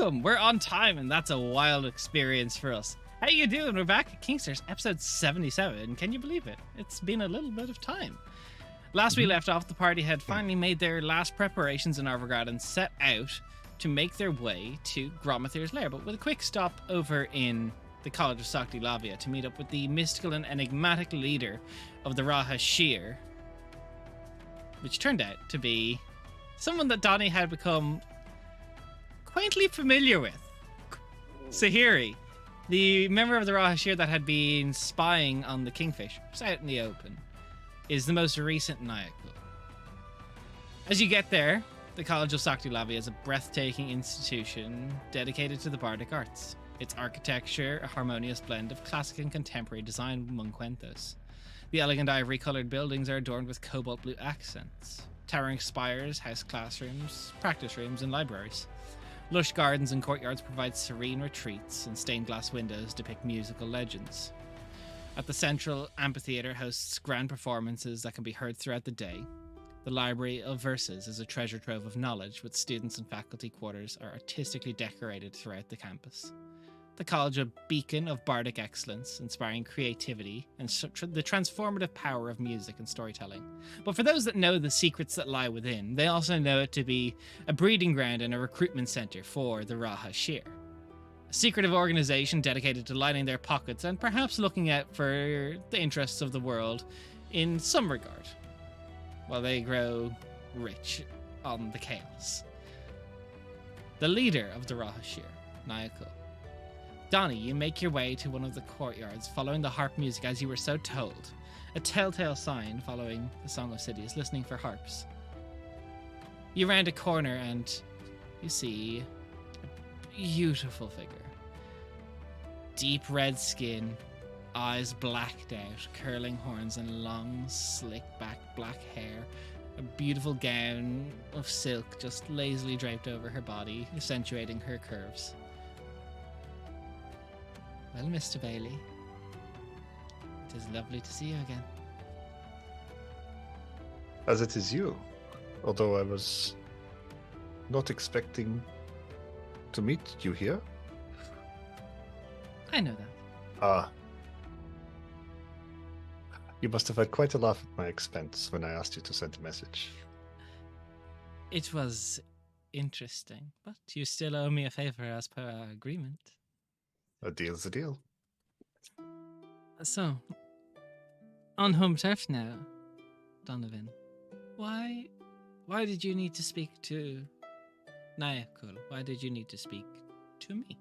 welcome. We're on time, and that's a wild experience for us. How you doing? We're back at Kingslayers, episode 77. Can you believe it? It's been a little bit of time. Last we left off, the party had finally made their last preparations in Arvagard and set out to make their way to Gromathir's lair, but with a quick stop over in the College of Sakti Lavia to meet up with the mystical and enigmatic leader of the Rahashir, which turned out to be someone that Donnie had become quaintly familiar with. Sahiri, the member of the Rahashir that had been spying on the Kingfishers out in the open, is the most recent Nayakul. As you get there, the College of Sakti Lavia is a breathtaking institution dedicated to the bardic arts. Its architecture, a harmonious blend of classic and contemporary design among cuentos. The elegant ivory-coloured buildings are adorned with cobalt blue accents. Towering spires house classrooms, practice rooms, and libraries. Lush gardens and courtyards provide serene retreats, and stained glass windows depict musical legends. At the central amphitheatre hosts grand performances that can be heard throughout the day. The Library of Verses is a treasure trove of knowledge, with students and faculty quarters are artistically decorated throughout the campus. The college a beacon of bardic excellence, inspiring creativity and the transformative power of music and storytelling. But for those that know the secrets that lie within, they also know it to be a breeding ground and a recruitment center for the Rahashir. A secretive organization dedicated to lining their pockets and perhaps looking out for the interests of the world in some regard, while they grow rich on the chaos. The leader of the Rahashir, Nayakul. Donnie, you make your way to one of the courtyards, following the harp music as you were so told. A telltale sign following the Song of Cities, listening for harps. You round a corner and you see a beautiful figure. Deep red skin, eyes blacked out, curling horns and long, slick back black hair. A beautiful gown of silk just lazily draped over her body, accentuating her curves. Well, Mr. Bailey, it is lovely to see you again. As it is you, although I was not expecting to meet you here. I know that. Ah. You must have had quite a laugh at my expense when I asked you to send a message. It was interesting, but you still owe me a favor as per our agreement. A deal's a deal. So, on home turf now, Donovan, why did you need to speak to Nayakul? Why did you need to speak to me?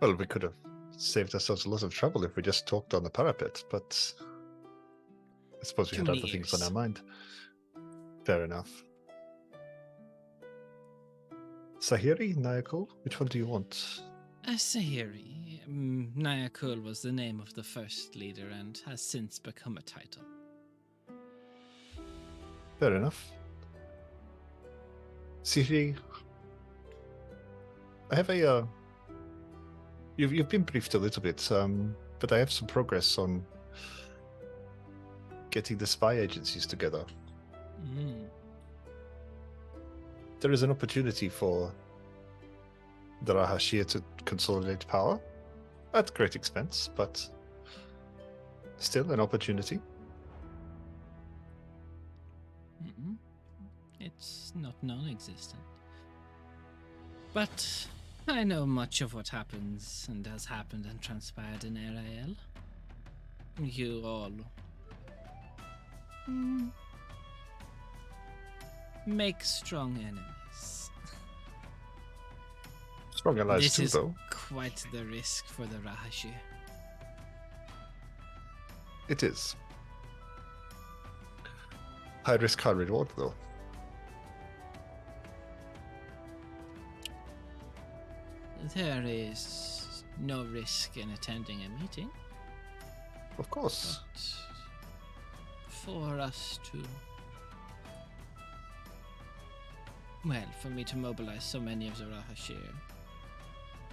Well, we could have saved ourselves a lot of trouble if we just talked on the parapet, but I suppose we had other things on our mind. Fair enough. Sahiri, Nayakul, which one do you want? Sahiri. Nayakul was the name of the first leader and has since become a title. Fair enough. Sahiri, I have a... You've been briefed a little bit, but I have some progress on getting the spy agencies together. There is an opportunity for the Rahashir to consolidate power at great expense, but still an opportunity. It's not non-existent. But I know much of what happens and has happened and transpired in Arael. You all make strong enemies. Strong allies this too, is though. Quite the risk for the Rahashir. It is. High risk, high reward, though. There is no risk in attending a meeting. Of course. But for us to... Well, for me to mobilize so many of the Rahashir,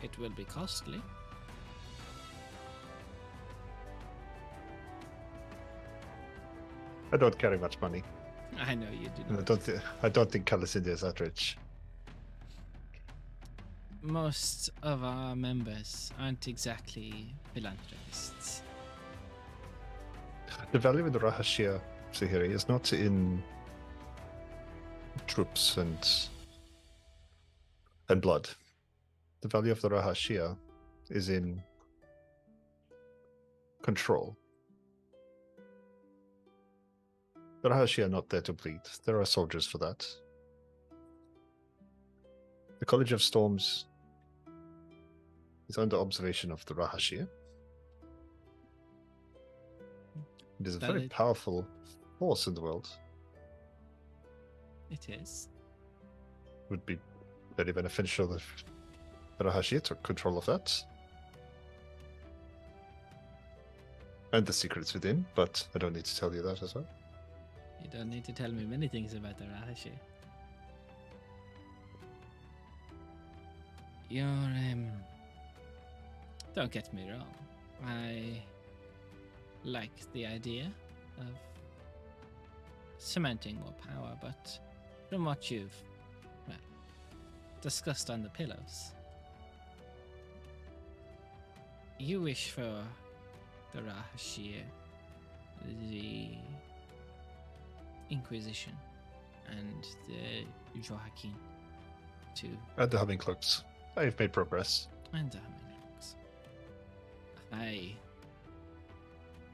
it will be costly. I don't carry much money. I know you do And not. I don't think Calicindia is that rich. most of our members aren't exactly philanthropists. The value of the Rahashir, Sahiri, is not in troops and blood. The value of the Rahashir is in control. The Rahashir are not there to bleed. There are soldiers for that. The College of Storms is under observation of the Rahashir. It is a very powerful force in the world. It is. Would be very beneficial if the Rahashir took control of that. And the secrets within, but I don't need to tell you that as well. You don't need to tell me many things about the Rahashir. Don't get me wrong. I like the idea of cementing more power, but from what you've, well, discussed on the pillows, you wish for the Rahashir, the Inquisition, and the Joaquin to... And the Humming Cloaks. I've made progress. And the Humming Cloaks. I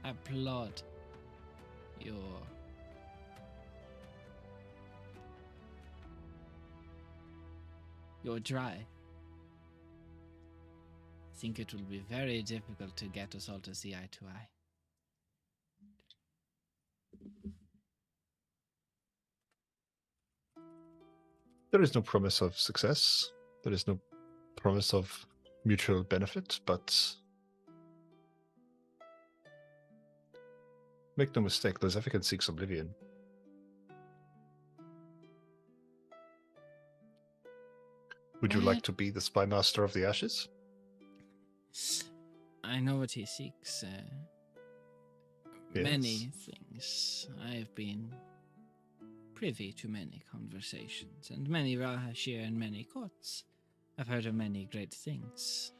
applaud your drive. I think it will be very difficult to get us all to see eye to eye. There is no promise of success. There is no promise of mutual benefit, but make no mistake, Lizeffican seeks oblivion. Would you like to be the spy master of the Ashes? I know what he seeks. Yes. Many things. I've been privy to many conversations, and many Rahashir and many courts. I've heard of many great things.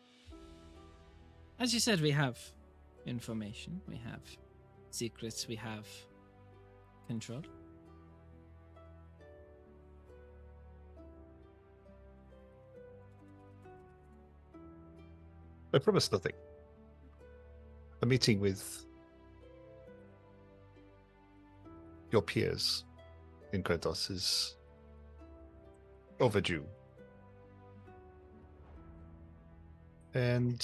As you said, we have information, we have secrets, we have control. I promise nothing. A meeting with your peers in Kratos is overdue. And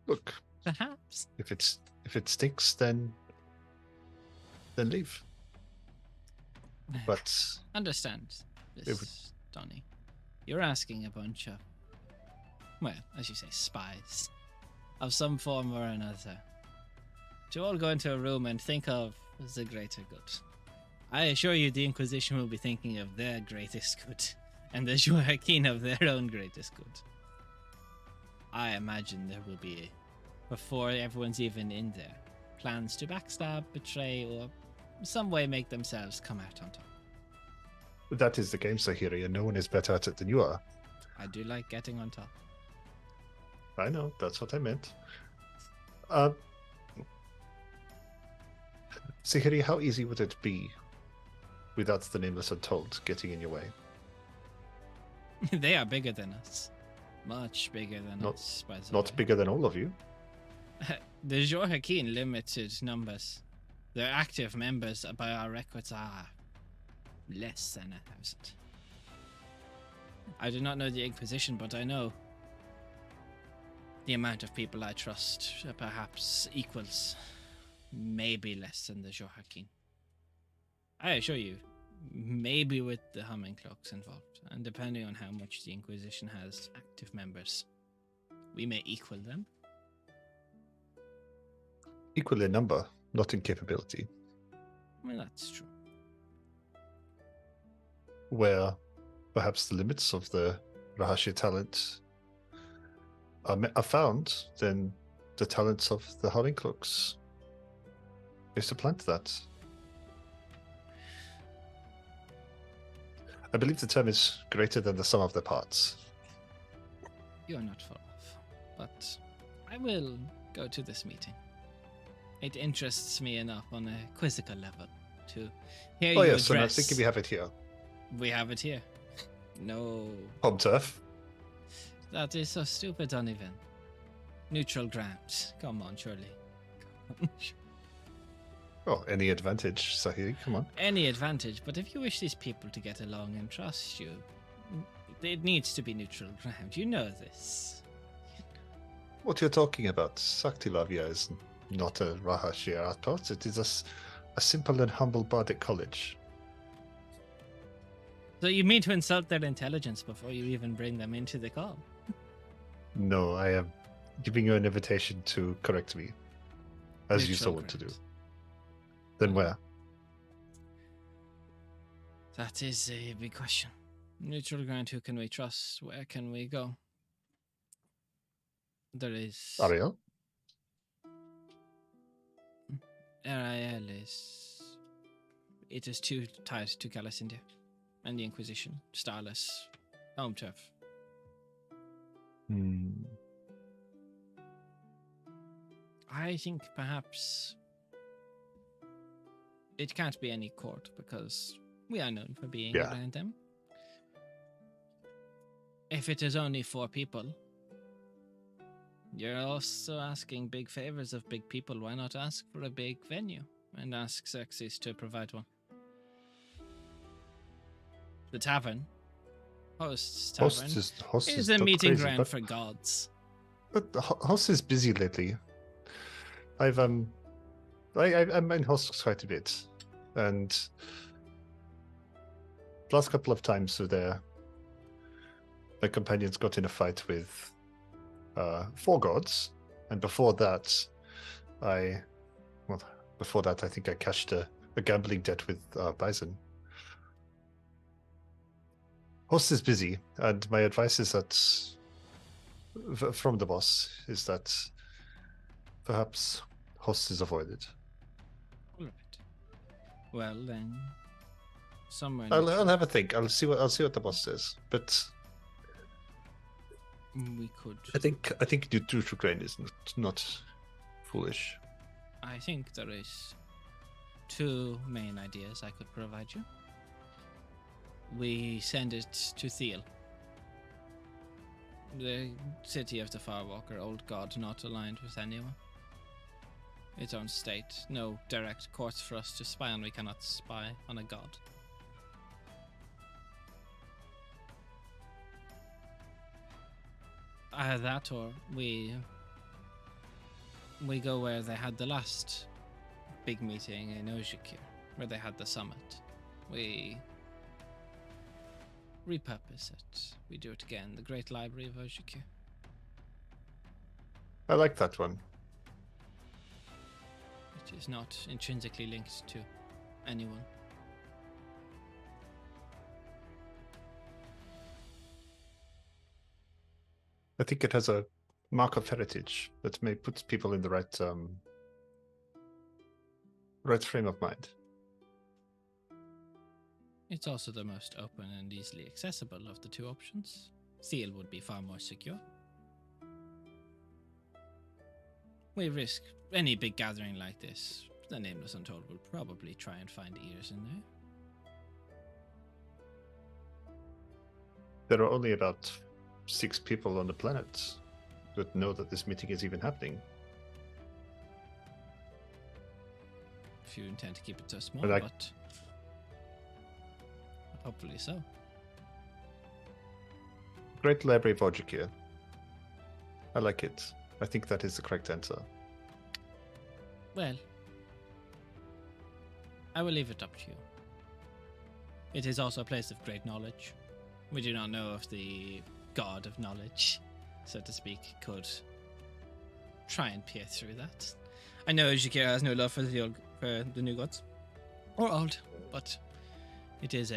look, Perhaps. if it stinks, then leave. But Understand this, Donnie. You're asking a bunch of, well, as you say, spies of some form or another to all go into a room and think of the greater good. I assure you the Inquisition will be thinking of their greatest good, and the Joaquin of their own greatest good. I imagine there will be, before everyone's even in there, plans to backstab, betray, or some way make themselves come out on top. that is the game, Sahiri, and no one is better at it than you are. I do like getting on top. I know, that's what I meant. Sahiri, how easy would it be without the Nameless Untold getting in your way? They are bigger than us. Much bigger than us, by the Not way. bigger than all of you. The Joaquin limited numbers. Their active members by our records are less than 1,000. I do not know the Inquisition, but I know the amount of people I trust perhaps equals maybe less than the Joaquin. I assure you, maybe with the Humming Cloaks involved, and depending on how much the Inquisition has active members, we may equal them. Equal in number, not in capability. Well, that's true. Where perhaps the limits of the Rahashir talent are found, then the talents of the Humming Cloaks is to plant that. I believe the term is greater than the sum of the parts. You're not far off, but I will go to this meeting. It interests me enough on a quizzical level to hear Oh you yes, and I address. think we have it here. We have it here. No, Home turf. that is so stupid, Donovan. Neutral ground. Come on, surely. Oh, any advantage, Sahiri? Come on. Any advantage, but if you wish these people to get along and trust you, it needs to be neutral ground. You know this. What you're talking about, Saktilavia is not a Rahashir Atos. It is a simple and humble bardic college. So you mean to insult their intelligence before you even bring them into the call? No, I am giving you an invitation to correct me, as you so Neutral want to do. ground. Then where? That is a big question. Neutral ground, who can we trust? Where can we go? There is... Ariel? Ariel is... It is too tied to Gallus India and the Inquisition. Starless. Home turf. I think perhaps it can't be any court because we are known for being around them. If it is only 4 people, you're also asking big favors of big people. Why not ask for a big venue and ask Xerxes to provide one? The tavern, Host's Tavern, Host is a not meeting crazy, ground for gods. But Host is busy lately. I'm in Host quite a bit, and last couple of times there, my companions got in a fight with 4 gods, and before that, I think I cashed a gambling debt with Bison. Host is busy, and my advice is that from the boss is that perhaps Host is avoided. All right. Well then, somewhere. I'll have a think. I'll see what the boss says. But we could. I think neutral grain is not foolish. I think there is 2 main ideas I could provide you. We send it to Thiel, the city of the Farwalker, old god not aligned with anyone. Its own state, no direct courts for us to spy on. We cannot spy on a god. That, or we go where they had the last big meeting in Ojikir, where they had the summit. We repurpose it. We do it again. The Great Library of Ojikir. I like that one. It is not intrinsically linked to anyone. I think it has a mark of heritage that may put people in the right frame of mind. It's also the most open and easily accessible of the 2 options. Thiel would be far more secure. We risk any big gathering like this. The Nameless Untold will probably try and find ears in there. There are only about 6 people on the planet that know that this meeting is even happening. If you intend to keep it so small, But but hopefully so. Great Library of Ojikir. I like it. I think that is the correct answer. Well, I will leave it up to you. It is also a place of great knowledge. We do not know if the god of knowledge, so to speak, could try and peer through that. I know Ojikir has no love for the new gods, or old, but it is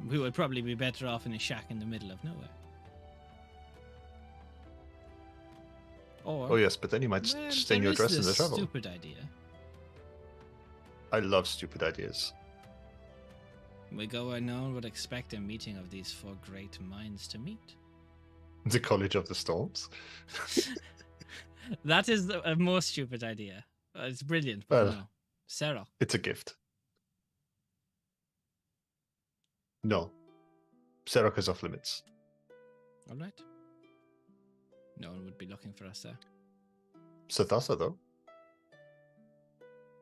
we would probably be better off in a shack in the middle of nowhere. Or, Oh yes, but then you might stain your dress in the travel. Stupid idea. I love stupid ideas. We go where no one would expect a meeting of these 4 great minds to meet. The College of the Storms. That is a more stupid idea. It's brilliant, but Well, no. Sarah. it's a gift. No. Serok is off limits. All right. No one would be looking for us there. Sathasa, though.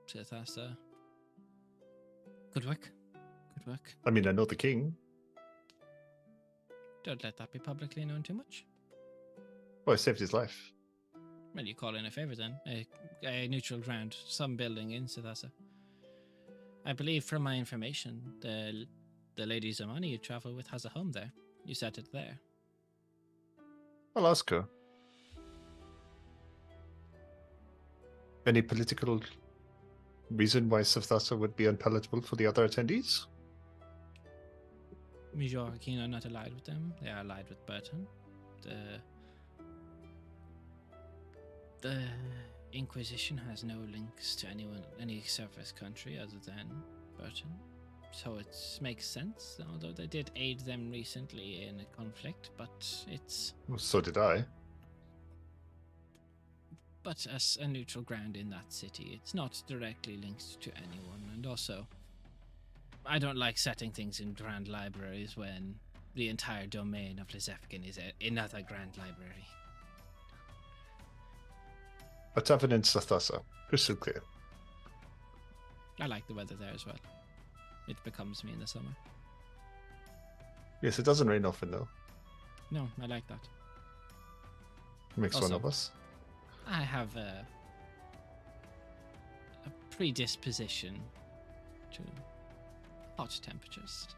Sathasa. Good work. Good work. I mean, I know the king. Don't let that be publicly known too much. Well, I saved his life. Well, you call in a favor then. A neutral ground, some building in Sathasa. I believe, from my information, the Lady Zamani you travel with has a home there. You set it there. I'll ask her. Any political reason why Sathasa would be unpalatable for the other attendees? Mijorkin are not allied with them. They are allied with Burton. The Inquisition has no links to any surface country other than Burton. So it makes sense, although they did aid them recently in a conflict, but it's... Well, so did I. But as a neutral ground in that city, it's not directly linked to anyone, and also, I don't like setting things in grand libraries when the entire domain of Lizefkin is another grand library. A tavern in Sathasa. Crystal clear. I like the weather there as well. It becomes me in the summer. Yes, it doesn't rain often, though. No, I like that. Makes Also, one of us. I have a predisposition to hot temperatures.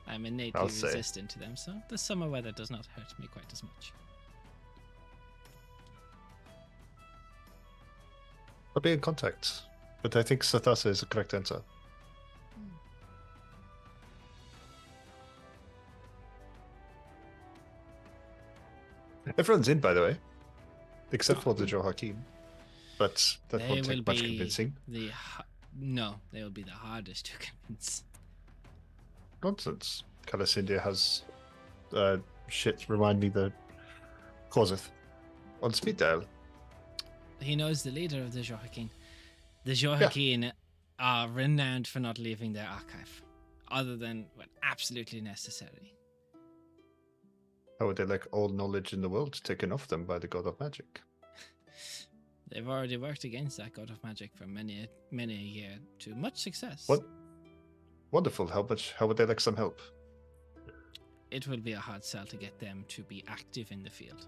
I'm innately resistant to them, so the summer weather does not hurt me quite as much. I'll be in contact, but I think Sathasa is the correct answer. Everyone's in, by the way, except for the Joe Hakim. But that won't take much convincing. No, they will be the hardest to convince. Nonsense. Calasindia has shit. Remind me the Korseth on speed dial. He knows the leader of the Joaquin. The Joaquin are renowned for not leaving their archive, other than when absolutely necessary. How would they like all knowledge in the world taken off them by the god of magic? They've already worked against that god of magic for many a year to much success. What? Wonderful. How would they like some help? It will be a hard sell to get them to be active in the field.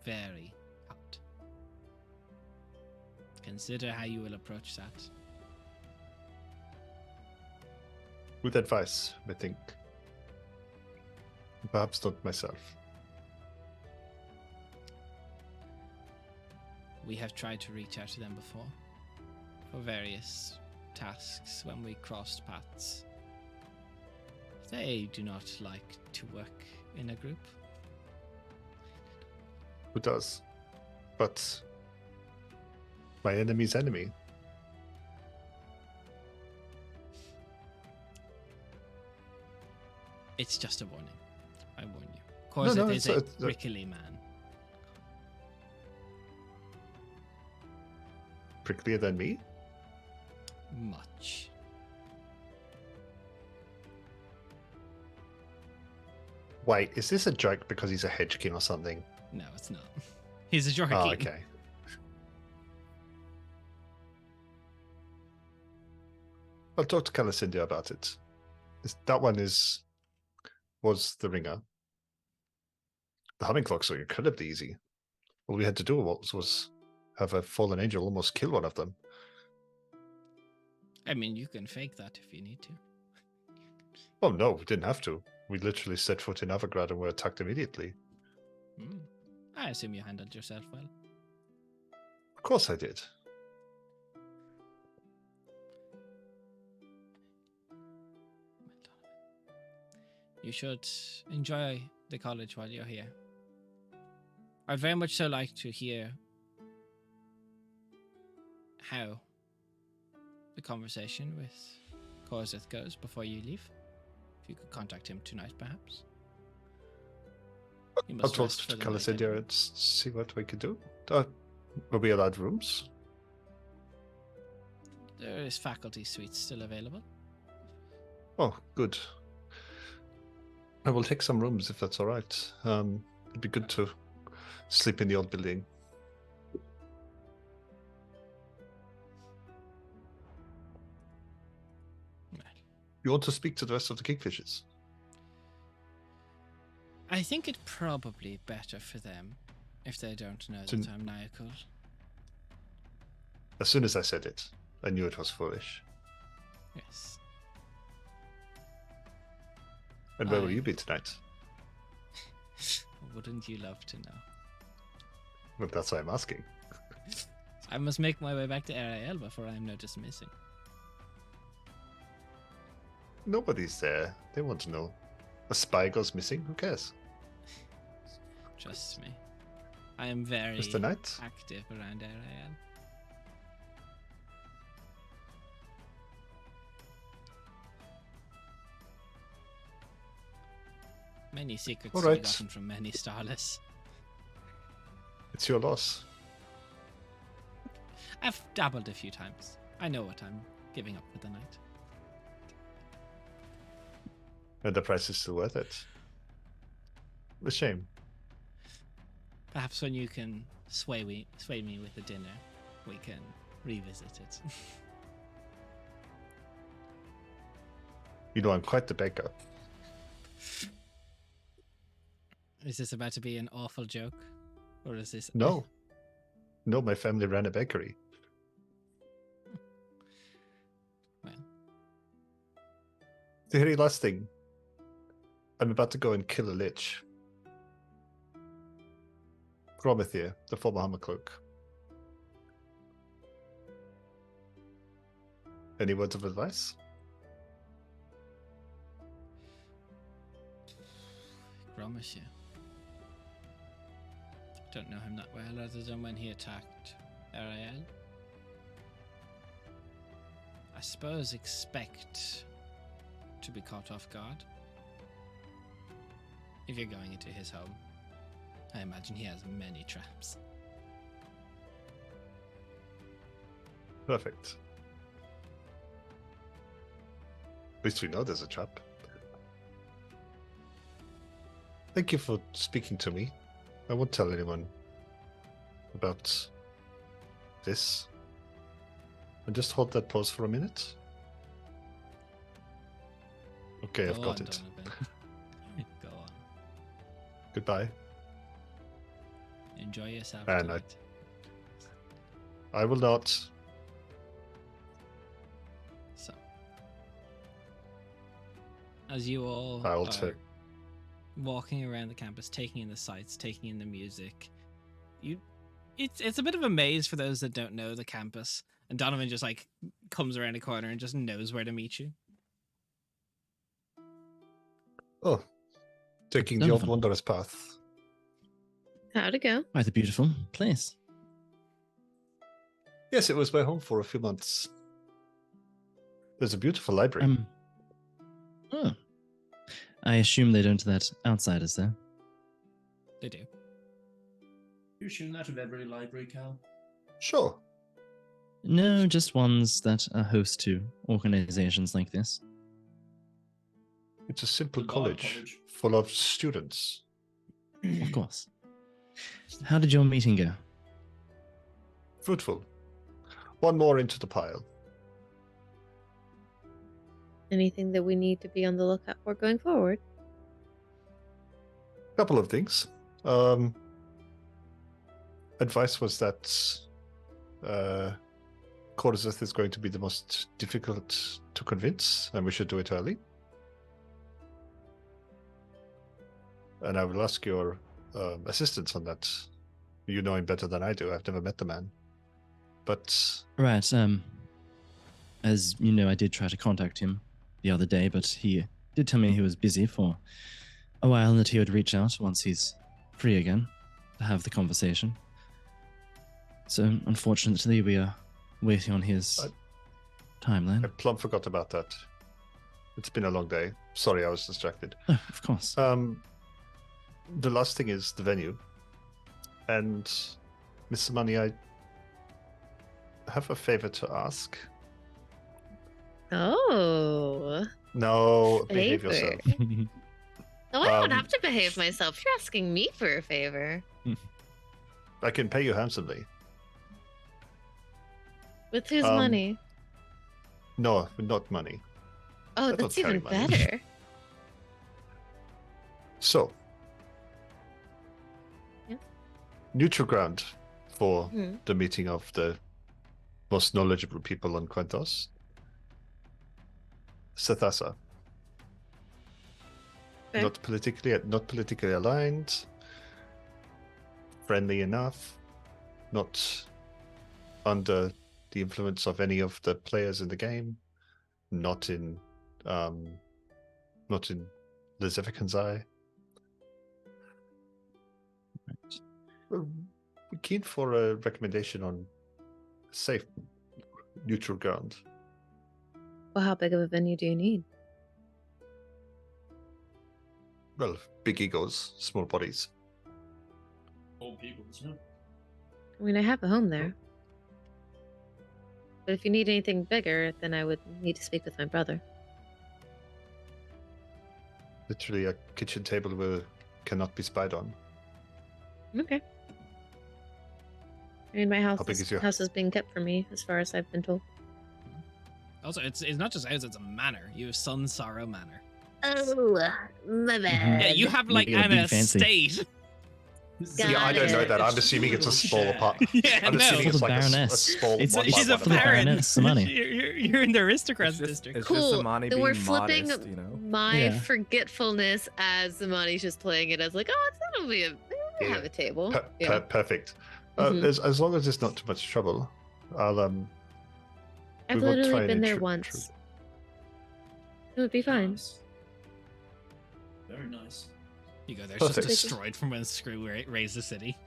Very hard. Consider how you will approach that. With advice, I think. Perhaps not myself. We have tried to reach out to them before for various tasks when we crossed paths. They do not like to work in a group. Who does? But my enemy's enemy. It's just a warning. I warn you. Korseth is a prickly man. Pricklier than me? Much. Wait, is this a joke because he's a hedgekin or something? No, it's not. He's a Jorkin. Oh, okay. I'll talk to Calasindia about it. That one was the ringer. The humming clocks were incredibly easy. All we had to do was have a fallen angel almost kill one of them. I mean, you can fake that if you need to. Oh no, we didn't have to. We literally set foot in Avagrad and were attacked immediately. I assume you handled yourself well. Of course I did. You should enjoy the college while you're here. I'd very much so like to hear how the conversation with Korseth goes before you leave. If you could contact him tonight, perhaps. You I'll must talk rest for to the night Calisadia anyway. and see what we can do. Are we allowed rooms? There is faculty suites still available. Oh, good. I will take some rooms if that's all right. It'd be good to sleep in the old building. You want to speak to the rest of the Kingfishers? I think it's probably better for them if they don't know Sin- that I'm Nyakul. As soon as I said it, I knew it was foolish. Yes. And where will you be tonight? Wouldn't you love to know? Well, that's why I'm asking. I must make my way back to Arael before I am noticed missing. Nobody's there. They want to know. A spy goes missing? Who cares? Trust me. I am very Just a night? active around Arael. Many secrets All to be right. gotten from many starless. It's your loss. I've dabbled a few times. I know what I'm giving up for the night. And the price is still worth it. A shame. Perhaps when you can sway me with a dinner, we can revisit it. You know, I'm quite the baker. Is this about to be an awful joke? Or is this... No. No, my family ran a bakery. Well, The very last thing. I'm about to go and kill a lich. Gromathir, the former Hammer Cloak. Any words of advice? Rahashir. Don't know him that well other than when he attacked Arael. I suppose expect to be caught off guard. If you're going into his home, I imagine he has many traps. Perfect. At least we know there's a trap. Thank you for speaking to me. I won't tell anyone about this. And just hold that pose for a minute. Okay, I've Go got on, it. Donovan. Go on. Goodbye. Enjoy yourself And tonight. I will not. So, as you all I'll are take. walking around the campus, taking in the sights, taking in the music, it's a bit of a maze for those that don't know the campus. And Donovan just like comes around a corner and just knows where to meet you. Oh, taking the old Donovan. wanderer's path. How'd it go? Quite a beautiful place. Yes, it was my home for a few months. There's a beautiful library. Oh. I assume they don't let outsiders there. They do. You assume that of every library, Cal? Sure. No, just ones that are host to organizations like this. It's a simple The Bard college full of students. Of course. How did your meeting go? Fruitful. One more into the pile. Anything that we need to be on the lookout for going forward? Couple of things. Advice was that Cordyceps is going to be the most difficult to convince, and we should do it early. And I will ask your assistance on that. You know him better than I do. I've never met the man. But Right, as you know, I did try to contact him the other day, but he did tell me he was busy for a while and that he would reach out once he's free again to have the conversation. So, unfortunately, we are waiting on his I timeline. plumb forgot about that. It's been a long day. Sorry, I was distracted. Oh, of course. the last thing is the venue. And Mr. Money, I have a favor to ask. Oh. No, behave Favor. yourself. No, I don't Um, have to behave myself. You're asking me for a favor. I can pay you handsomely. With whose Um, money? No, not money. Oh, I don't that's carry even money. better. So, Yeah. neutral ground for Hmm. the meeting of the most knowledgeable people on Quentos. Sethasa. Fair. Not politically aligned. Friendly enough. Not under the influence of any of the players in the game. Not in Lizifican's eye. We're keen for a recommendation on safe neutral ground. Well, how big of a venue do you need? Well, big egos, small bodies. Old people, isn't it? I mean, I have a home there. But if you need anything bigger, then I would need to speak with my brother. Literally a kitchen table where cannot be spied on. Okay. I mean, my house How big is your- house is being kept for me, as far as I've been told. Also, it's not just a house; it's a manor. You have Sun Sorrow Manor. Oh, my bad. Yeah, you have like Making it an big fancy. estate. Got Yeah, I don't know it. that. I'm It's just assuming it's a little small shack. apartment. Yeah, I'm no. assuming For it's the like a Baroness. small It's- one it's by She's a one. for the baron. Baroness, the money. You're in the aristocrats It's just, district. it's Cool. just Amani Then being we're flipping modest, you know? my Yeah. forgetfulness as Amani's just playing it as like, oh, that'll be we'll Yeah. have a table. Perfect. Mhm. As long as it's not too much trouble, I'll I've we will try literally and been there intru- once. It would be fine. Nice. Very nice. You go there, it's just Perfect. destroyed from when Screw raised the city.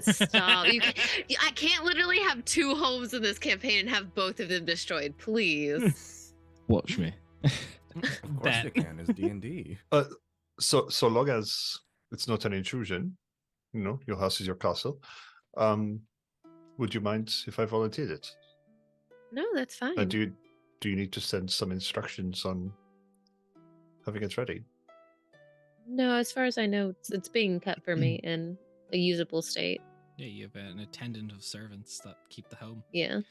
Stop. I can't literally have two homes in this campaign and have both of them destroyed, please. Watch me. Of course Bet. they can. It's D&D. so long as it's not an intrusion, you know, your house is your castle. Would you mind if I volunteered it? No, that's fine. And do you need to send some instructions on having it ready? No, as far as I know, it's being kept for me in a usable state. Yeah, you have an attendant of servants that keep the home. Yeah.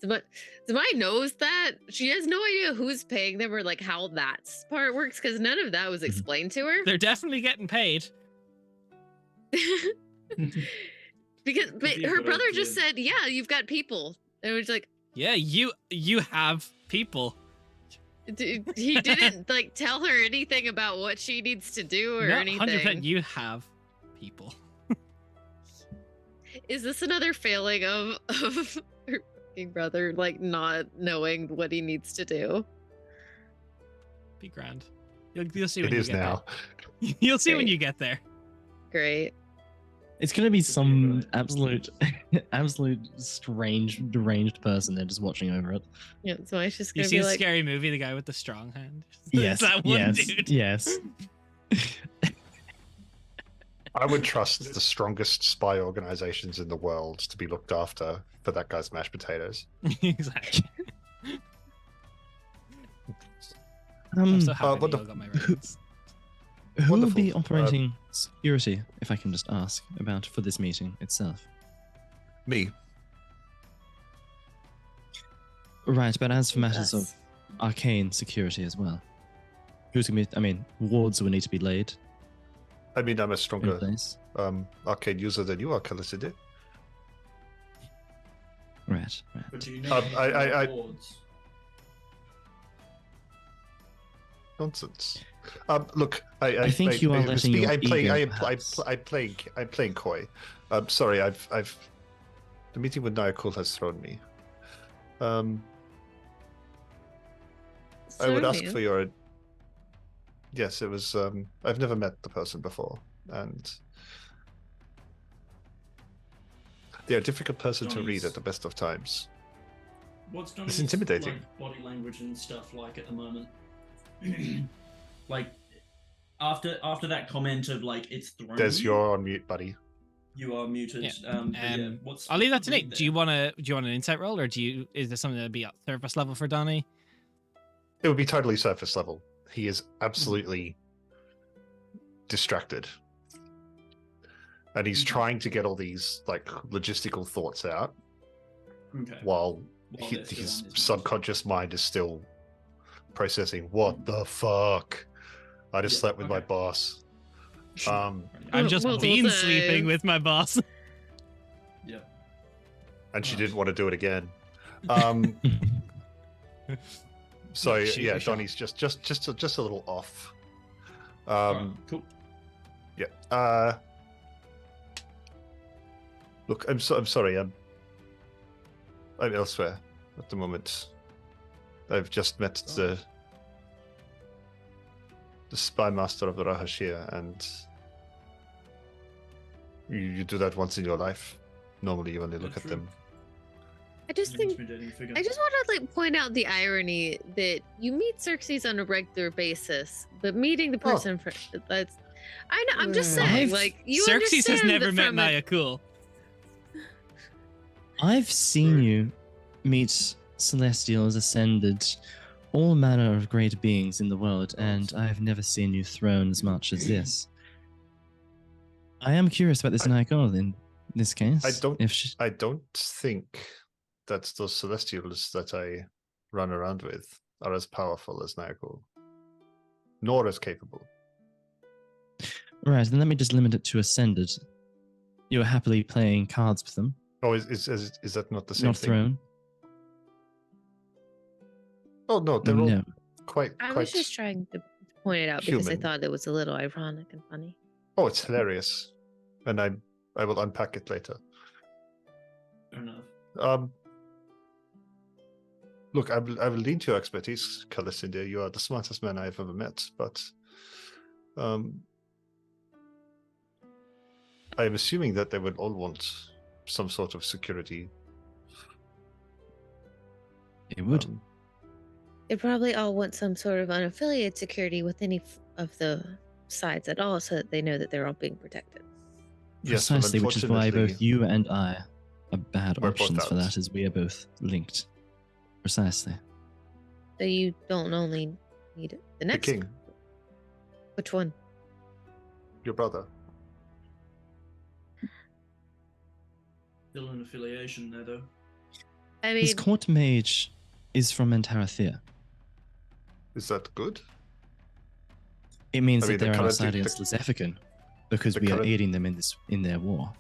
Zamai knows that. She has no idea who's paying them or like how that part works because none of that was explained to her. They're definitely getting paid. Because but Be a her good brother idea. just said, "Yeah, you've got people." And it was like, Yeah, you have people. he didn't like tell her anything about what she needs to do or No, anything. 100%. You have people. Is this another failing of her fucking brother like not knowing what he needs to do? Be grand. You'll see It when you is get now. there. You'll see when Great. you get there. Great. It's gonna be some right. absolute strange, deranged person there just watching over it. Yeah, so I just You gonna see be a like, scary movie, the guy with the strong hand? Yes, It's that one yes, dude. yes. I would trust the strongest spy organizations in the world to be looked after for that guy's mashed potatoes. Exactly. I'm Um, so happy what that the- you all got my ratings. who will be wonderful. operating security, if I can just ask, about for this meeting itself? Me. Right, but as for matters of us. arcane security as well, who's gonna be? I mean, wards will need to be laid I mean, I'm a in stronger place. arcade user than you are, Calicity. Right, right. But do you know I- wards? Nonsense. Look, I think you are letting your I'm playing. ego, I'm playing coy. Sorry. I've. The meeting with Nyakul has thrown me. I would So ask new. for your. Yes, it was. I've never met the person before, and they're a difficult person to read Nice. at the best of times. What's It's Donnie's, intimidating. Like, body language and stuff like at the moment? Like, After that comment of like it's thrown. Des, you, you're on mute, buddy. You are muted. Yeah. But yeah, what's I'll leave that to read Nate. there? Do you want an insight roll, or is there something that'd be at surface level for Donnie? It would be totally surface level. He is absolutely distracted. And he's trying to get all these like logistical thoughts out Okay. while While they're still his on his subconscious mind is still processing, what the fuck? I just Yeah, slept with my okay. boss. Sure. I've just Well, been those, sleeping with my boss. Yeah. And she Nice. didn't want to do it again. So Yeah, shoot yeah, your shot. Donnie's just a little off. Alright, cool. Yeah. Look, I'm sorry. I'm elsewhere at the moment. I've just met the spy master of the Rahashir, and you do that once in your life. Normally, you only look at True. them. I just think I just want to like point out the irony that you meet Xerxes on a regular basis, but meeting the person for that's. I know. I'm just saying, like you Xerxes has understand never that met from a- Naya Cool. I've seen you meet celestials, ascended, all manner of great beings in the world, and I've never seen you thrown as much as this. I am curious about this Nigel in this case. I don't think that those celestials that I run around with are as powerful as Nigel, nor as capable. Right, then let me just limit it to ascended. You are happily playing cards with them, Oh, is that not the same not thing? thrown. Oh no, they're all No. quite. I was just trying to point it out because I human. thought it was a little ironic and funny. Oh, it's hilarious, and I will unpack it later. Fair enough. Look, I will lean to your expertise, Calicindia. You are the smartest man I have ever met, but I'm assuming that they would all want some sort of security. It would. They probably all want some sort of unaffiliated security with any of the sides at all, so that they know that they're all being protected. Yes, well, Precisely, which is why unfortunately, both you and I are bad we're both options for out. that, as we are both linked. Precisely. So you don't only need the the next. king, Which one? your brother. Still an affiliation there, though. I His mean, court mage is from Antarathea. Is that good? It means I that mean, the they're on our current- side the- against Lizephican, because the we are current- aiding them in their war.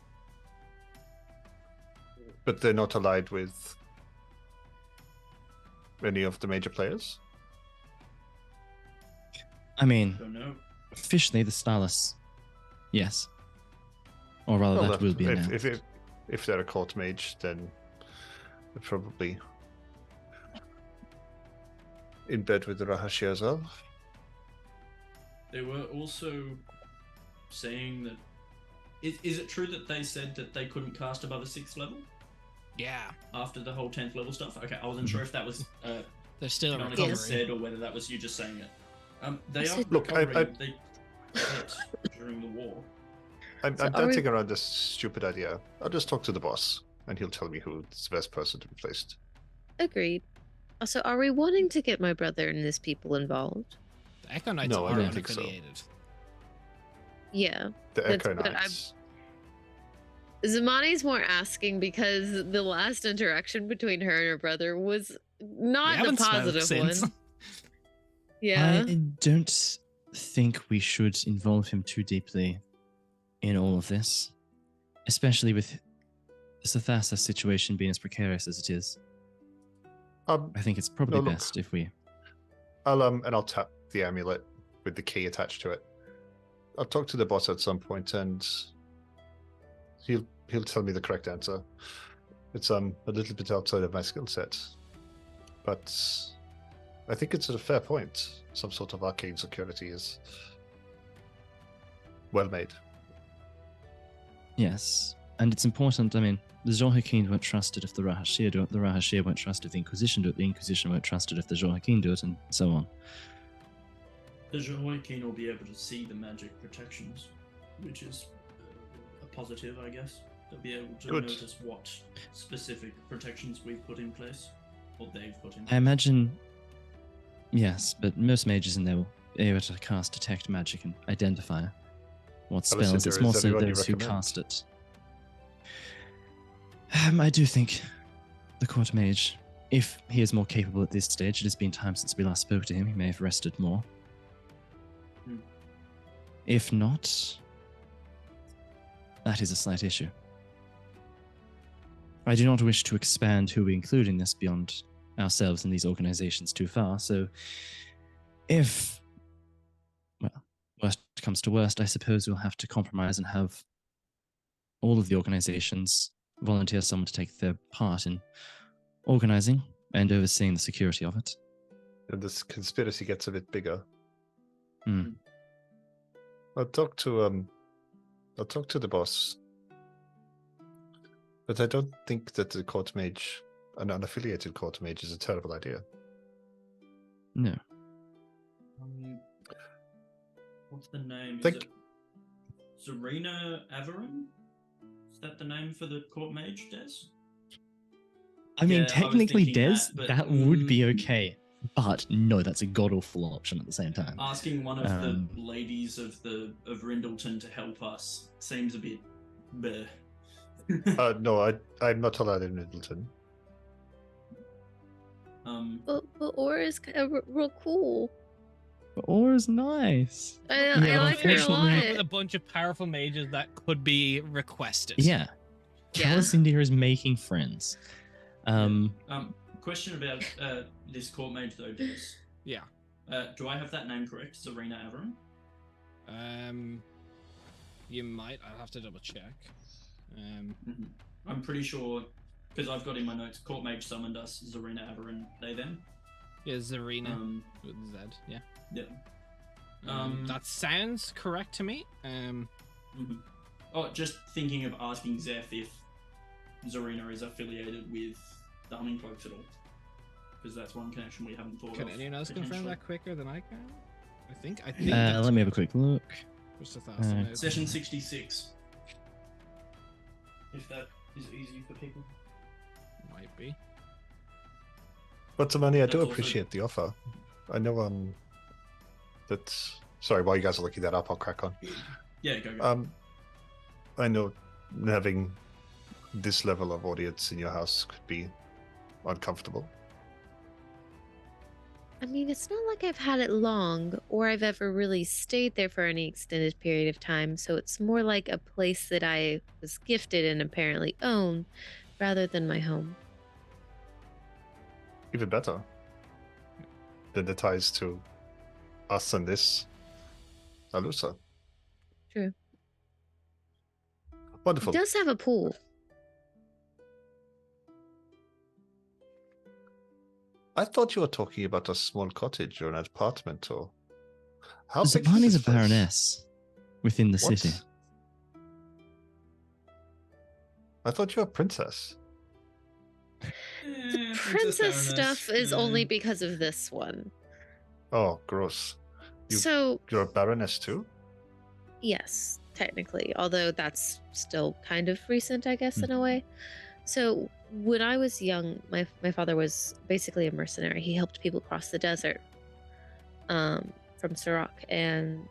But they're not allied with any of the major players. I mean, Don't know. officially the Starless, yes. Or rather, Well, that will be announced. if they're a court mage, then they're probably in bed with the Rahashir as well. They were also saying that. Is it true that they said that they couldn't cast above a 6th level Yeah, after the whole 10th level stuff? Okay, I wasn't sure if that was they're still Canonically recovering. said or whether that was you just saying it. They are said- Look, recovering. They hit during the war. I'm So are we- dancing around this stupid idea. I'll just talk to the boss, and he'll tell me who's the best person to be placed. agreed. Also, are we wanting to get my brother and his people involved? The Echo Knights No, I are don't think so. unaffiliated. Yeah. The That's- Echo but I'm- Knights. Zamani's more asking because the last interaction between her and her brother was We not the haven't smoked positive since. one. Yeah. I don't think we should involve him too deeply in all of this, especially with the Sathasa situation being as precarious as it is. I think it's probably No, look. best if we. I'll tap the amulet with the key attached to it. I'll talk to the boss at some point, and he'll tell me the correct answer. It's a little bit outside of my skill set, but I think it's a fair point. Some sort of arcane security is well made. Yes, and it's important. I mean, the Zohakin won't trust it if the Rahashir do it. The Rahashir won't trust if the Inquisition do it. The Inquisition won't trust it if the Zohakin do it, and so on. the Jehoiakim will be able to see the magic protections, which is a positive, I guess. They'll be able to Good. notice what specific protections we've put in place, or they've put in place. I imagine, yes, but most mages in there will be able to cast detect magic and identify what spells. Alistair, It's is more so everyone you those who recommend? cast it. I do think the court mage, if he is more capable at this stage, it has been time since we last spoke to him. He may have rested more. Hmm. If not, that is a slight issue. I do not wish to expand who we include in this beyond ourselves and these organizations too far, so if, well, worst comes to worst, I suppose we'll have to compromise and have all of the organizations volunteer someone to take their part in organizing and overseeing the security of it. And this conspiracy gets a bit bigger. Hmm. I'll talk to the boss. But I don't think that the court mage, an unaffiliated court mage, is a terrible idea. No. What's the name? Is Thank- it Zarina Averin? Is that the name for the court mage, Des? I mean, Yeah, I was technically, thinking Des, that, but, that would be okay. But no, that's a god-awful option at the same time. Asking one of Um, the ladies of Rindleton to help us seems a bit bleh. No, I'm not allowed in Middleton. But Aura is kind of real cool. Aura's nice. I Yeah, like her a unfortunately- With a lot. bunch of powerful mages that could be requested. Yeah. Yeah. Callous India is making friends. Question about this court mage though, Des. Yeah. Do I have that name correct? Zarina Averin? You might. I'll have to double check. Mm-hmm. I'm pretty sure, because I've got in my notes, court mage summoned us, Zarina Averin, they them. Yeah, Zarina with Z. Yeah. Yeah. That sounds correct to me. Mhm. Oh, just thinking of asking Zeph if Zarina is affiliated with the Hummingcloaks at all, because that's one connection we haven't thought Can of. anyone else confirm potentially. that quicker than I can? I think. That's Let me have a quick look. just a thought. Session 66. If that is easy for people. Might be. But the money, I do That's also- appreciate the offer. I know that. Sorry, while you guys are looking that up, I'll crack on. Yeah, go. I know having this level of audience in your house could be uncomfortable. I mean, it's not like I've had it long or I've ever really stayed there for any extended period of time, so it's more like a place that I was gifted and apparently own rather than my home. Even better. Than the ties to us and this Alusa. True. Wonderful. It does have a pool. I thought you were talking about a small cottage or an apartment or. How big is Zabani's a this place? baroness within the What? city. I thought you were a princess. The princess stuff is only because of this one. Oh, gross. You- So, You're a baroness too? yes, technically, although that's still kind of recent, I guess, in a way. So, when I was young, my father was basically a mercenary. He helped people cross the desert from Sirach, and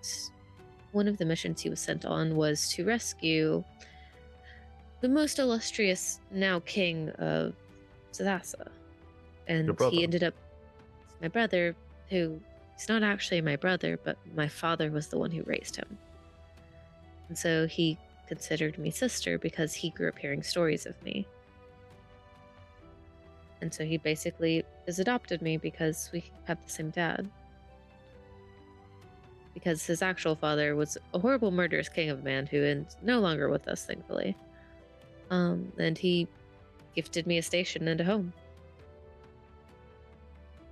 one of the missions he was sent on was to rescue the most illustrious now king of Sadasa. And Your brother? he ended up, my brother, who he's not actually my brother, but my father was the one who raised him. And so he considered me sister because he grew up hearing stories of me. And so he basically has adopted me because we have the same dad. Because his actual father was a horrible murderous king of a man who is no longer with us, thankfully. And he gifted me a station and a home.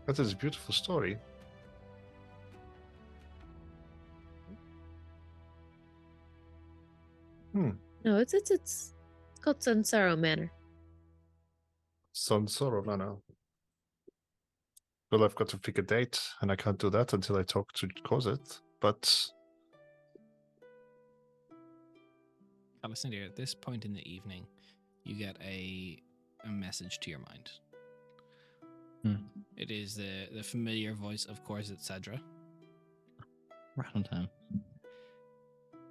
That is a beautiful story. No, it's called Sunsaro Manor. Son Soro, no. Well, I've got to pick a date, and I can't do that until I talk to Kozeth. But Alessandra, at this point in the evening, you get a message to your mind. It is the familiar voice of Corzet Cedra. Right on time.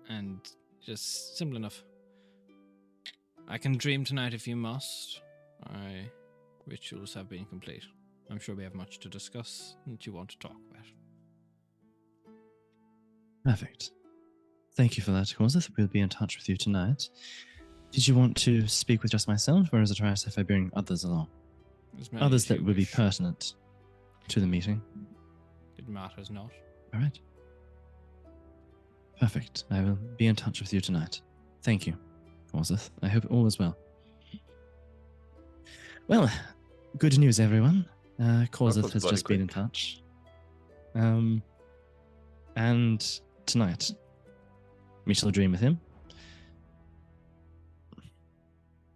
And just simple enough. I can dream tonight if you must. My rituals have been complete. I'm sure we have much to discuss that you want to talk about. Perfect. Thank you for that, Corzeth. We'll be in touch with you tonight. Did you want to speak with just myself, or is it right if I bring others along? As many Others as you that would be wish. pertinent to the meeting. It matters not. All right. Perfect. I will be in touch with you tonight. Thank you, Corzeth. I hope all is well. Well, good news, everyone. Corzeth was has bloody just been in quick. touch. And tonight, we shall dream with him.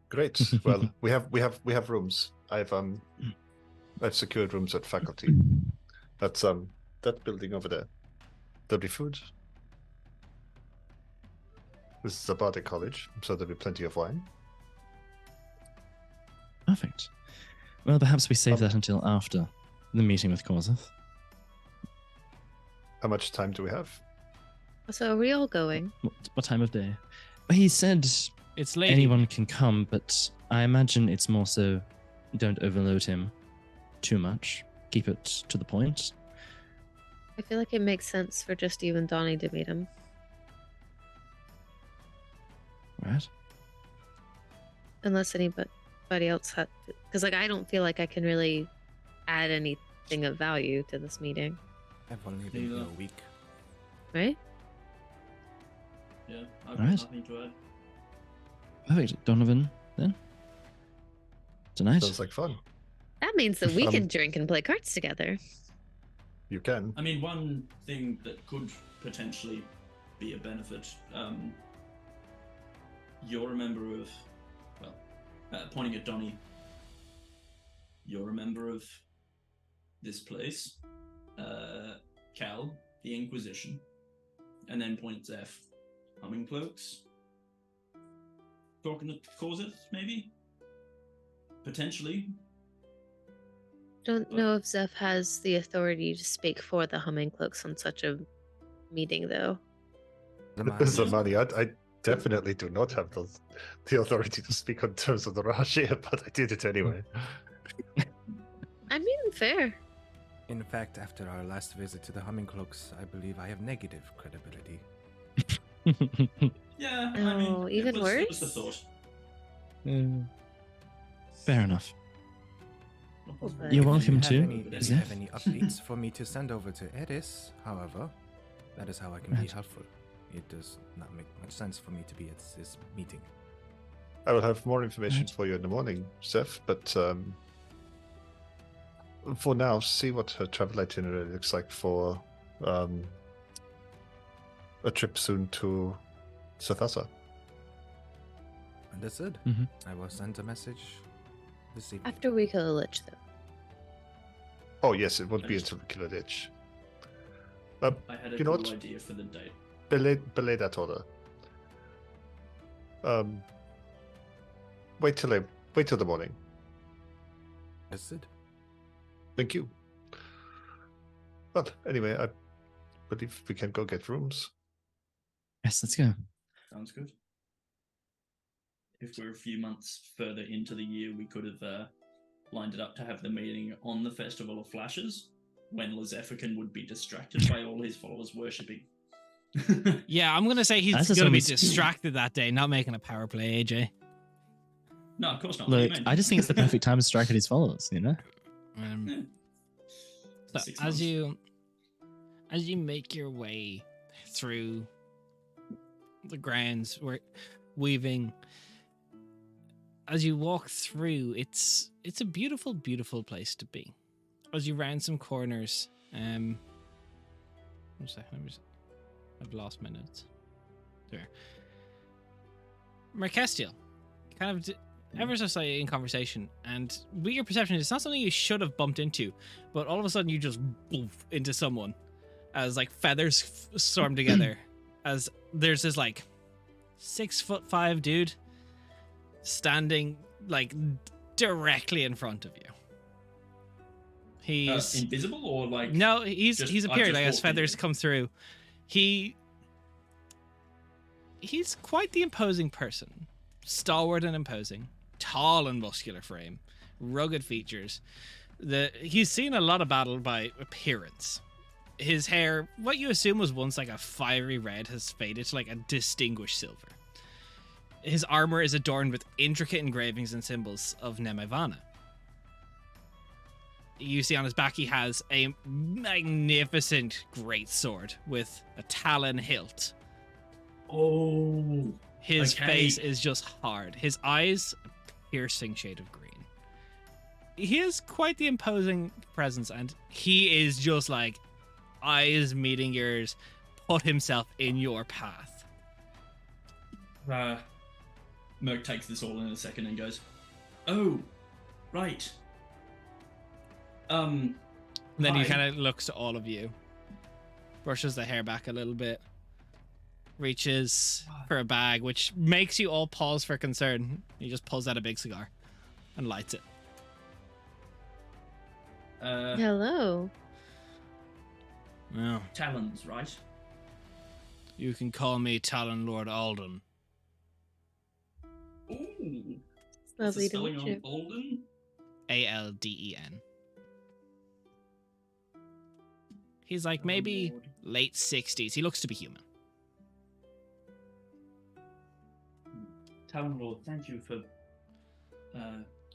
great. Well, we have rooms. I've secured rooms at faculty. That's that building over there. There'll be food. This is a bardic college, so there'll be plenty of wine. Perfect. Well, perhaps we save Um, that until after the meeting with Corzeth. How much time do we have? So are we all going? What time of day? He said It's late. anyone can come, but I imagine it's more so don't overload him too much. Keep it to the point. I feel like it makes sense for just you and Donnie to meet him. Right? Unless anybody else had, because like I don't feel like I can really add anything of value to this meeting, I've only been here Neither. a week. right? Yeah, I've got Alright. nothing to add. Perfect. Donovan, then? Tonight? Sounds like fun. That means that we Um, can drink and play cards together. You can. I mean, one thing that could potentially be a benefit, you're a member of, well, pointing at Donnie, you're a member of this place, Cal, the Inquisition, and then points F, Humming Cloaks. Talking to Corzeth, maybe? Potentially. Don't know if Zeph has the authority to speak for the Humming Cloaks on such a meeting, though. So money. I definitely do not have the authority to speak on terms of the Rahashir, but I did it anyway. I mean, fair. In fact, after our last visit to the Humming Cloaks, I believe I have negative credibility. Yeah, Oh, I mean, even it was the worse? thought. Fair enough. But- You're If welcome you to, have any, if you Zeph. have any updates for me to send over to Eris, however, that is how I can be Right. helpful. It does not make much sense for me to be at this meeting. I will have more information Right. for you in the morning, Seth, but for now, see what her travel itinerary looks like for a trip soon to Sathasa. Understood. Mhm. I will send a message this evening. After we kill a lich, though. Oh, yes, it would be a Understood. killer ditch. I had a You know cool what? idea for the date. Belay that order. Wait till the morning. Understood. Thank you. Well, anyway, I believe we can go get rooms. Yes, let's go. Sounds good. If we're a few months further into the year, we could have lined it up to have the meeting on the Festival of Flashes, when Lezephican would be distracted by all his followers worshipping. Yeah, I'm gonna say he's That's gonna be always- distracted that day, not making a power play, AJ. No, of course not. What do you Look, mean? I just think it's the perfect time to strike at his followers, you know? Yeah. So 6 as months. you make your way through the grounds, where weaving, as you walk through, it's a beautiful, beautiful place to be. As you round some corners, 1 second, I've lost my notes. There, Merkestiel, kind of ever so slightly in conversation, and with your perception, it's not something you should have bumped into, but all of a sudden you just boof into someone as like feathers storm together, as there's this like 6'5" dude standing like directly in front of you. He's invisible or like no, he's appeared like as feathers come through. He's quite the imposing person. Stalwart and imposing, tall and muscular frame, rugged features. He's seen a lot of battle by appearance. His hair, what you assume was once like a fiery red, has faded to like a distinguished silver. His armor is adorned with intricate engravings and symbols of Nemevana. You see on his back he has a magnificent great sword with a talon hilt. Oh. His Okay. face is just hard. His eyes, a piercing shade of green. He has quite the imposing presence, and he is just like, eyes meeting yours, put himself in your path. Merc takes this all in a second and goes, "Oh, right. And then he Hi. kind of looks to all of you, brushes the hair back a little bit, reaches for a bag, which makes you all pause for concern. He just pulls out a big cigar and lights it. Hello. Well, Talons, right? you can call me Talon Lord Alden. Ooh. Lovely What's the to spelling meet on you. Alden? Alden. He's like maybe Lord. late 60s. He looks to be human. Talon Lord, thank you for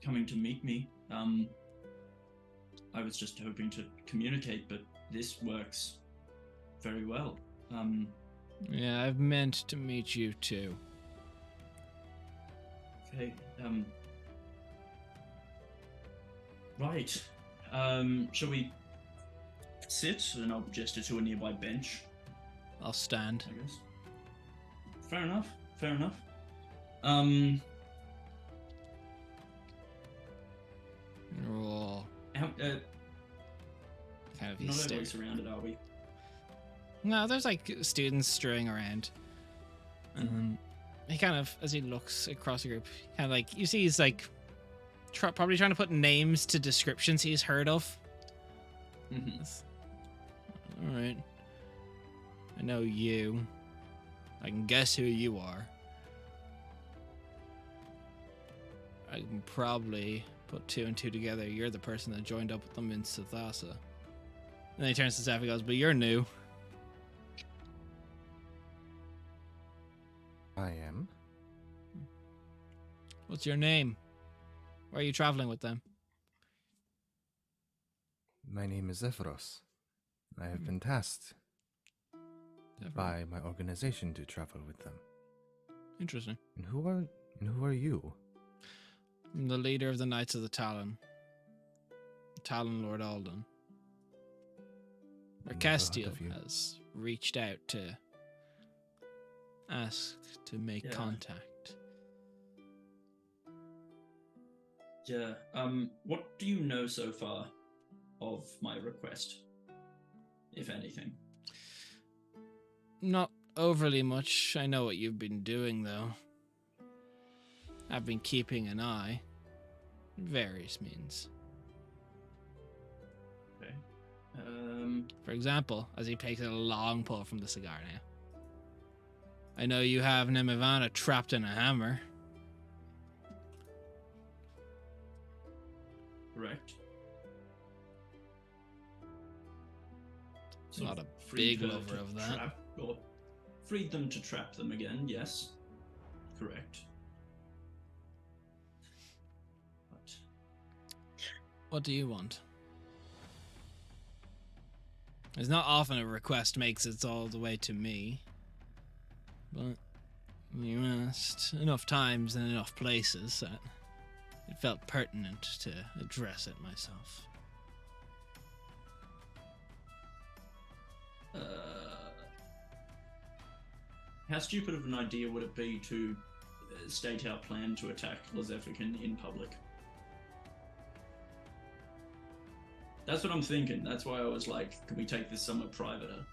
coming to meet me. I was just hoping to communicate, but this works very well. Yeah, I've meant to meet you too. Okay. Right. Shall we sit? And I'll gesture to a nearby bench, I'll stand. I guess. Fair enough. Fair enough. Oh, How, kind of he not overly stares. surrounded, are we? No, there's like students strewing around. He kind of, as he looks across the group, kind of like, you see he's like probably trying to put names to descriptions he's heard of. Mm-hmm. All right. I know you. I can guess who you are. I can probably put two and two together. You're the person that joined up with them in Sathasa. And then he turns to Zeph and goes, but you're new. I am. What's your name? Where are you traveling with them? My name is Zephyros. I have been tasked by my organization to travel with them. Interesting. And who are you? I'm the leader of the Knights of the Talon. Talon Lord Alden. Never heard Orcastiel of you. has reached out to ask to make Yeah. contact. Yeah. What do you know so far of my request, if anything? Not overly much. I know what you've been doing, though. I've been keeping an eye. Various means. Okay. For example, as he takes a long pull from the cigar now. I know you have Nemevana trapped in a hammer. Correct. Not a freed big her lover to of that. trap- or freed them to trap them again, yes. Correct. But What do you want? It's not often a request makes it all the way to me. But you asked enough times and enough places that it felt pertinent to address it myself. how stupid of an idea would it be to state our plan to attack Lizeffican in public. That's what I'm thinking. That's why I was like, can we take this somewhere privater?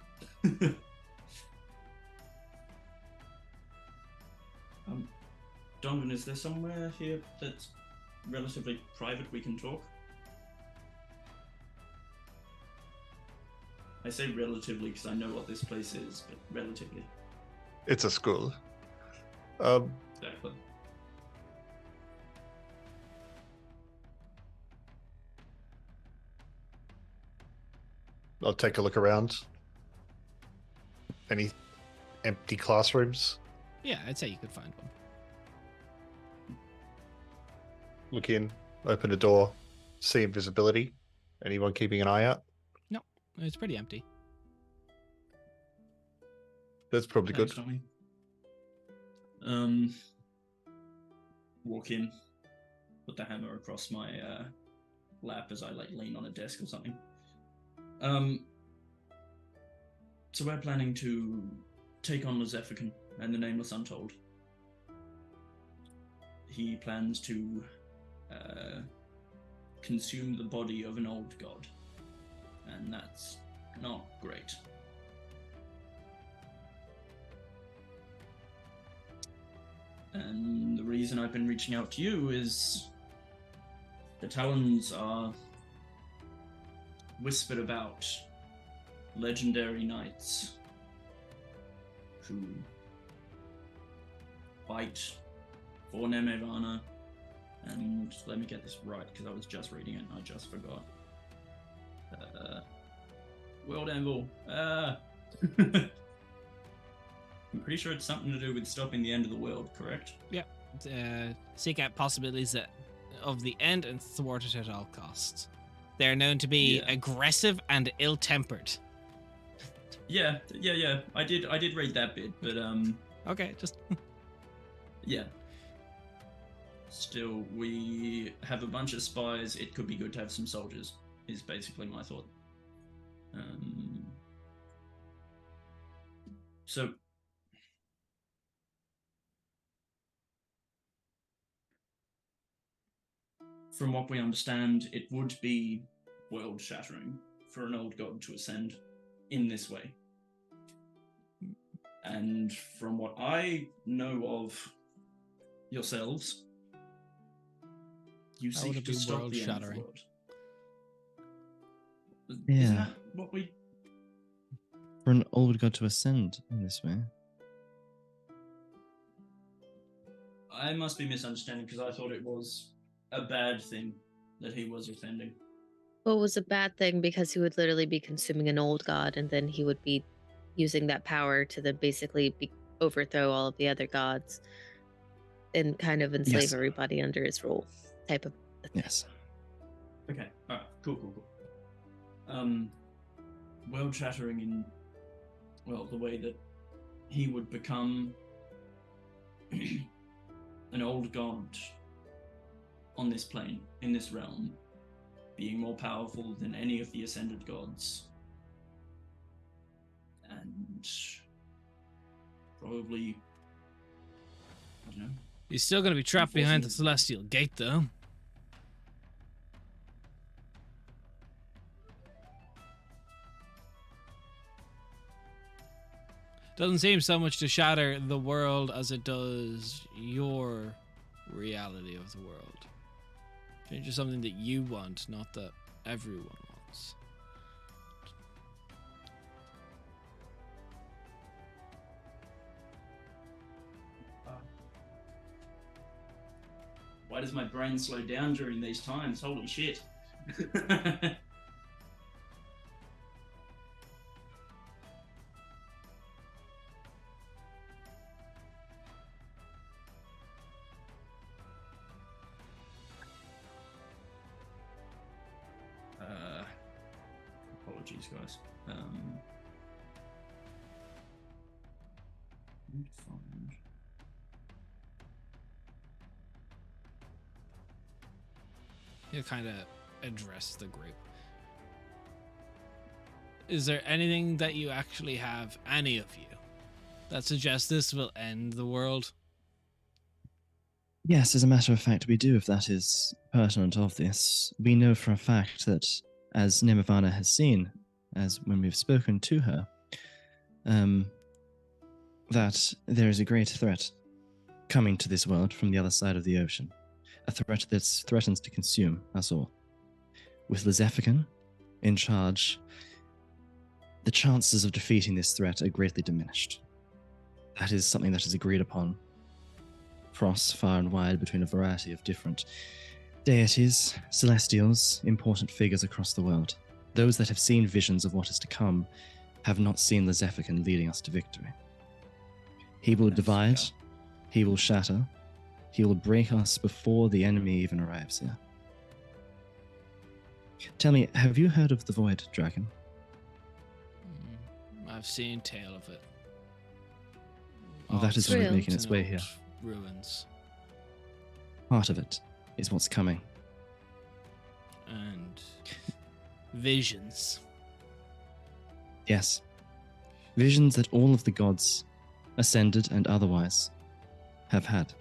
Donovan, is there somewhere here that's relatively private we can talk? I say relatively because I know what this place is, but relatively. It's a school. Exactly. I'll take a look around. Any empty classrooms? Yeah, I'd say you could find one. Look in, open a door, see invisibility. Anyone keeping an eye out? No, it's pretty empty. That's probably good. Thanks, walk in, put the hammer across my lap as I like lean on a desk or something. So we're planning to take on Lizeffican and the Nameless Untold. He plans to consume the body of an old god, and that's not great. And the reason I've been reaching out to you is the Talons are whispered about legendary knights who fight for Nemevana, and let me get this right because I was just reading it and I just forgot. World Anvil. I'm pretty sure it's something to do with stopping the end of the world, correct? Yeah. Seek out possibilities of the end and thwart it at all costs. They're known to be aggressive and ill-tempered. Yeah. I did read that bit, but Okay, just yeah. Still, we have a bunch of spies. It could be good to have some soldiers, is basically my thought. So, from what we understand, it would be world-shattering for an old god to ascend in this way. And from what I know of yourselves, you How would seek it to be stop the end of the world-shattering? world. Yeah. Isn't that what we... For an old god to ascend in this way. I must be misunderstanding because I thought it was a bad thing that he was ascending. Well, it was a bad thing because he would literally be consuming an old god, and then he would be using that power to then basically overthrow all of the other gods and kind of enslave Yes. everybody under his rule, type of thing. Yes. Okay, alright, cool. World shattering in, well, the way that he would become an old god on this plane, in this realm, being more powerful than any of the ascended gods. And probably, I don't know. He's still going to be trapped behind the celestial gate, though. Doesn't seem so much to shatter the world as it does your reality of the world. Change is something that you want, not that everyone wants. Why does my brain slow down during these times? Holy shit. Apologies, guys. You kind of address the group. Is there anything that you actually have, any of you, that suggests this will end the world? Yes, as a matter of fact, we do, if that is pertinent of this. We know for a fact that, as Nemavana has seen, as when we've spoken to her, that there is a great threat coming to this world from the other side of the ocean. A threat that threatens to consume us all. With Lizephican in charge, the chances of defeating this threat are greatly diminished. That is something that is agreed upon across far and wide between a variety of different deities, celestials, important figures across the world. Those that have seen visions of what is to come have not seen Lizephican leading us to victory. He will divide, he will shatter, he will break us before the enemy even arrives here. Tell me, have you heard of the Void Dragon? I've seen tale of it. Well, that is Real. making its way here. Ruins. Part of it is what's coming. And visions. Yes. Visions that all of the gods, ascended and otherwise, have had.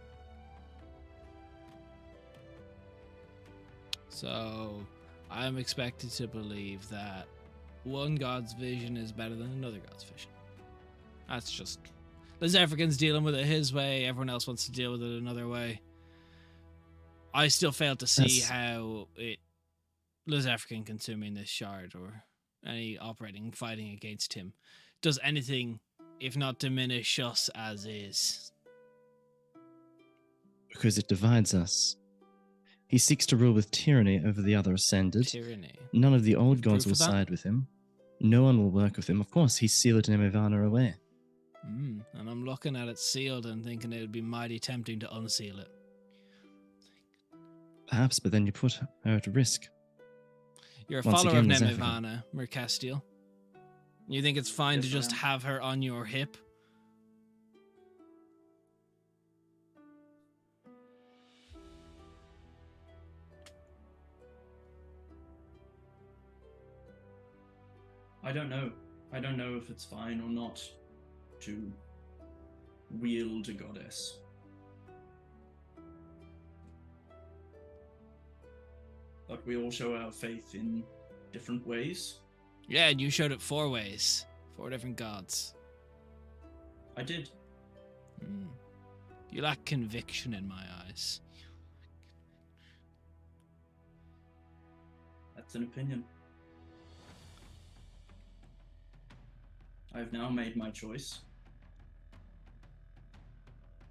So, I'm expected to believe that one god's vision is better than another god's vision. That's just... Liz African's dealing with it his way, everyone else wants to deal with it another way. I still fail to see how Liz African consuming this shard or any fighting against him does anything if not diminish us as is. Because it divides us. He seeks to rule with tyranny over the other ascended. Tyranny. None of the old gods Proof will of that? side with him. No one will work with him. Of course, he sealed Nemavana away. And I'm looking at it sealed and thinking it would be mighty tempting to unseal it. Perhaps, but then you put her at risk. You're a Once follower of again, Liz Nemavana, Mercastiel. You think it's fine Yes, to I just am. have her on your hip? I don't know. I don't know if it's fine or not to wield a goddess. But we all show our faith in different ways. Yeah, and you showed it 4 ways. 4 different gods. I did. You lack conviction in my eyes. That's an opinion. I've now made my choice.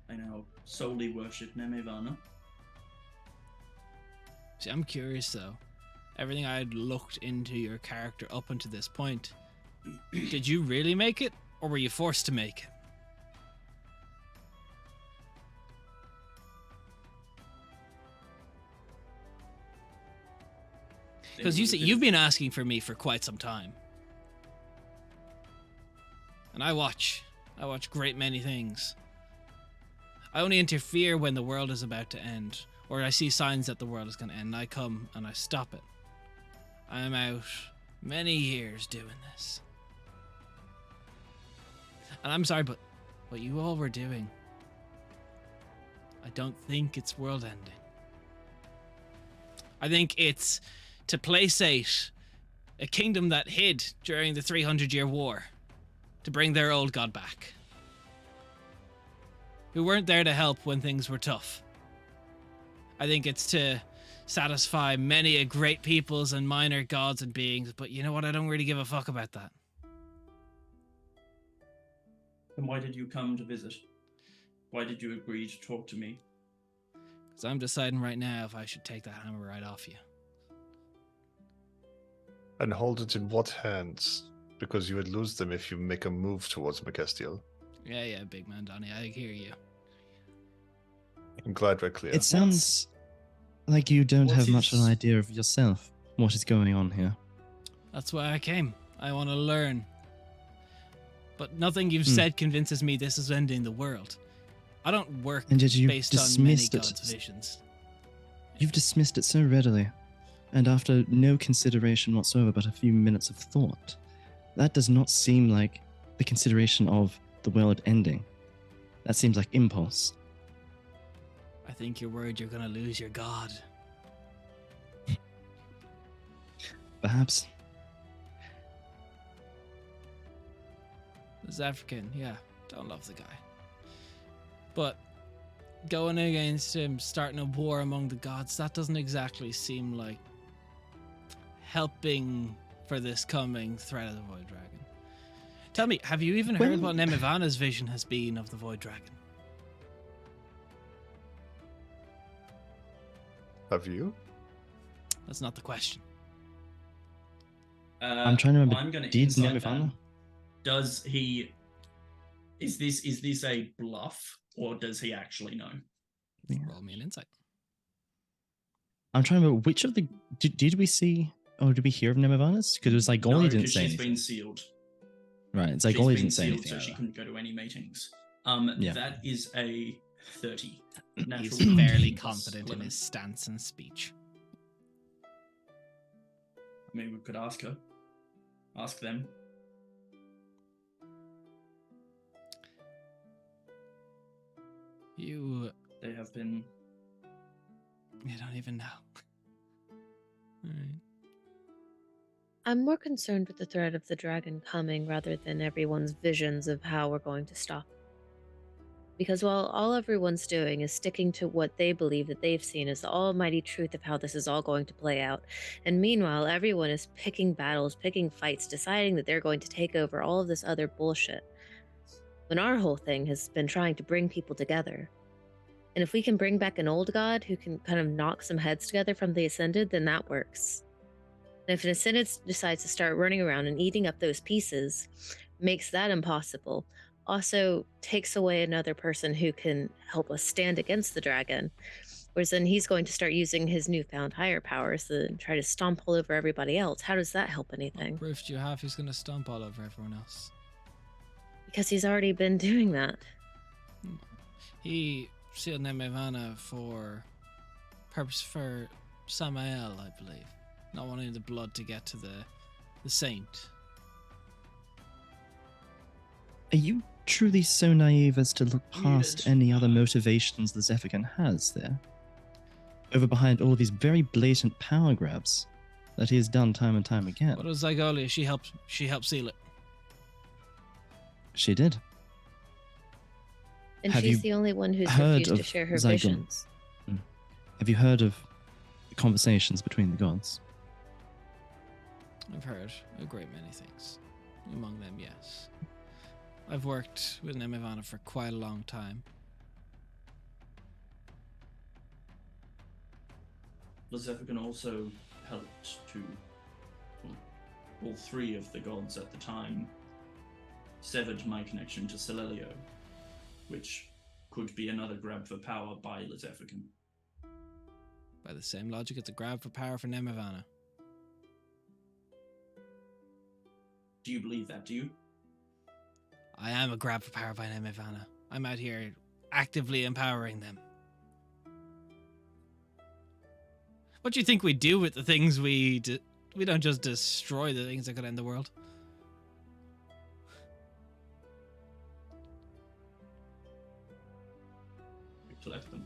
I now solely worship Nemevana. See, I'm curious though. Everything I had looked into your character up until this point, did you really make it, or were you forced to make it? Because you see, you've been asking for me for quite some time. And I watch great many things. I only interfere when the world is about to end, or I see signs that the world is going to end, and I come and I stop it. I am out many years doing this. And I'm sorry, but what you all were doing, I don't think it's world ending. I think it's to placate a kingdom that hid during the 300-year war, to bring their old god back, who weren't there to help when things were tough. I think it's to satisfy many a great peoples and minor gods and beings, but you know what? I don't really give a fuck about that. Then why did you come to visit? Why did you agree to talk to me? Because I'm deciding right now if I should take that hammer right off you. And hold it in what hands? Because you would lose them if you make a move towards Mercastiel. Yeah, big man, Donnie, I hear you. I'm glad we're clear. It sounds like you don't What have much of an is- idea of yourself, what is going on here. That's why I came. I want to learn. But nothing you've Hmm. said convinces me this is ending the world. I don't work And yet you've based on many dismissed it. gods' visions. You've dismissed it so readily, and after no consideration whatsoever but a few minutes of thought. That does not seem like the consideration of the world ending. That seems like impulse. I think you're worried you're gonna lose your god. Perhaps. This African, yeah, don't love the guy. But going against him, starting a war among the gods, that doesn't exactly seem like helping for this coming threat of the Void Dragon. Tell me, have you even heard what Nemivana's vision has been of the Void Dragon? Have you? That's not the question. I'm trying to remember. I'm going to Did insight that. Nemivana? Does he? Is this a bluff, or does he actually know? Yeah. Roll me an insight. I'm trying to remember which of the did we see or did we hear of Nemivana's? Because it was like Golly didn't say she's anything. been sealed. Right, it's like She's Golly been didn't say sealed, anything. so like she that. couldn't go to any meetings. Yeah. That is a 30. He's Natural fairly 20 plus confident in 11. his stance and speech. I mean, we could ask her. Ask them. They have been. You don't even know. Alright. I'm more concerned with the threat of the dragon coming rather than everyone's visions of how we're going to stop. Because while all everyone's doing is sticking to what they believe that they've seen as the almighty truth of how this is all going to play out, and meanwhile everyone is picking battles, picking fights, deciding that they're going to take over all of this other bullshit, when our whole thing has been trying to bring people together. And if we can bring back an old god who can kind of knock some heads together from the Ascended, then that works. And if an Ascended decides to start running around and eating up those pieces, makes that impossible, also takes away another person who can help us stand against the dragon, whereas then he's going to start using his newfound higher powers and try to stomp all over everybody else. How does that help anything? What proof do you have he's going to stomp all over everyone else? Because he's already been doing that. He sealed Nemivana for purpose for Samael, I believe. Not wanting the blood to get to the saint. Are you truly so naive as to look past any other motivations the Zephyrin has there? Over behind all of these very blatant power grabs that he has done time and time again. What was Zygolia? She helped seal it. She did. And Have she's you the only one who's heard refused to of share her Zygon? visions. Have you heard of the conversations between the gods? I've heard a great many things. Among them, yes. I've worked with Nemivana for quite a long time. Lizephican also helped to. Well, all three of the gods at the time severed my connection to Celelio, which could be another grab for power by Lizephican. By the same logic, it's a grab for power for Nemivana. Do you believe that, do you? I am a grab for power by Nemivana. I'm out here actively empowering them. What do you think we do with the things we do? We don't just destroy the things that could end the world. We collect them.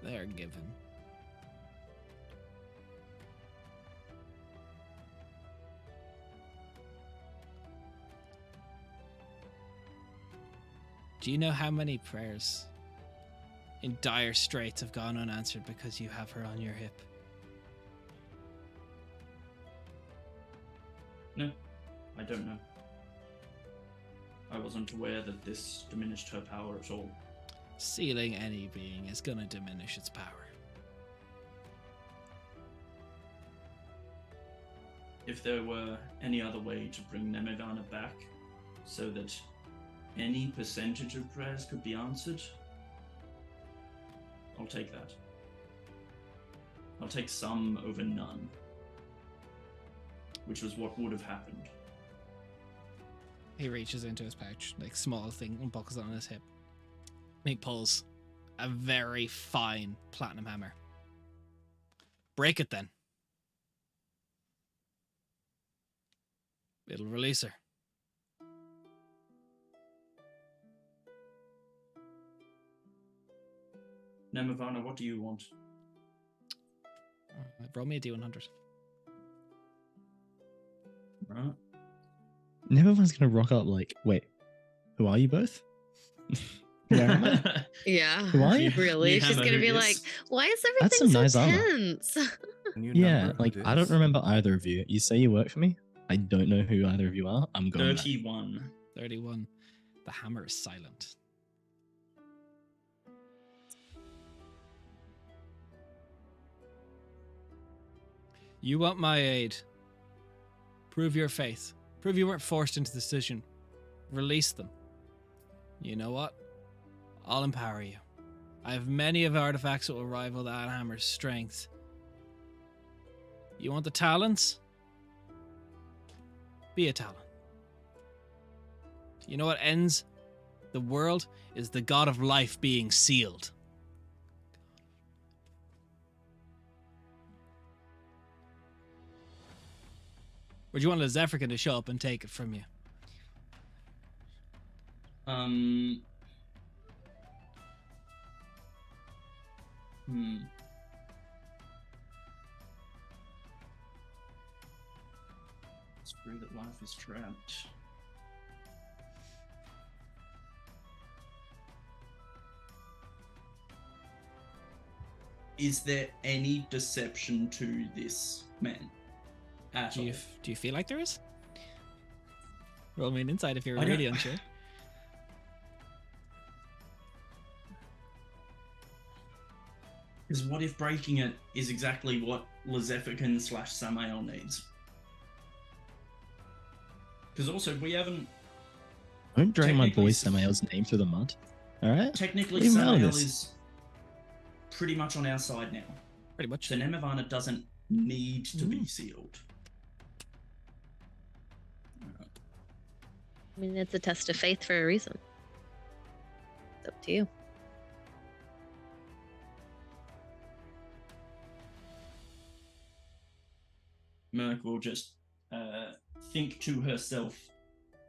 They're given. Do you know how many prayers in dire straits have gone unanswered because you have her on your hip? No, I don't know. I wasn't aware that this diminished her power at all. Sealing any being is going to diminish its power. If there were any other way to bring Nemivana back so that any percentage of prayers could be answered, I'll take that. I'll take some over none, which was what would have happened. He reaches into his pouch, like small thing, and buckles on his hip. And he pulls a very fine platinum hammer. Break it then. It'll release her. Nemavana, what do you want? Roll me a D100. Right. Everyone's gonna rock up like, wait, who are you both? Where am I? Yeah. Who are you? Really? You She's hammer gonna who be dis? like, why is That's everything some so nice armor. tense? Can you Yeah, number like who I don't dis? remember either of you. You say you work for me. I don't know who either of you are. I'm going. back. 31. 31. The hammer is silent. You want my aid. Prove your faith. Prove you weren't forced into the decision. Release them. You know what? I'll empower you. I have many of artifacts that will rival that hammer's strength. You want the talents? Be a talent. You know what ends the world is the god of life being sealed. Or do you want a Zephyrican to show up and take it from you? It's true that life is trapped. Is there any deception to this man at all? Do you feel like there is? Roll me an insight if you're I really don't- unsure. Because what if breaking it is exactly what Lezephican / Samael needs? Because also, we haven't... Don't drag my Technically, boy Samael's name through the mud. All right. Technically, Leave him out of Samael this. is pretty much on our side now. Pretty much. So Nemavana doesn't need to be Mm. sealed. I mean, it's a test of faith for a reason. It's up to you. Merc will just think to herself,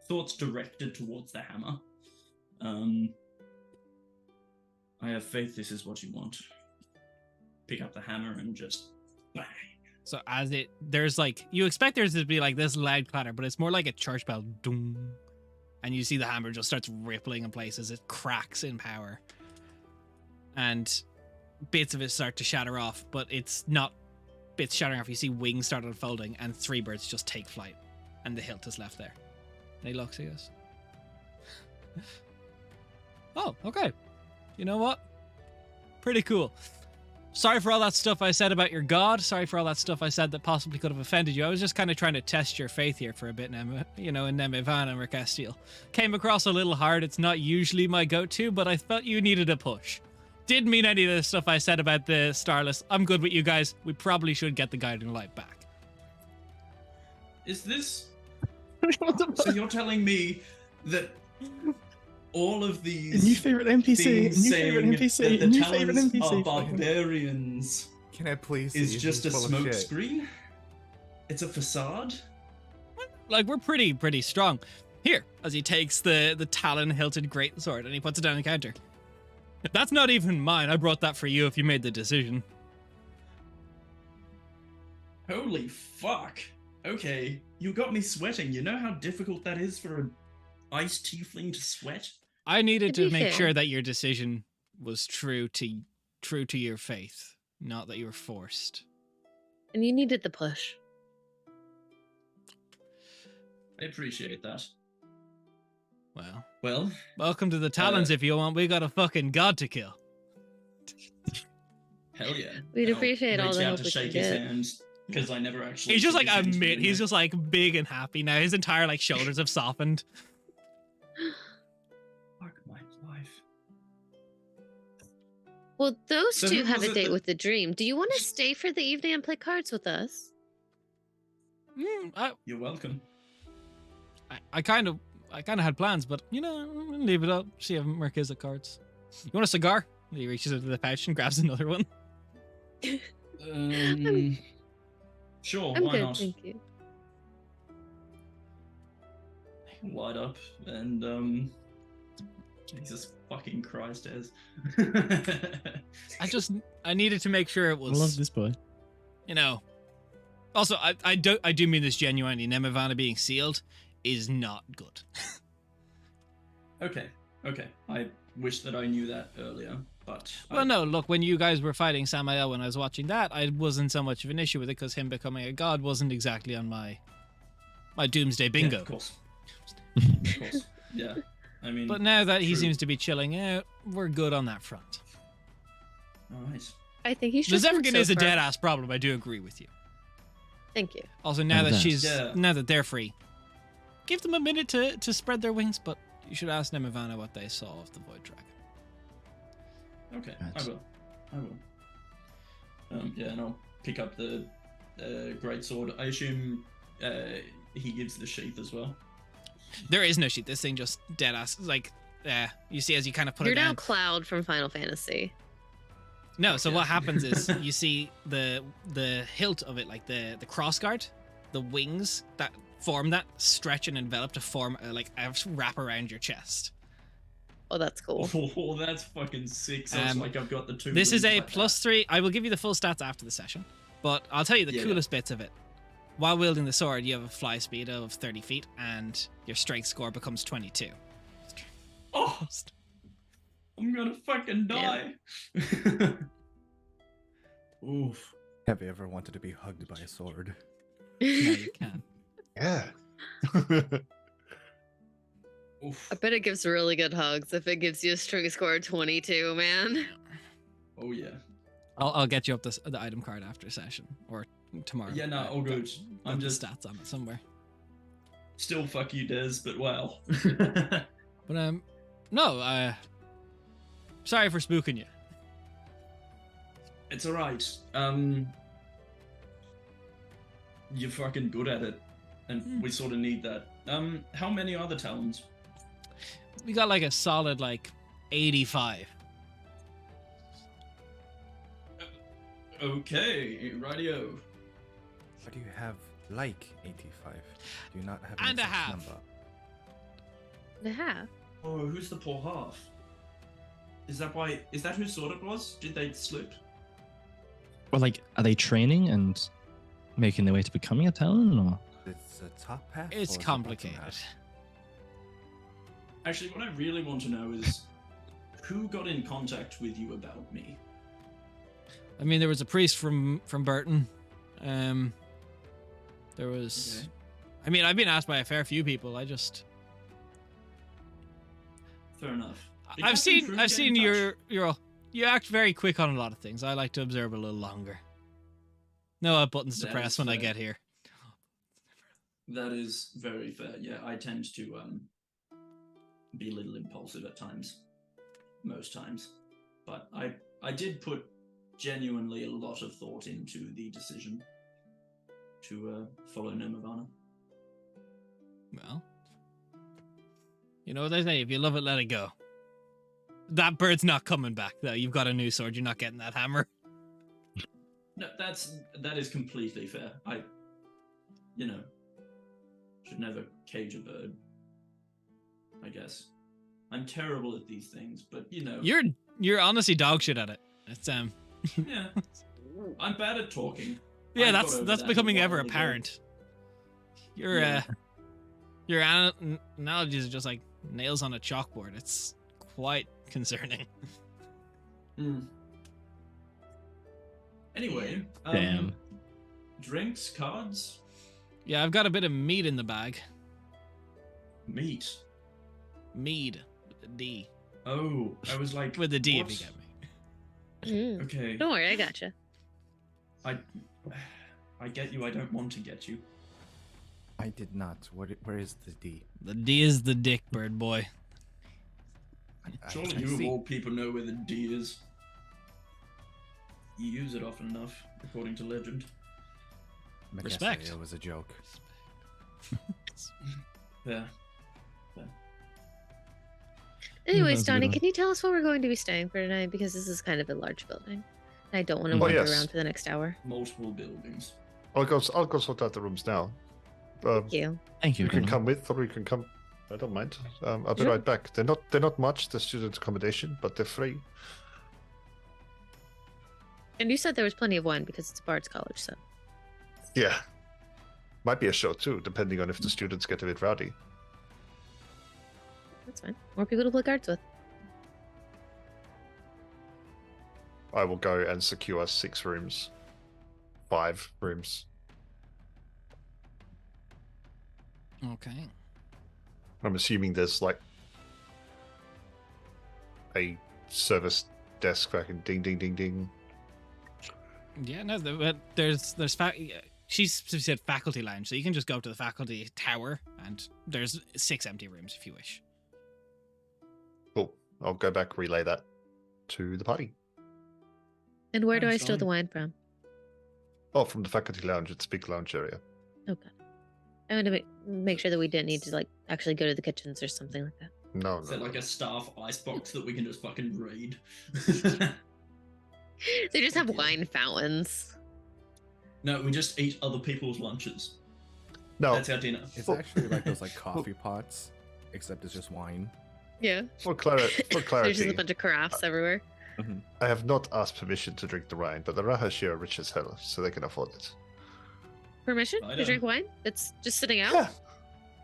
thoughts directed towards the hammer. I have faith this is what you want. Pick up the hammer and just bang. So there's like, you expect there to be like this loud clatter, but it's more like a church bell. Doom. And you see the hammer just starts rippling in places. It cracks in power. And bits of it start to shatter off, but it's not bits shattering off. You see wings start unfolding and 3 birds just take flight. And the hilt is left there. And he looks at us. Oh, okay. You know what? Pretty cool. Sorry for all that stuff I said about your god. Sorry for all that stuff I said that possibly could have offended you. I was just kind of trying to test your faith here for a bit, in Nemevana and Mercastiel. Came across a little hard. It's not usually my go-to, but I felt you needed a push. Didn't mean any of the stuff I said about the Starless. I'm good with you guys. We probably should get the Guiding Light back. Is this... So you're telling me that all of these New favorite NPC. things New saying favorite NPC. that the New favorite Talons NPC. are barbarians Can I please is see if just a he's full of smoke shit? screen? It's a facade? Like, we're pretty strong. Here, as he takes the talon-hilted greatsword and he puts it down on the counter. That's not even mine. I brought that for you if you made the decision. Holy fuck. Okay, you got me sweating. You know how difficult that is for an ice tiefling to sweat? I needed To to be make fair- sure that your decision was true to your faith, not that you were forced. And you needed the push. I appreciate that. Well, Well, welcome to the Talons if you want. We got a fucking god to kill. hell yeah. We'd I'll appreciate all reach the out help to we can shake his get. hand because I never actually. He's just shook like his hand to begin he's with. just like big and happy now. His entire like shoulders have softened. Fuck my life. Well, those So two who have was a it date that- with the dream. Do you want to stay for the evening and play cards with us? You're welcome. I kind of had plans, but I'm gonna leave it up. See if Merc is at cards. You want a cigar? He reaches into the pouch and grabs another one. Sure, I'm why good, not? thank you. Light up and Jesus fucking Christ, Ez. I needed to make sure it I was. love this boy. You know. Also, I do mean this genuinely. Nemavana being sealed is not good. Okay. I wish that I knew that earlier, but Well, no, look, when you guys were fighting Samael when I was watching that, I wasn't so much of an issue with it because him becoming a god wasn't exactly on my doomsday bingo. Yeah, of course. Of course. Yeah. I mean, But now that he true. seems to be chilling out, we're good on that front. All right. I think he's The just Zephyrin so is a far. dead ass problem. I do agree with you. Thank you. Also, now And that that's- now that they're free, give them a minute to spread their wings. But you should ask Nemavana what they saw of the Void Dragon. Okay, Right. I will. Yeah, and I'll pick up the great sword. I assume he gives the sheath as well. There is no sheet. This thing just dead ass. Like, you see as you kind of put You're it down. now Cloud from Final Fantasy. No, so Okay. what happens is you see the hilt of it, like the crossguard, the wings that form that stretch and envelop to form like a wrap around your chest. Oh, that's cool. Oh, that's fucking sick. Sounds like I've got the two. This is wings a like +3. I will give you the full stats after the session, but I'll tell you the Yeah, coolest bits of it. While wielding the sword, you have a fly speed of 30 feet, and your strength score becomes 22. that. Oh, I'm gonna fucking die. Oof. Have you ever wanted to be hugged by a sword? Now you can. Yeah. Oof. I bet it gives really good hugs if it gives you a strength score of 22, man. Oh yeah. I'll get you up the item card after session or tomorrow. Yeah, no, all good. I'm Got the just stats on it somewhere. still fuck you, Des, but wow. But no, sorry for spooking you. It's alright. You're fucking good at it, and we sort of need that. How many are the talons? We got like a solid 85. Okay, radio. Why do you have like 85? Do you not have And a exact half. number? The half. Oh, who's the poor half? Is that why? Is that whose sword it was? Did they slip? Well, are they training and making their way to becoming a Talon, or? It's a top half. or It's is it bottom complicated. half? Actually, what I really want to know is who got in contact with you about me? I mean, there was a priest from Burton. There was. Okay. I mean, I've been asked by a fair few people. Fair enough. Did I've Captain seen Crew I've get seen in touch? you act very quick on a lot of things. I like to observe a little longer. Know what buttons to That press is when I fair. get here. That is very fair. Yeah, I tend to be a little impulsive at times, most times, but I did put genuinely a lot of thought into the decision to follow Nemavana. Well, you know what they say: if you love it, let it go. That bird's not coming back, though. You've got a new sword. You're not getting that hammer. No, that is completely fair. I, should never cage a bird. I guess I'm terrible at these things, but You're honestly dog shit at it. It's yeah, I'm bad at talking. yeah, I got that's over that's that a becoming while ever ago. apparent. Your Yeah. your analogies are just like nails on a chalkboard. It's quite concerning. Mm. Anyway, Damn. drinks, cards, Yeah, I've got a bit of meat in the bag. meat. Mead with a D. Oh, I was like, With a D, what? if you get me. Mm. Okay, Don't worry, I gotcha. I get you. I don't want to get you. I did not. Where is the D? The D is the dick, bird boy. Surely I you of see. all people know where the D is. You use it often enough, according to legend. I guess Respect. It was a joke. Yeah. Anyways, that's a good Donnie, one. can you tell us where we're going to be staying for tonight? Because this is kind of a large building. I don't want to Oh, wander yes. around for the next hour. Multiple buildings. I'll go sort out the rooms now. Thank you. Thank you. You can Gunnar. come with, or you can come I don't mind. I'll be Sure. right back. They're not much, the student accommodation, but they're free. And you said there was plenty of wine because it's Bard's College, so. Yeah. Might be a show too, depending on if the students get a bit rowdy. That's fine. More people to play cards with. I will go and secure 6 rooms. 5 rooms. Okay. I'm assuming there's like a service desk fucking ding ding ding ding. Yeah, no, but she said faculty lounge, so you can just go to the faculty tower, and there's 6 empty rooms if you wish. Cool. I'll go back, relay that to the party. And where do I That's steal the fine. wine from? Oh, from the faculty lounge. It's a big lounge area. Okay. I want to make sure that we didn't need to like actually go to the kitchens or something like that. No, Is no. that like a staff icebox that we can just fucking raid? They just have Thank you. wine fountains. No, we just eat other people's lunches. No, That's our dinner. It's Well- actually like those like coffee pots, except it's just wine. Yeah. for There's just a clarity, bunch of carafes everywhere. I have not asked permission to drink the wine, but the Rahashir are rich as hell, so they can afford it. Permission I to don't- drink wine? That's just sitting out? Yeah.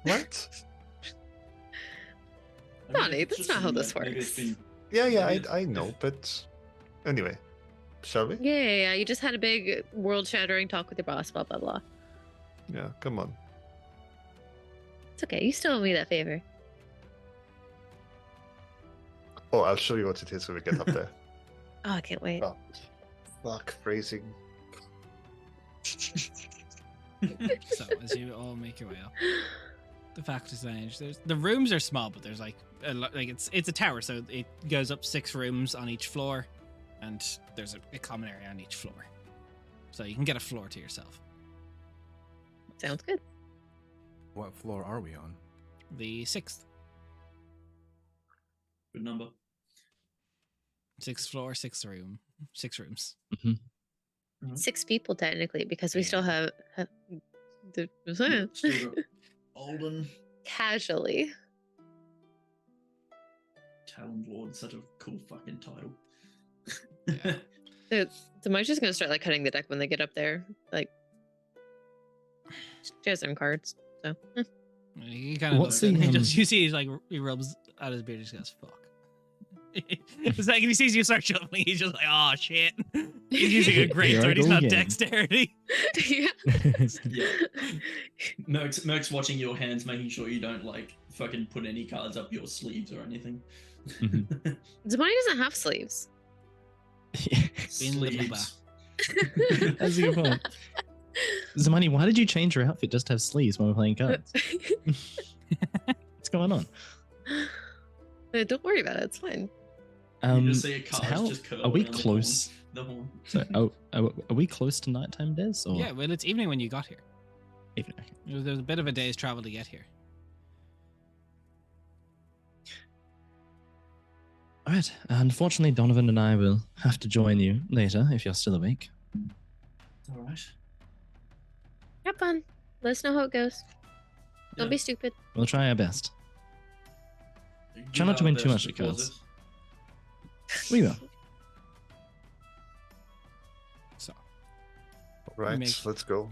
What? Donnie, it's that's just not how been, this maybe it's works. been- Yeah, Maybe I know, but anyway, shall we? Yeah. You just had a big world-shattering talk with your boss, blah, blah, blah. Yeah, come on. It's okay. You still owe me that favor. Oh, I'll show you what it is when we get up there. Oh, I can't wait. Oh, fuck, phrasing. So as you all make your way up, the faculty lounge. The rooms are small, but there's like it's a tower, so it goes up 6 rooms on each floor, and there's a common area on each floor, so you can get a floor to yourself. Sounds good. What floor are we on? The 6th Good number. 6th floor, 6th room, 6 rooms. 6 people technically, because we still have Still got Alden, casually. Talon Lord, such a cool fucking title. Yeah. So Mike's just gonna start like cutting the deck when they get up there. Like, she has some cards. So He kind of What's looks at the, it, you see he's like he rubs out his beard and just goes fuck. It's like if he sees you start shuffling, he's just like, oh shit. He's using a great Here I sword, he's go not again. dexterity. yeah. Yeah. Merc's watching your hands, making sure you don't like fucking put any cards up your sleeves or anything. Zamani doesn't have sleeves. In the blue Sleeves. That's a good point. Zamani, why did you change your outfit just to have sleeves when we're playing cards? What's going on? Don't worry about it. It's fine. You just see a so card how just curl are we around the close? The horn. So, are we close to nighttime, Des? Or Yeah, well, it's evening when you got here. Even, okay. There's a bit of a day's travel to get here. All right. Unfortunately, Donovan and I will have to join you later if you're still awake. It's all right. Have fun. Let us know how it goes. Don't Yeah. be stupid. We'll try our best. You Try not to have win too best much, because because- We will. So, Right, Make- let's go.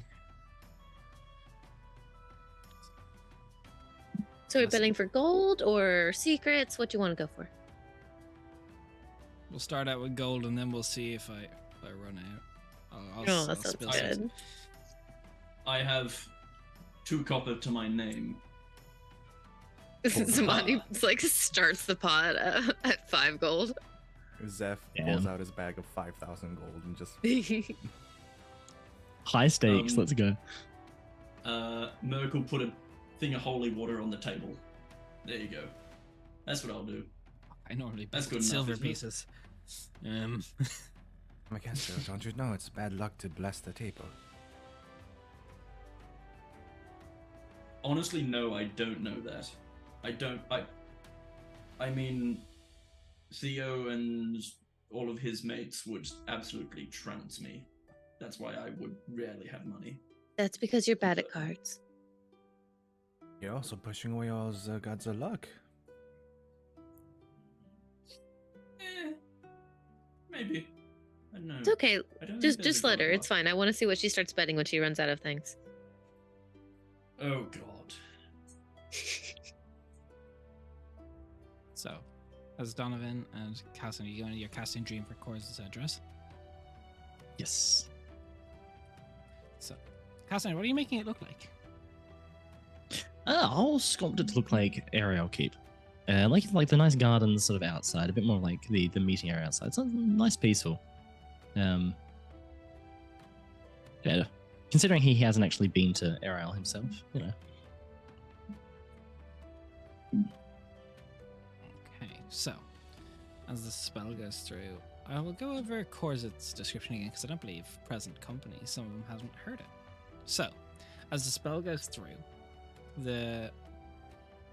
So we're Yes. bidding for gold or secrets? What do you want to go for? we'll start out with gold and then we'll see if I run out. I'll Oh, that sounds spill some. good. I have 2 copper to my name. Zamani like starts the pot at 5 gold. Zeph Damn. pulls out his bag of 5,000 gold and just High stakes. Um, Let's go. Merc will put a thing of holy water on the table. There you go. That's what I'll do. I normally That's buy good enough, silver isn't it? pieces. Macasso, don't you know it's bad luck to bless the table? Honestly, no, I don't know that. I mean, Theo and all of his mates would absolutely trounce me. That's why I would rarely have money. That's because you're bad at cards. You're also pushing away all the gods of luck. Maybe. I don't know. It's okay. I don't think there's Just a let god her. of It's luck. fine. I want to see what she starts betting when she runs out of things. Oh god. So, as Donovan and Cassian, you go into your casting dream for Kor's address. Yes. So, Cassian, what are you making it look like? I'll sculpt it to look like Ariel Keep. Like the nice gardens sort of outside, a bit more like the meeting area outside. It's nice, peaceful. Yeah. Considering he hasn't actually been to Ariel himself, you know. Okay, so as the spell goes through, I will go over Korzet's description again because I don't believe present company, some of them haven't heard it. So, as the spell goes through, the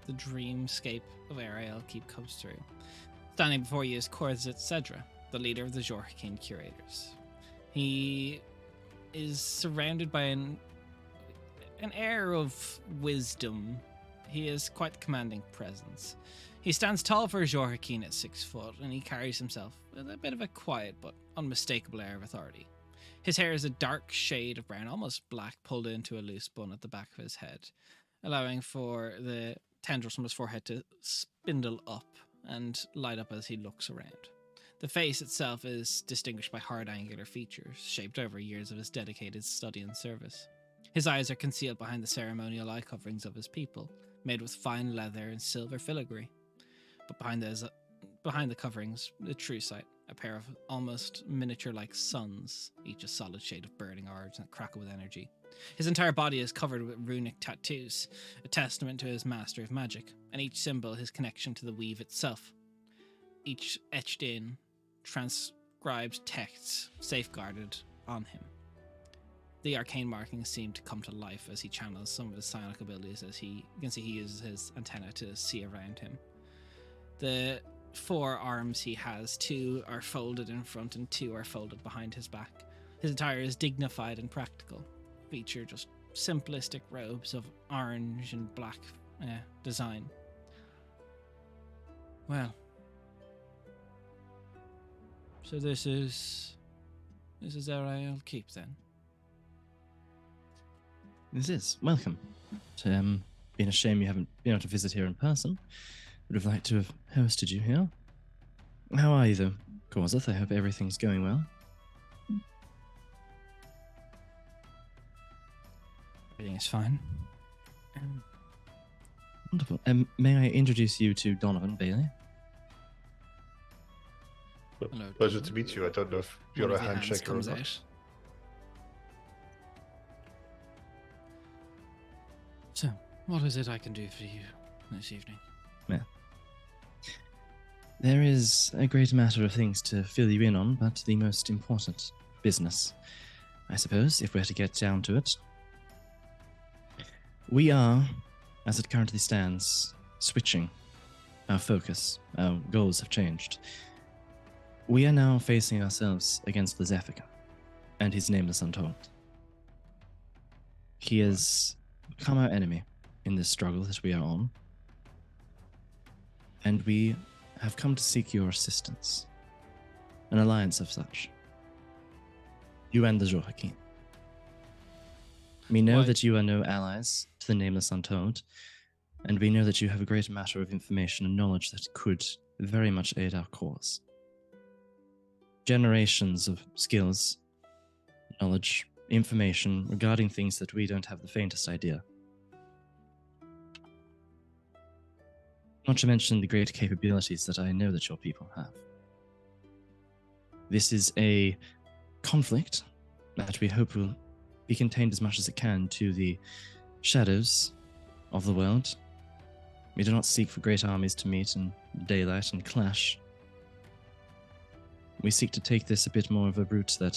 dreamscape of Ariel Keep comes through. Standing before you is Korzet Cedra, the leader of the Jorhakin Curators. He is surrounded by an air of wisdom. He is quite the commanding presence. He stands tall for a Jorhakin at 6 foot, and he carries himself with a bit of a quiet but unmistakable air of authority. His hair is a dark shade of brown, almost black, pulled into a loose bun at the back of his head, allowing for the tendrils from his forehead to spindle up and light up as he looks around. The face itself is distinguished by hard angular features, shaped over years of his dedicated study and service. His eyes are concealed behind the ceremonial eye coverings of his people, made with fine leather and silver filigree. But behind the coverings, the true sight, a pair of almost miniature-like suns, each a solid shade of burning orange that crackle with energy. His entire body is covered with runic tattoos, a testament to his master of magic, and each symbol his connection to the weave itself. Each etched in, transcribed texts safeguarded on him. The arcane markings seem to come to life as he channels some of his psionic abilities, as you can see he uses his antenna to see around him. The 4 arms he has, 2 are folded in front and 2 are folded behind his back. His attire is dignified and practical, feature just simplistic robes of orange and black design. Well, so this is Ariel Keep then. This is welcome. It's been a shame you haven't been able to visit here in person. Would have liked to have hosted you here. How are you, though, Korzeth? I hope everything's going well. Everything is fine. Wonderful. May I introduce you to Donovan Bailey? Hello, Pleasure Donovan. to meet you. I don't know if you're One a of the hands handshaker or comes not. out. So, what is it I can do for you this evening? There is a great matter of things to fill you in on, but the most important business, I suppose, if we're to get down to it. We are, as it currently stands, switching our focus. Our goals have changed. We are now facing ourselves against the Zephyr, and his nameless untold. He has become our enemy in this struggle that we are on, and we have come to seek your assistance, an alliance of such. You and the Jorhakin. We know Why- that you are no allies to the Nameless Untold, and we know that you have a great matter of information and knowledge that could very much aid our cause. Generations of skills, knowledge, information regarding things that we don't have the faintest idea. Not to mention the great capabilities that I know that your people have. This is a conflict that we hope will be contained as much as it can to the shadows of the world. We do not seek for great armies to meet in daylight and clash. We seek to take this a bit more of a route that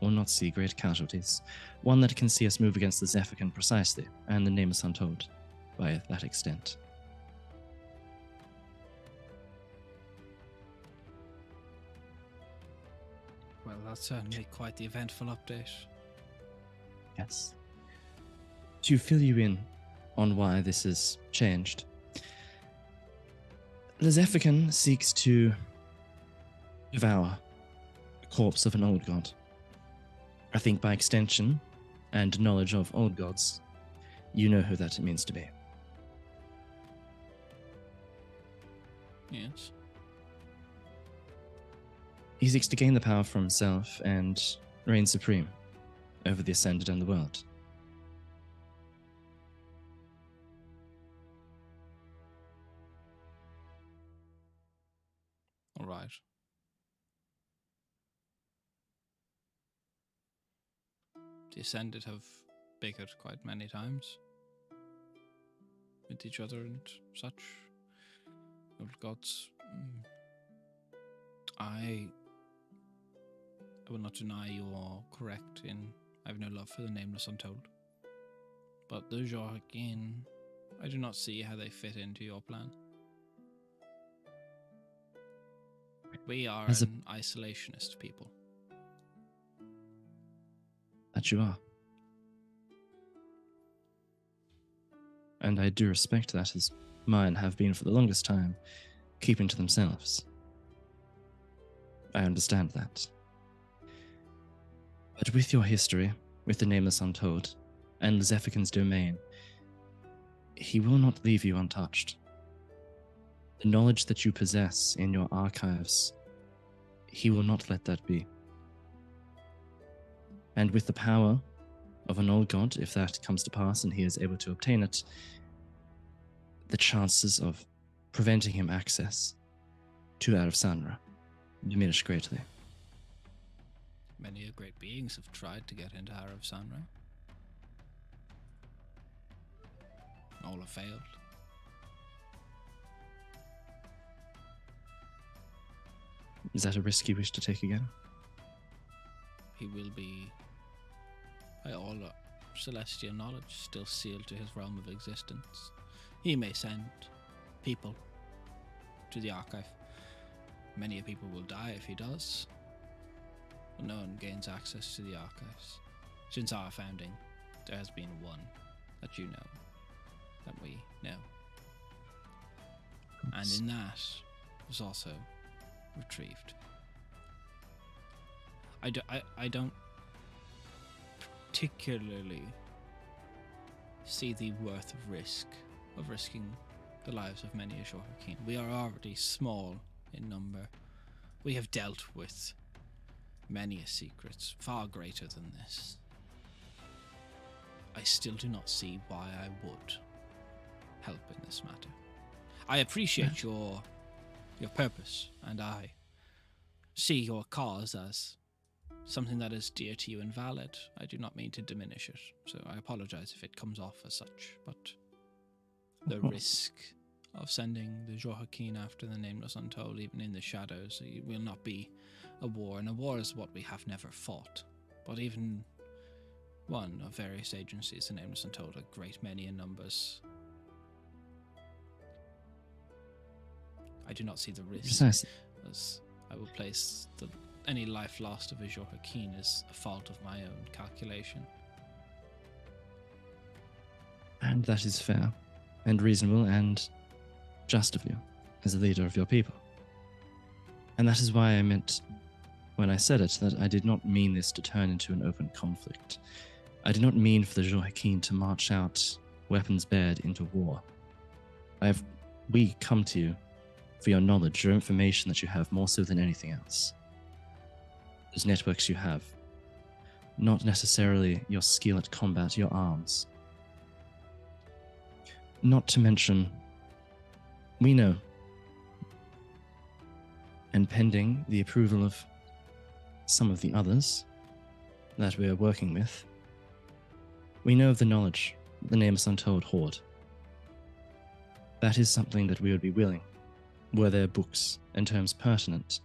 will not see great casualties. One that can see us move against the Zephyr precisely, and the Nameless Untold by that extent. Well, that's certainly quite the eventful update. Yes. To fill you in on why this has changed. Lizephican seeks to devour the corpse of an old god. I think by extension and knowledge of old gods, you know who that means to be. Yes. He seeks to gain the power for himself and reign supreme over the Ascended and the world. All right. The Ascended have bickered quite many times with each other and such. Old gods. I will not deny you are correct in I have no love for the Nameless Untold. But the Jorhakin, I do not see how they fit into your plan. We are an isolationist people. That you are. And I do respect that, as mine have been for the longest time, keeping to themselves. I understand that. But with your history, with the Nameless Untold, and Lizephican's domain, he will not leave you untouched. The knowledge that you possess in your archives, he will not let that be. And with the power of an old god, if that comes to pass and he is able to obtain it, the chances of preventing him access to Out of Sanra diminish greatly. Many great beings have tried to get into Out of Sanra. All have failed. Is that a risk you wish to take again? He will be, by all celestial knowledge, still sealed to his realm of existence. He may send people to the archive. Many people will die if he does, but no one gains access to the archives. Since our founding, there has been one that you know, that we know. And in that was also retrieved. I don't particularly see the worth of risking the lives of many a Jorhakin. We are already small in number. We have dealt with many a secret far greater than this. I still do not see why I would help in this matter. I appreciate your purpose, and I see your cause as something that is dear to you and valid. I do not mean to diminish it, so I apologize if it comes off as such, but the risk of sending the Jorhakin after the Nameless Untold, even in the shadows, it will not be a war, and a war is what we have never fought. But even one of various agencies, the Nameless Untold, a great many in numbers. I do not see the risk. Precisely. As I will place any life lost of a Jorhakin as a fault of my own calculation. And that is fair, and reasonable, and just of you, as a leader of your people. And that is why I meant, when I said it, that I did not mean this to turn into an open conflict. I did not mean for the Jorhakin to march out, weapons bared, into war. We come to you for your knowledge, your information that you have, more so than anything else. Those networks you have, not necessarily your skill at combat, your arms. Not to mention, we know, and pending the approval of some of the others that we are working with, we know of the knowledge the Nameless Untold hoard. That is something that we would be willing, were there books and terms pertinent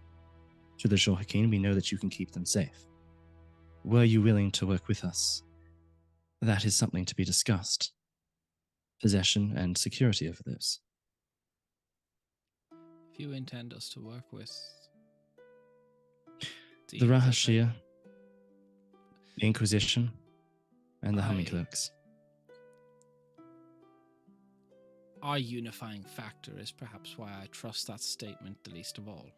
to the Jorhakin. We know that you can keep them safe. Were you willing to work with us? That is something to be discussed. Possession and security over those. If you intend us to work with The Rahashir, the Inquisition, and the Humming Clerks. our unifying factor is perhaps why I trust that statement the least of all.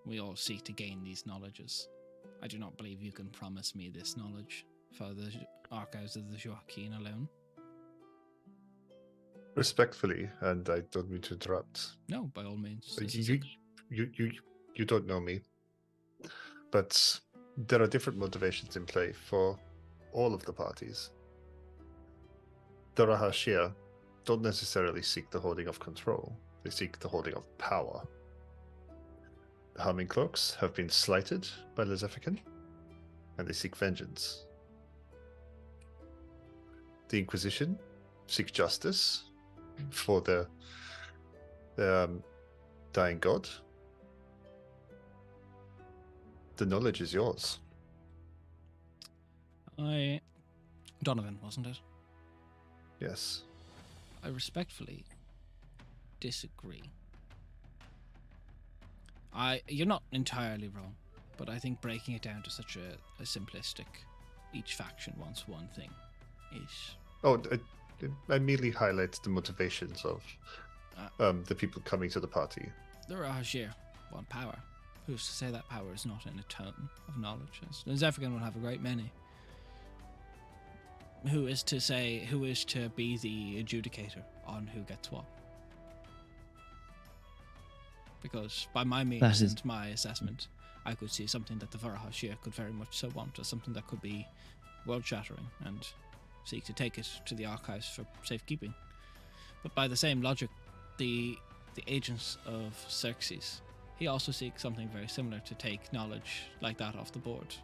We all seek to gain these knowledges. I do not believe you can promise me this knowledge for the archives of the Joaquin alone. Respectfully, and I don't mean to interrupt. No, by all means. You don't know me, but there are different motivations in play for all of the parties. The Rahashir don't necessarily seek the holding of control; they seek the holding of power. The Humming Cloaks have been slighted by Lezefican, and they seek vengeance. The Inquisition seek justice for the dying god. The knowledge is yours. Donovan, wasn't it? Yes. I respectfully disagree. You're not entirely wrong, but I think breaking it down to such a simplistic, each faction wants one thing, is... Oh, I merely highlight the motivations of the people coming to the party. The Rahashir want power. Who's to say that power is not in a tone of knowledge? Zephyrin will have a great many. Who is to be the adjudicator on who gets what? Because by my means and my assessment, I could see something that the Rahashir could very much so want, or something that could be world-shattering, and seek to take it to the archives for safekeeping. But by the same logic, the agents of Xerxes, he also seeks something very similar to take knowledge like that off the board.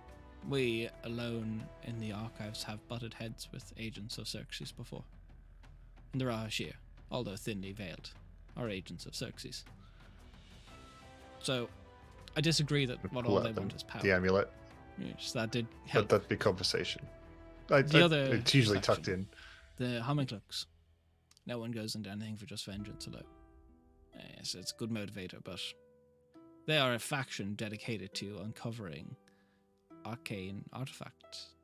We alone in the archives have butted heads with agents of Xerxes before. And the Rahashir, although thinly veiled, are agents of Xerxes. So, I disagree that what all they want is power. The amulet. Yes, that did help. But that'd be conversation. It's usually tucked in. The Humming Cloaks. No one goes into anything for just vengeance alone. Yes, it's a good motivator, but they are a faction dedicated to uncovering arcane artifacts.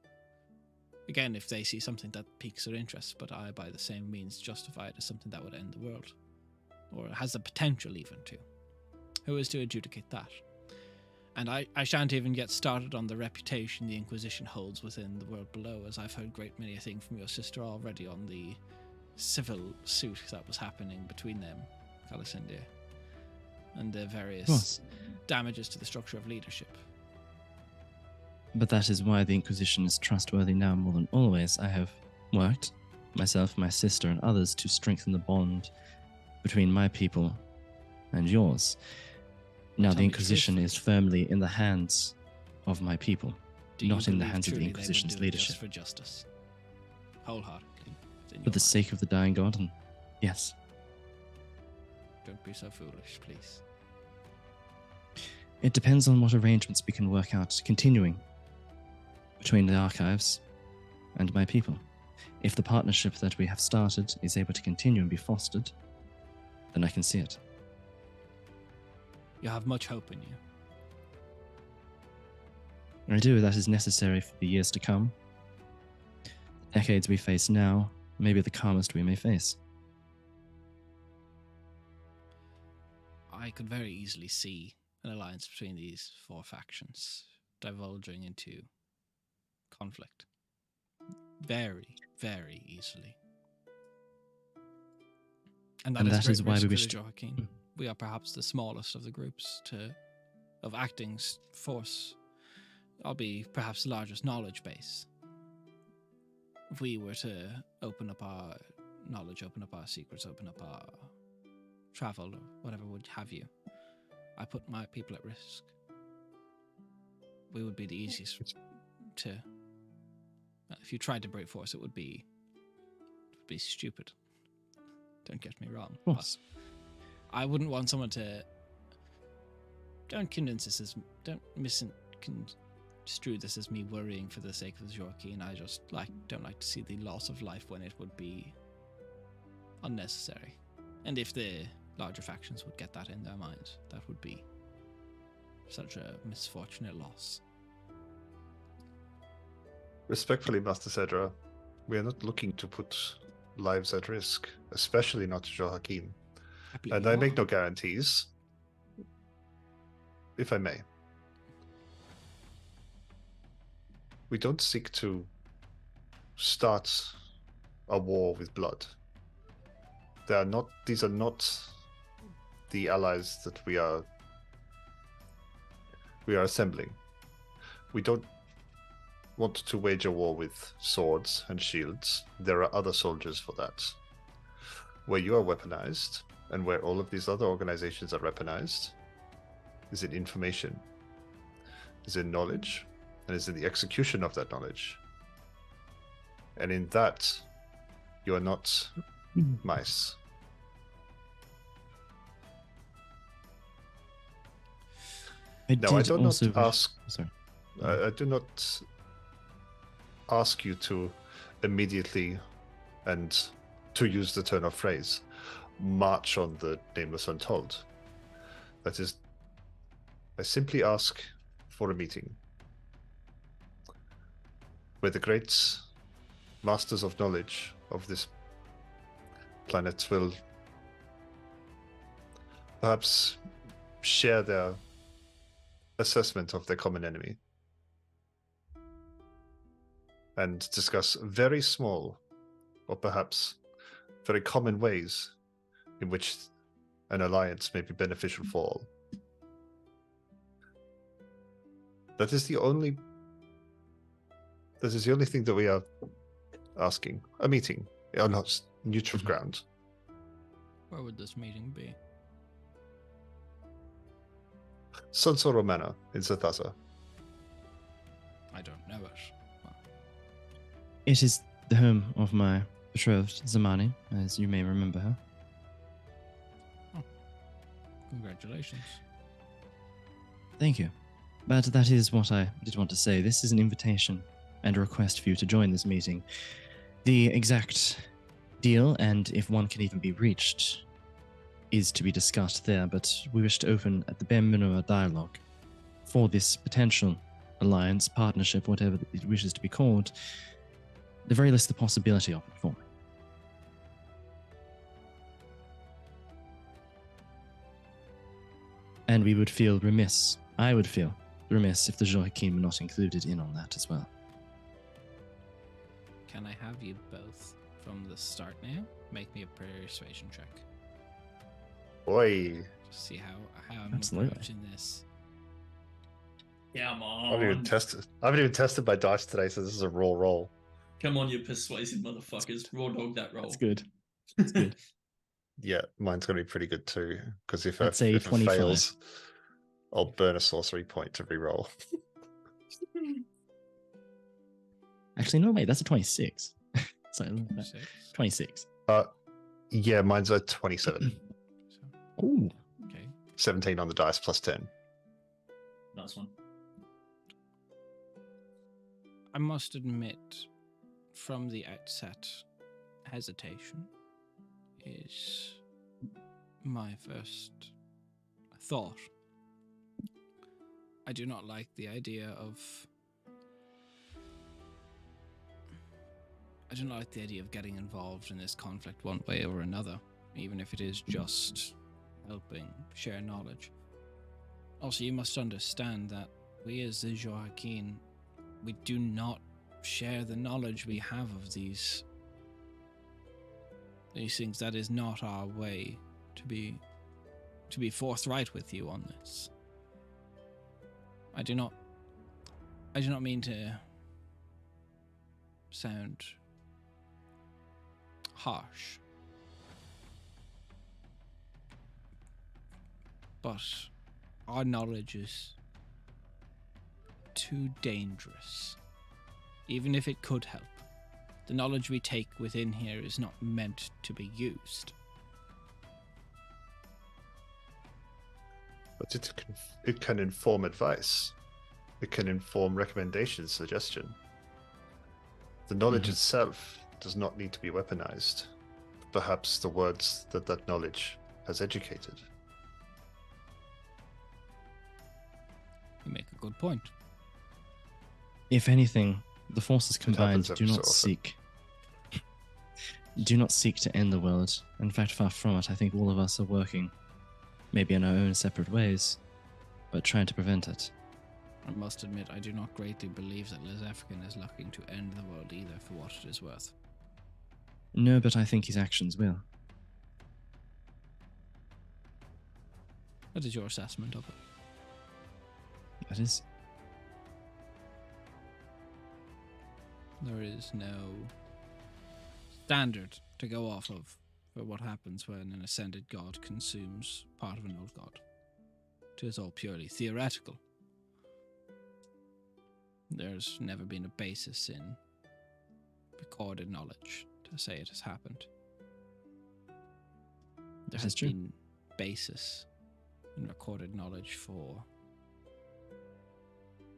Again, if they see something that piques their interest, but I, by the same means, justify it as something that would end the world. Or has the potential even to. Who is to adjudicate that? And I shan't even get started on the reputation the Inquisition holds within the world below, as I've heard great many a thing from your sister already on the civil suit that was happening between them, Calicindia, and the various damages to the structure of leadership. But that is why the Inquisition is trustworthy now more than always. I have worked, myself, my sister, and others, to strengthen the bond between my people and yours. Now the Inquisition is firmly in the hands of my people, not in the hands of the Inquisition's leadership. For justice, wholeheartedly. For the sake of the dying god, and yes. Don't be so foolish, please. It depends on what arrangements we can work out continuing between the archives and my people. If the partnership that we have started is able to continue and be fostered, then I can see it. You have much hope in you. I do. That is necessary for the years to come. The decades we face now may be the calmest we may face. I could very easily see an alliance between these four factions divulging into conflict. Very, very easily. And that is why we wish to... Joaquin. We are perhaps the smallest of the groups of acting force. I'll be perhaps the largest knowledge base. If we were to open up our knowledge, open up our secrets, open up our travel, or whatever would have you, I put my people at risk. We would be the easiest to... If you tried to brute force, it would be stupid. Don't get me wrong. Of course. I wouldn't want someone to... Don't misconstrue this as me worrying for the sake of the Joaquin. I just don't like to see the loss of life when it would be unnecessary. And if the larger factions would get that in their minds, that would be such a misfortunate loss. Respectfully, Master Cedra, we are not looking to put lives at risk, especially not Joachim. Happily And I make not. no guarantees, if I may. We don't seek to start a war with blood. These are not the allies that we are assembling. We don't want to wage a war with swords and shields. There are other soldiers for that. Where you are weaponized, and where all of these other organizations are weaponized, is in information, is in knowledge, and is in the execution of that knowledge. And in that, you are not mice. I Now, I did do also not ask. Sorry. I do not ask you to immediately, and to use the turn of phrase, march on the Nameless Untold. That is, I simply ask for a meeting where the great masters of knowledge of this planet will perhaps share their assessment of their common enemy and discuss very small, or perhaps very common ways in which an alliance may be beneficial for all. That is the only thing that we are asking. A meeting on neutral ground. Where would this meeting be? Sunsoro Manor in Zathaza. I don't know it. Well, It is the home of my betrothed, Zamani, as you may remember her. congratulations. Thank you. But that is what I did want to say. This is an invitation and a request for you to join this meeting. The exact deal, and if one can even be reached, is to be discussed there, but we wish to open at the bare minimum a dialogue for this potential alliance, partnership, whatever it wishes to be called, the very least the possibility of it for me. And we would feel remiss, I would feel remiss if the Joachim were not included in on that as well. Can I have you both from the start now? Make me a persuasion check. Boy, Just see how I'm Absolutely. approaching this. Come I haven't even on. tested my dice today, so this is a raw roll. Come on, you persuasive motherfuckers. Raw dog that roll. That's good. That's good. Yeah, mine's gonna be pretty good too. Because if I'd say it 25. fails, I'll burn a sorcery point to reroll. Actually, no, wait, that's a 26. Sorry, 6. 26. Yeah, mine's a 27. Ooh. Okay. 17 on the dice plus 10. Nice one. I must admit, from the outset, hesitation is my first thought. I do not like the idea of getting involved in this conflict one way or another, even if it is just helping share knowledge. Also, you must understand that we as the Joaquin, we do not share the knowledge we have of these things. That is not our way to be forthright with you on this. I do not mean to sound harsh, but our knowledge is too dangerous. Even if it could help, the knowledge we take within here is not meant to be used. But it can inform advice. It can inform recommendation, suggestion. The knowledge itself does not need to be weaponized. Perhaps the words that knowledge has educated. You make a good point. If anything, the forces combined happens do every not so often. seek. do not seek to end the world. In fact, far from it, I think all of us are working, maybe in our own separate ways, but trying to prevent it. I must admit, I do not greatly believe that Liz African is looking to end the world either, for what it is worth. No, but I think his actions will. What is your assessment of it? That is. There is no standard to go off of for what happens when an ascended god consumes part of an old god. It is all purely theoretical. There's never been a basis in recorded knowledge to say it has happened. There has been basis in recorded knowledge for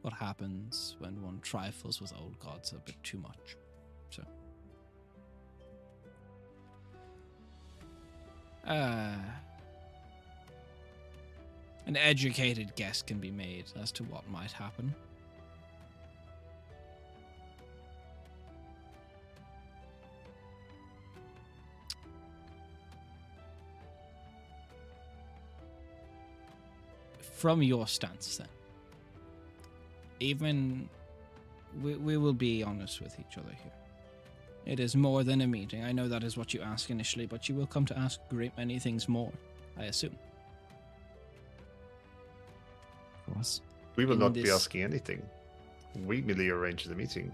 what happens when one trifles with old gods a bit too much. So, an educated guess can be made as to what might happen. From your stance, then, even we will be honest with each other here. It is more than a meeting. I know that is what you asked initially, but you will come to ask a great many things more, I assume. Of course. We will not be asking anything. We merely arrange the meeting.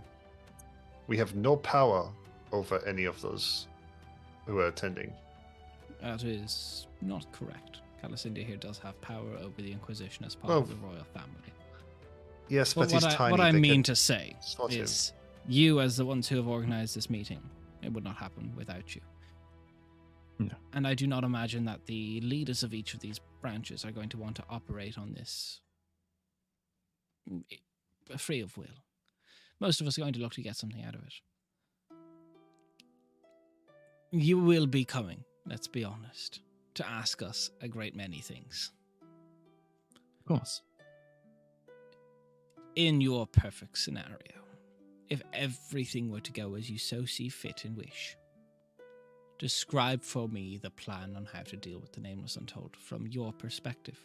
We have no power over any of those who are attending. That is not correct. Calasindia here does have power over the Inquisition as part of the royal family. Yes, but he's tiny. What I mean to say is you, as the ones who have organized this meeting, it would not happen without you. No. And I do not imagine that the leaders of each of these branches are going to want to operate on this free of will. Most of us are going to look to get something out of it. You will be coming, let's be honest, to ask us a great many things. Of course. In your perfect scenario, if everything were to go as you so see fit and wish, describe for me the plan on how to deal with the Nameless Untold from your perspective.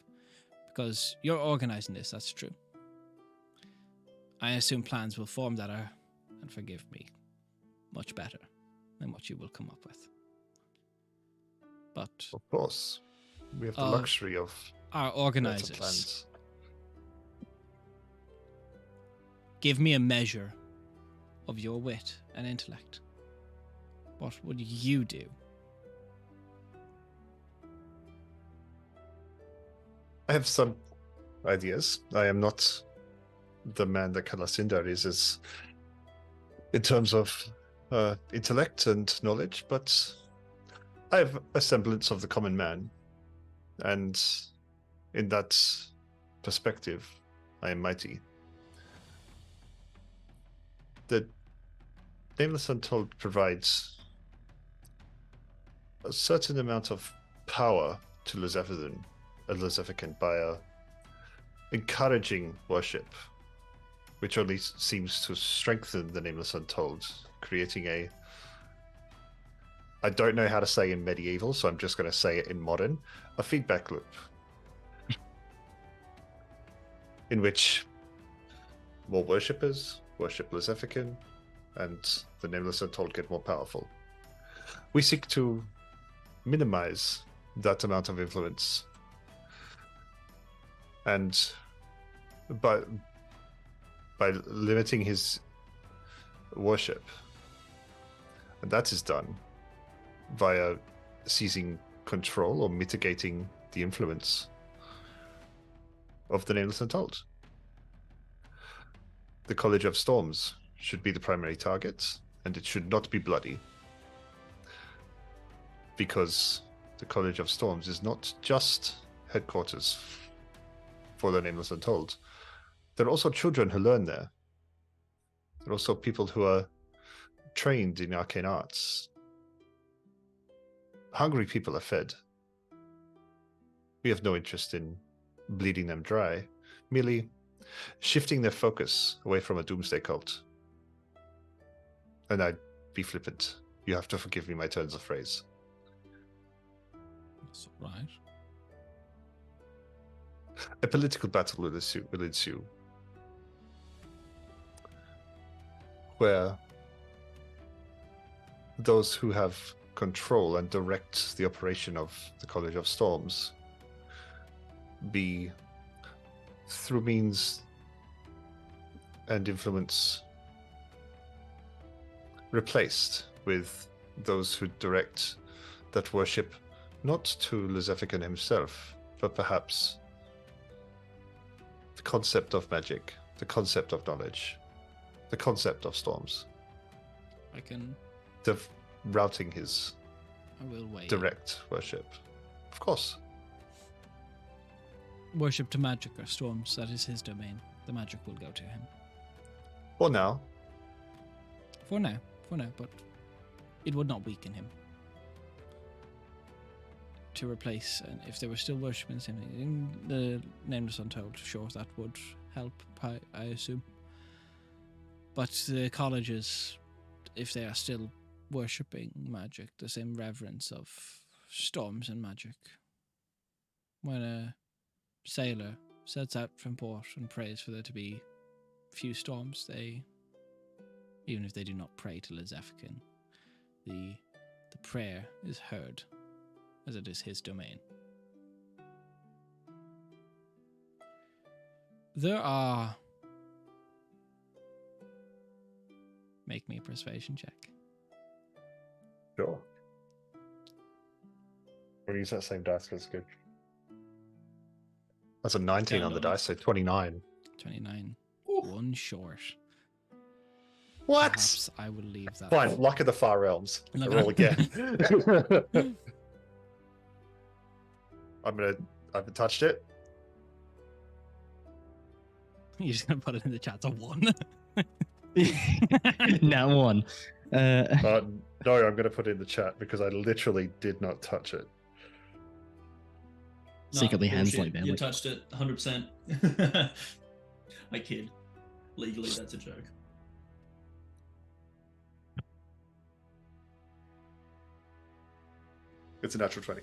Because you're organizing this, that's true. I assume plans will form that are, and forgive me, much better than what you will come up with. But of course, we have the luxury of our organizers. Plans. Give me a measure of your wit and intellect. What would you do? I have some ideas. I am not the man that Kalasindar is in terms of intellect and knowledge, but I have a semblance of the common man. And in that perspective, I am mighty. The Nameless Untold provides a certain amount of power to Lizephican by encouraging worship, which only seems to strengthen the Nameless Untold, creating I don't know how to say in medieval, so I'm just going to say it in modern, a feedback loop. In which more worshippers worship Lizephican, and the Nameless Untold get more powerful. We seek to minimize that amount of influence, and by limiting his worship, and that is done via seizing control or mitigating the influence of the Nameless Untold. The College of Storms should be the primary target, and it should not be bloody. Because the College of Storms is not just headquarters for the Nameless Untold. There are also children who learn there. There are also people who are trained in arcane arts. Hungry people are fed. We have no interest in bleeding them dry, merely shifting their focus away from a doomsday cult. And I'd be flippant You have to forgive me my turns of phrase. That's all right. A political battle will ensue where those who have control and direct the operation of the College of Storms be, through means and influence, replaced with those who direct that worship not to Lezefican himself, but perhaps the concept of magic, the concept of knowledge, the concept of storms. I Routing his will wait. direct worship. Of course. Worship to magic or storms, that is his domain. The magic will go to him. For now. For now, but it would not weaken him. To replace, and if they were still worshipping him, in the Nameless Untold, sure, that would help, I assume. But the colleges, if they are still worshipping magic, the same reverence of storms and magic. When a sailor sets out from port and prays for there to be few storms, they, even if they do not pray to Lezefican, the prayer is heard, as it is his domain. There are... Make me a persuasion check. Sure. We'll use that same dice because it's good. That's a 19 on the dice, so 29. 29. Ooh. One short. What? Perhaps I will leave that. Fine, Luck of the Far Realms. I Luck roll of- again. I haven't touched it. You're just going to put it in the chat. It's a 1. Now one. No, I'm going to put it in the chat because I literally did not touch it. Secretly hands bullshit. like You Bailey. touched it, 100%. I kid. Legally, that's a joke. It's a natural 20.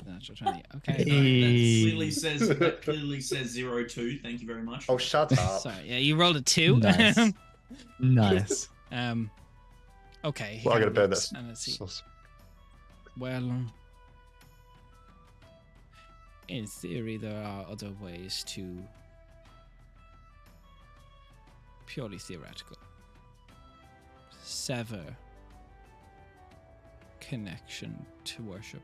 Natural 20. Okay. That clearly says 02. Thank you very much. Oh, shut up. Sorry. Yeah, you rolled a 2. Nice. Nice. Okay. Well, I'm going to burn let's- this. and let's see. So- Well, in theory, there are other ways to purely theoretical sever connection to worship.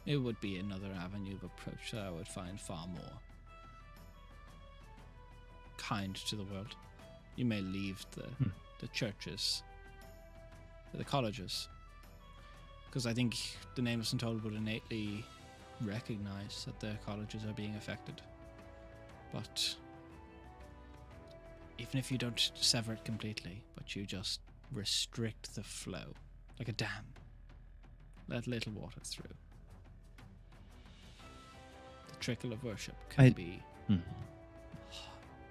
It would be another avenue of approach that I would find far more kind to the world. You may leave the churches, the colleges, because I think the Nameless Untold would innately recognize that their colleges are being affected. But even if you don't sever it completely, but you just restrict the flow, like a dam, let little water through, the trickle of worship can be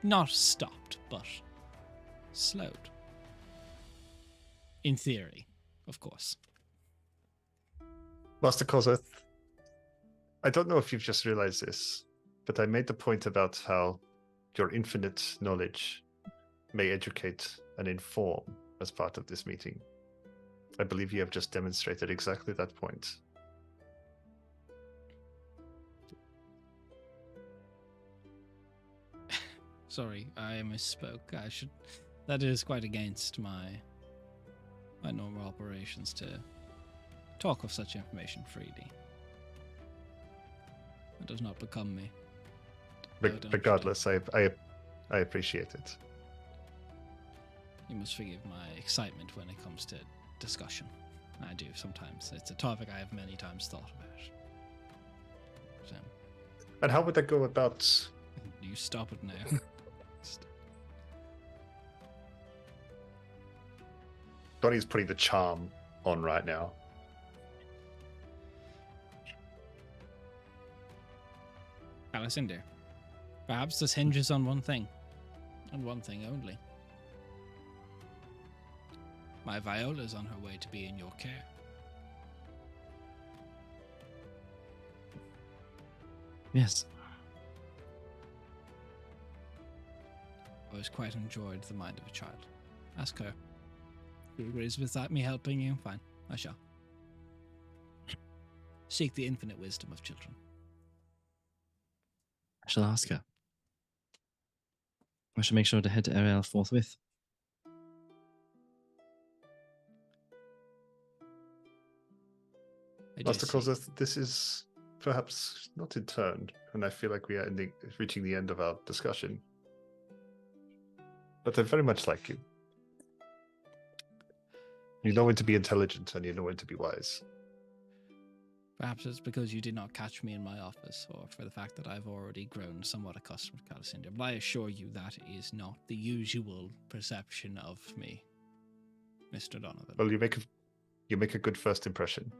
not stopped, but slowed. In theory, of course. Master Kozeth, I don't know if you've just realized this, but I made the point about how your infinite knowledge may educate and inform as part of this meeting. I believe you have just demonstrated exactly that point. Sorry, I misspoke. I should. That is quite against my normal operations to talk of such information freely. It does not become me. I don't Regardless, I appreciate it. You must forgive my excitement when it comes to discussion. I do sometimes. It's a topic I have many times thought about. So, And how would I go about... you stop it now. Donnie's putting the charm on right now. Alessander, perhaps this hinges on one thing, and one thing only. My Viola's on her way to be in your care. Yes. I always quite enjoyed the mind of a child. Ask her. If she agrees without me helping you, fine, I shall. Seek the infinite wisdom of children. I shall ask her. I shall make sure to head to Ariel forthwith. Master Kozeth, this is perhaps not in turn, and I feel like we are reaching the end of our discussion. But I very much like you. You know when to be intelligent and you know when to be wise. Perhaps it's because you did not catch me in my office, or for the fact that I've already grown somewhat accustomed to Calicindia. But I assure you that is not the usual perception of me, Mr. Donovan. Well, you make a good first impression.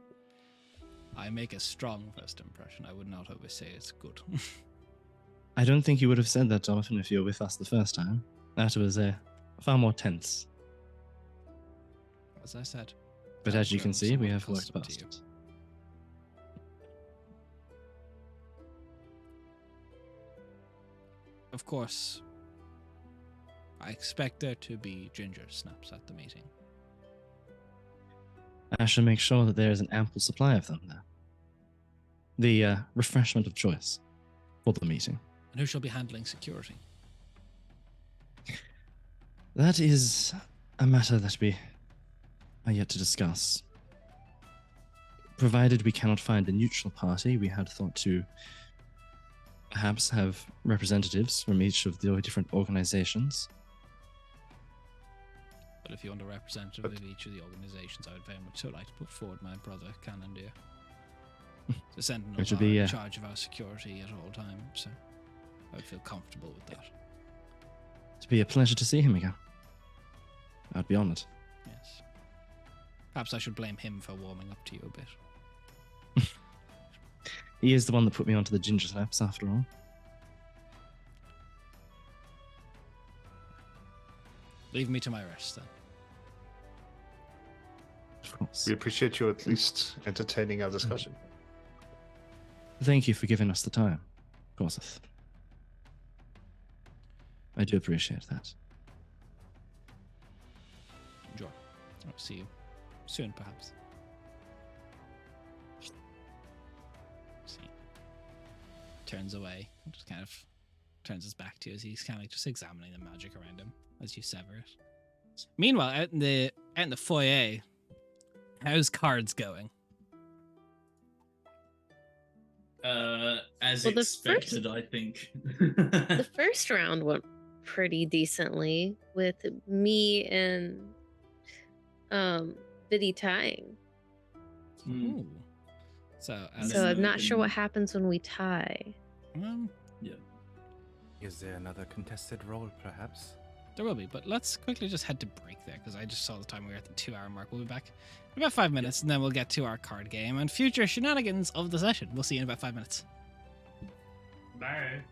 I make a strong first impression. I would not always say it's good. I don't think you would have said that, Jonathan, if you were with us the first time. That was far more tense. As I said. But I've as you can grown see, we somewhat have worked accustomed to past you. it. Of course, I expect there to be ginger snaps at the meeting. I shall make sure that there is an ample supply of them there. The refreshment of choice for the meeting. And who shall be handling security? That is a matter that we are yet to discuss. Provided we cannot find a neutral party, we had thought to perhaps have representatives from each of the different organizations. But if you want a representative of each of the organizations, I would very much so like to put forward my brother, Canondeer. The Sentinels Which are would be, in charge of our security at all times, so I would feel comfortable with that. It'd be a pleasure to see him again. I'd be honored. Yes. Perhaps I should blame him for warming up to you a bit. He is the one that put me onto the ginger snaps, after all. Leave me to my rest, then. Of course. We appreciate you at least entertaining our discussion. Thank you for giving us the time, Gorseth. I do appreciate that. Enjoy. I'll see you soon, perhaps. See. Turns away. Just kind of turns his back to you as he's kind of like just examining the magic around him as you sever it. Meanwhile, out in the foyer, how's cards going? As Well, the expected, first- I think. The first round went pretty decently with me and Biddy tying. Hmm. Ooh. So, And So then I'm we not sure can- what happens when we tie. Yeah. Is there another contested role, perhaps? there will be, but let's quickly just head to break there because I just saw the time we were at the 2-hour mark. We'll be back in about 5 minutes, and then we'll get to our card game and future shenanigans of the session. We'll see you in about 5 minutes. Bye.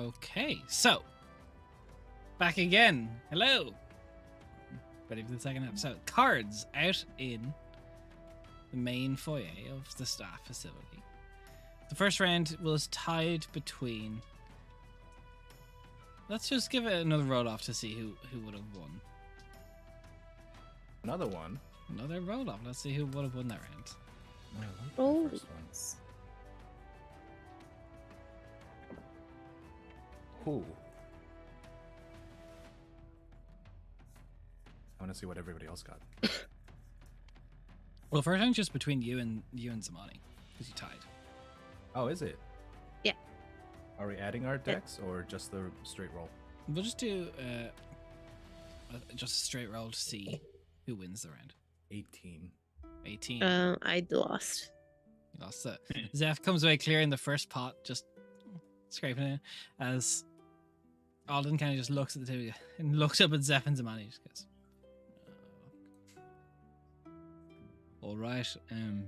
Okay, so back again. Hello. Ready for the second episode. Cards out in the main foyer of the staff facility. The first round was tied between. Let's just give it another roll off to see who would have won. Another one. Another roll off. Let's see who would have won that round. I like Oh. the first one. Who? I want to see what everybody else got. Well, first round's just between you and Zamani because you tied. Oh, is it? Yeah. Are we adding our decks or just the straight roll? We'll just do just a straight roll to see who wins the round. 18. 18. I lost. You lost it. Zeph comes away clearing the first pot, just scraping it, as Alden kind of just looks at the two of you and looks up at Zeph and Zamani. Just goes, all right. I'm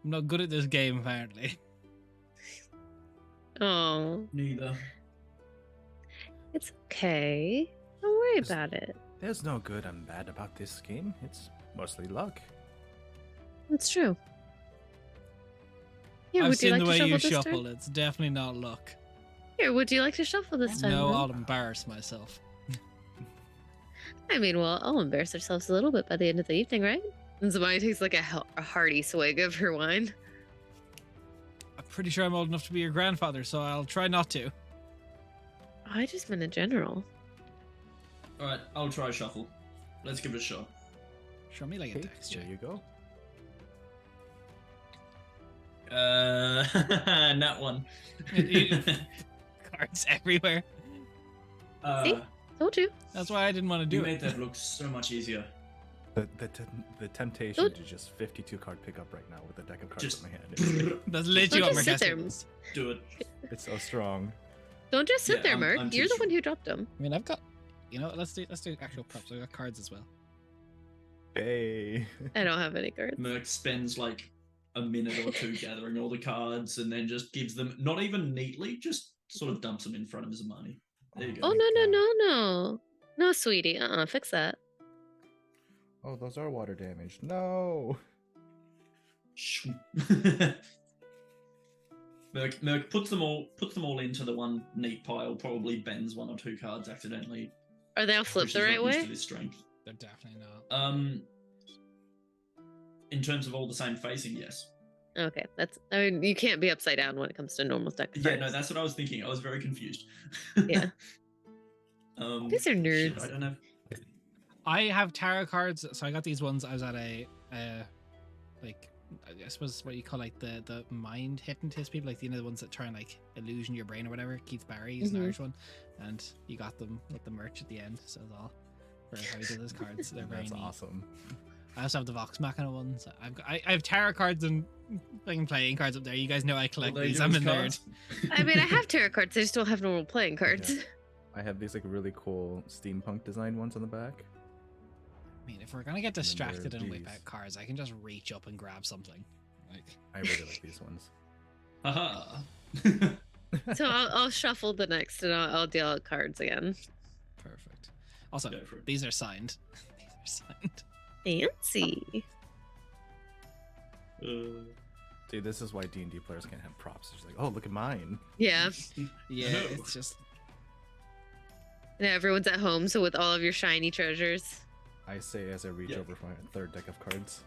not good at this game, apparently. Oh, Neither. it's okay. Don't worry about it. There's no good and bad about this game. It's mostly luck. It's true. Here, I've would you seen like the to way shuffle you this shuffle. time? It's definitely not luck. Here, would you like to shuffle this time? No, huh? I'll embarrass myself. I mean, well, I'll embarrass ourselves a little bit by the end of the evening, right? And Zamani takes like a hearty swig of her wine. I'm pretty sure I'm old enough to be your grandfather, so I'll try not to. I just meant in general. All right, I'll try shuffle. Let's give it a shot. Show me like a Okay, dex check. there you go. That one. Cards everywhere. See? Told you. That's why I didn't want to You do made it. that look so much easier. The temptation Don't- to just 52 card pickup right now with a deck of cards Just in my hand. That's literally Don't what just sit Marquez there. was. Do it. It's so strong. Don't just sit Yeah, there, I'm Mark. too You're the sure. one who dropped them. I mean, I've got. You know what? Let's do actual props. I've got cards as well. Hey. I don't have any cards. Merc spends like a minute or two gathering all the cards and then just gives them, not even neatly, just sort of dumps them in front of Zamani. There you go. Oh, no. No, sweetie. Fix that. Oh, those are water damage. No. Merc puts them all into the one neat pile. Probably bends one or two cards accidentally. Are they all flipped the Pushes right up used way? to this strength. They're definitely not. In terms of all the same facing, yes. Okay, I mean, you can't be upside down when it comes to normal deck Yeah, cards. no, that's what I was thinking. I was very confused. Yeah. These are shit, nerds. I don't know. I have tarot cards, so I got these ones. I was at a, like, I suppose what you call like the mind hypnotist people, like the ones that try and like illusion your brain or whatever. Keith Barry is an Mhm. Irish one, and you got them with the merch at the end. So it's all for how he does his cards. They're very That's neat. awesome. I also have the Vox Machina ones. I have tarot cards and like playing cards up there. You guys know I collect All they these. do I'm a is nerd. cards. I mean, I have tarot cards. I just don't have normal playing cards. Yeah. I have these like really cool steampunk design ones on the back. I mean, if we're gonna get then there distracted are and whip these. out cards, I can just reach up and grab something. Like, I really like these ones. Haha. So I'll shuffle the next, and I'll deal out cards again. perfect. Also, Go for it. these are signed. These are signed. Fancy. See, this is why D&D players can't have props. It's like, oh, look at mine. Yeah. Yeah, No. it's just And everyone's at home, so with all of your shiny treasures. I say as I reach Yeah. over for my third deck of cards.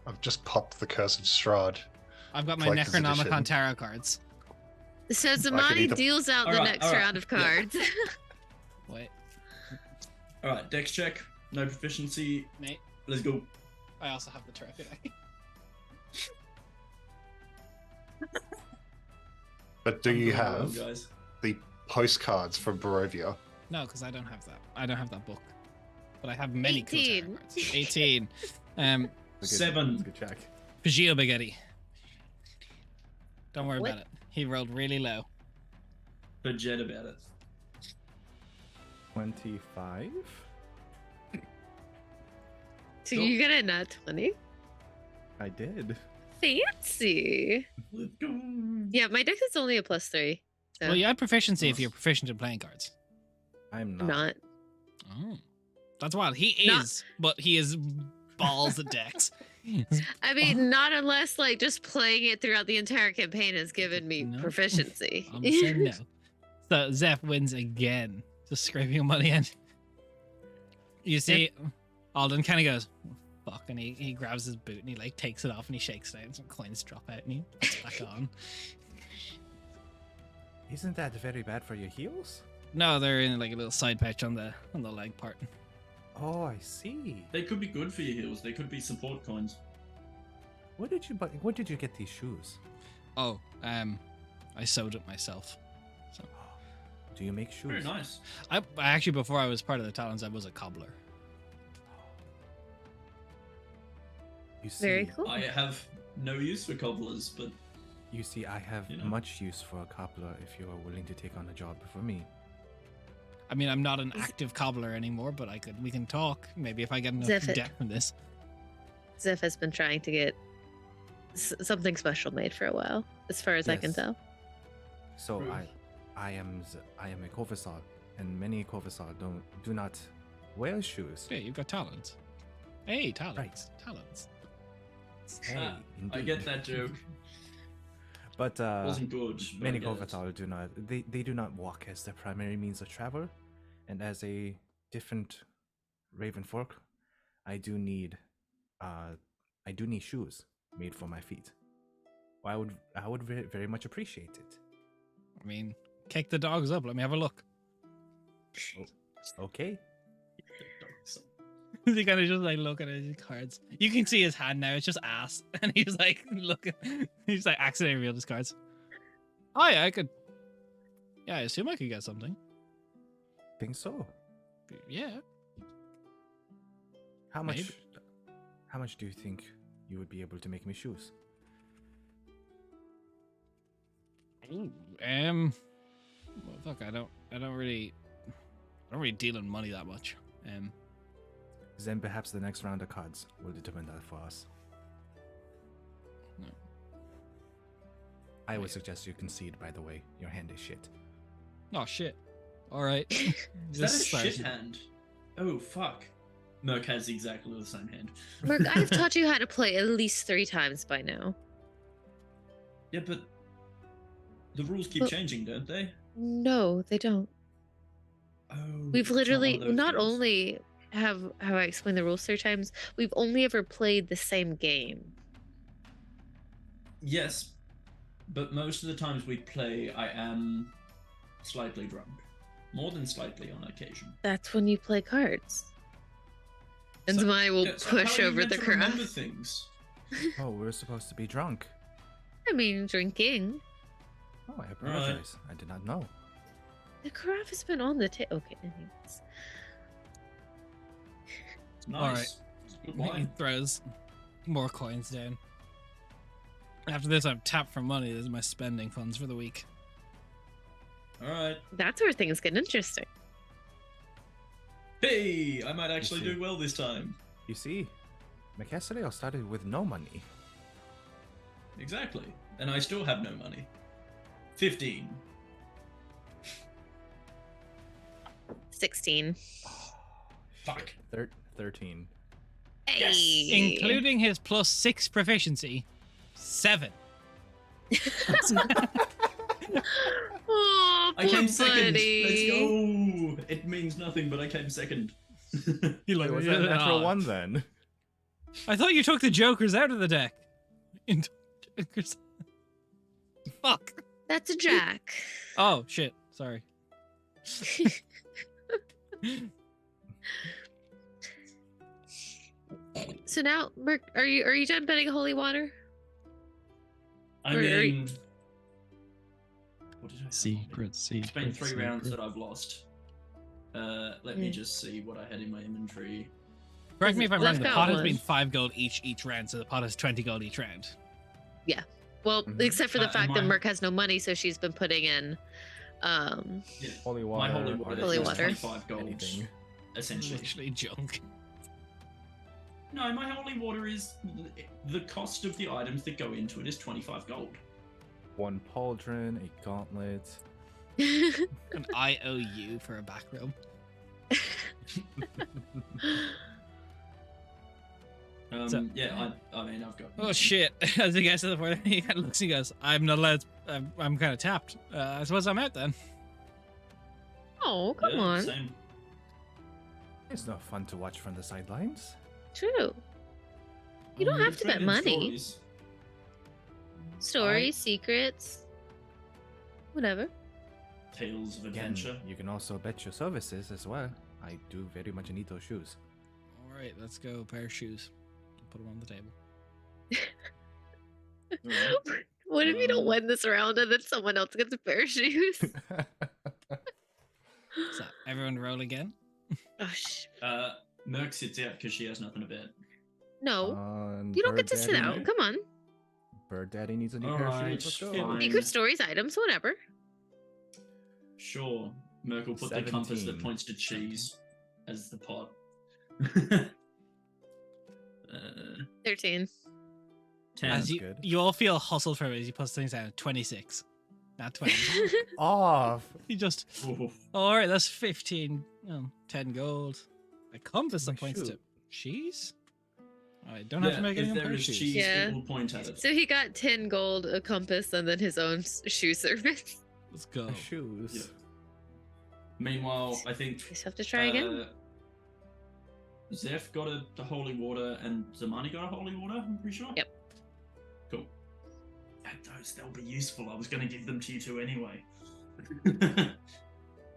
I've just popped the Cursed Strahd. I've got my Collector's Necronomicon edition. tarot cards. So eat Zamani them. deals out the Alright, next alright, round of yeah. cards. Wait, All right, dex check. No proficiency. mate. Let's go. I also have the trophy. But do you Well, have guys? the postcards from Barovia? No, because I don't have that. I don't have that book. But I have many cool 18. tarot cards. 18. It's a good- Seven. it's a good check. Pagio Baghetti. Don't worry What? about it. He rolled really low. Forget about it. 25? So you get a nat 20. I did. Fancy. Let's go. Yeah, my dex is only a +3. So Well, you have proficiency if you're proficient in playing cards. I'm I'm not. not. Oh, that's wild. He Not- is, but he is balls at Dex. I mean, not unless like just playing it throughout the entire campaign has given me No. proficiency. I'm saying no. So Zeph wins again, just scraping money in. You see, Alden kind of goes, "Fuck," and he grabs his boot and he like takes it off and he shakes it out and some coins drop out and he puts it back on. Isn't that very bad for your heels? No, they're in like a little side patch on the leg part. Oh, I see. They could be good for your heels. They could be support coins. Where did you buy? Where did you get these shoes? Oh, I sewed it myself. So Do you make shoes? Very nice. I actually, before I was part of the Talons, I was a cobbler. You see, Very cool. I have no use for cobblers, but You see, I have You know. much use for a cobbler if you are willing to take on a job for me. I mean, I'm not an active cobbler anymore, but we can talk. Maybe if I get enough Zeph it. depth in this. Zeph has been trying to get something special made for a while, as far as I can Yes. tell. So True. I am a Kovasal, and many Kovasal do not wear shoes. Yeah, you've got talents. Hey, talents. Right. Talents. Hey, I indeed. get that joke. But Wasn't good. But many I get it. Kovasal do not. They do not walk as their primary means of travel, and as a different Raven folk, I do need shoes made for my feet. I would very, very much appreciate it. I mean, kick the dogs up. Let me have a look. Okay. He kind of just like looking at his cards. You can see his hand now. It's just ass, and he's like looking. He's like accidentally revealed his cards. Oh yeah, I could. Yeah, I assume I could get something. Think so. Yeah. How much? Maybe. How much do you think you would be able to make me shoes? Well, fuck. I don't really deal in money that much. Then perhaps the next round of cards will determine that for us. No. I would suggest you concede, by the way. Your hand is shit. Oh shit. All right. Is that a shit hand? Oh fuck. Merc has exactly the same hand. Mark, I've taught you how to play at least 3 times by now. Yeah, but the rules keep Well- changing, don't they? No, they don't. Oh, We've it's not one literally of those not games. only have I explained the rules 3 times, we've only ever played the same game. Yes, but most of the times we play, I am slightly drunk. More than slightly on occasion. That's when you play cards. And So- Zmai will Yeah, so how push are you over meant the to remember craft. things. Oh, we're supposed to be drunk. I mean, drinking. Oh, I apologize. I did not know. The carafe has been on the table. Okay, anyways. It's nice. All right. It's good He wine. throws more coins down. After this, I'm tapped for money. This is my spending funds for the week. All right. That's where things get interesting. Hey, I might actually see. do well this time. You see, Macassadale started with no money. Exactly. And I still have no money. 15. 16. Fuck. 13. Hey. Including his +6 proficiency, 7. Oh, I poor came second. buddy. Let's go. It means nothing, but I came second. He Wait, was that a natural one then? I thought you took the jokers out of the deck. Into jokers. Fuck. That's a jack. Oh shit. Sorry. So now, Merc, are you done betting holy water? I Or- mean, what did I have on Secret, it? It's been 3 secret, rounds secret. that I've lost. Let me just see what I had in my inventory. Correct me if I'm wrong. Left The out pot has one. been 5 gold each round, so the pot is 20 gold each round. Well, Mhm. except for the fact that mine- Merc has no money, so she's been putting in. Yeah, Holy my water. holy water Holy is water. 25 gold, Anything. essentially. Literally junk. No, my holy water is the cost of the items that go into it is 25 gold. 1 pauldron, a gauntlet. An IOU for a back room. Yeah, I mean, I've got. Oh shit! As the guy said before, he kind of looks and he goes, "I'm not allowed. I'm kind of tapped. I suppose I'm out then." Oh, come Yeah, on. Same. It's not fun to watch from the sidelines. True. You don't have to bet Trade in money. stories. Stories, secrets, whatever. Tales of Again, adventure. you can also bet your services as well. I do very much need those shoes. All right, let's go. Pair of shoes. Put them on the table. Alright. What if you don't win this round and then someone else gets a pair of shoes? So everyone roll again. Oh, sh- Merc sits out because she has nothing to bet. no. And You don't get Bird to sit Daddy- out. Come on. Bird Daddy needs a new pair of Alright, shoes. Let's go. fine. Secret stories, items, whatever. Sure. Merc will put the compass that 17. points to cheese as the pot. 13. 10. As That's you, good. you all feel hustled for it as you put things down. 26, not 20. Off. You just. Oof. All right, that's 15. 10 gold. A compass My that points to shoe. cheese. I don't have to Yeah, make if any on there pair of is shoes. cheese, Yeah. it will point at it. So he got 10 gold, a compass, and then his own shoe service. Let's go. My shoes. Yeah. Meanwhile, I think You just have to try again. Zeph got the holy water and Zamani got a holy water, I'm pretty sure. Yep. Cool. Add those, they'll be useful. I was going to give them to you two anyway.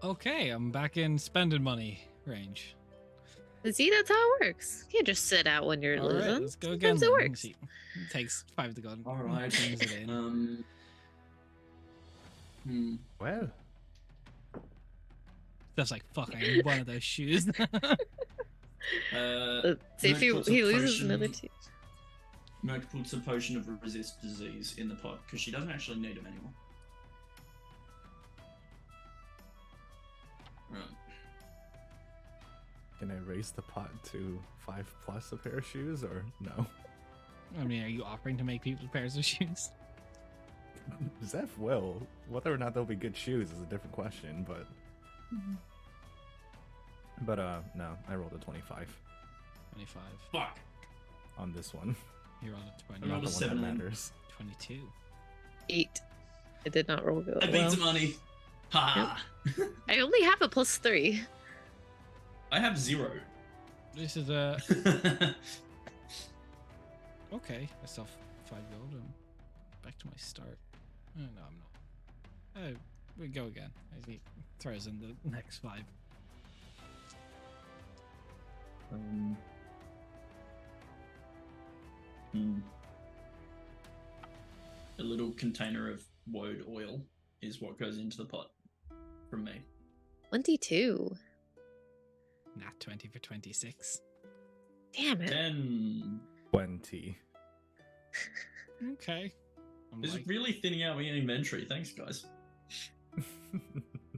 Okay, I'm back in spending money range. See, that's how it works. You can't just sit out when you're All right, losing. let's go again. Sometimes it then. Let me works. see. It takes 5 to go. All right. Brings it in. Well, Stuff's like, fuck, I need one of those shoes. Let's see if Merc puts a he loses potion- another 2. Merc puts a potion of resist disease in the pot because she doesn't actually need them anymore. Right. can I raise the pot to 5+ a pair of shoes or no? I mean, are you offering to make people pairs of shoes? Zeph will. Whether or not they'll be good shoes is a different question, but no, I rolled a 25 25. Fuck. on this one. You rolled a I 20. rolled Not a the one that 7. matters. 22. 8. It did not roll good. I beat the money. Ha! I only have a +3. I have 0. This is okay. I still have 5 gold. Back to my start. Oh, no, I'm not. Oh, we go again. As he throws in the next 5. A little container of woad oil is what goes into the pot from me. 22. Nat 20 for 26. Damn it. 10. 20. Okay. I'm This like, is really thinning out my inventory. Thanks, guys.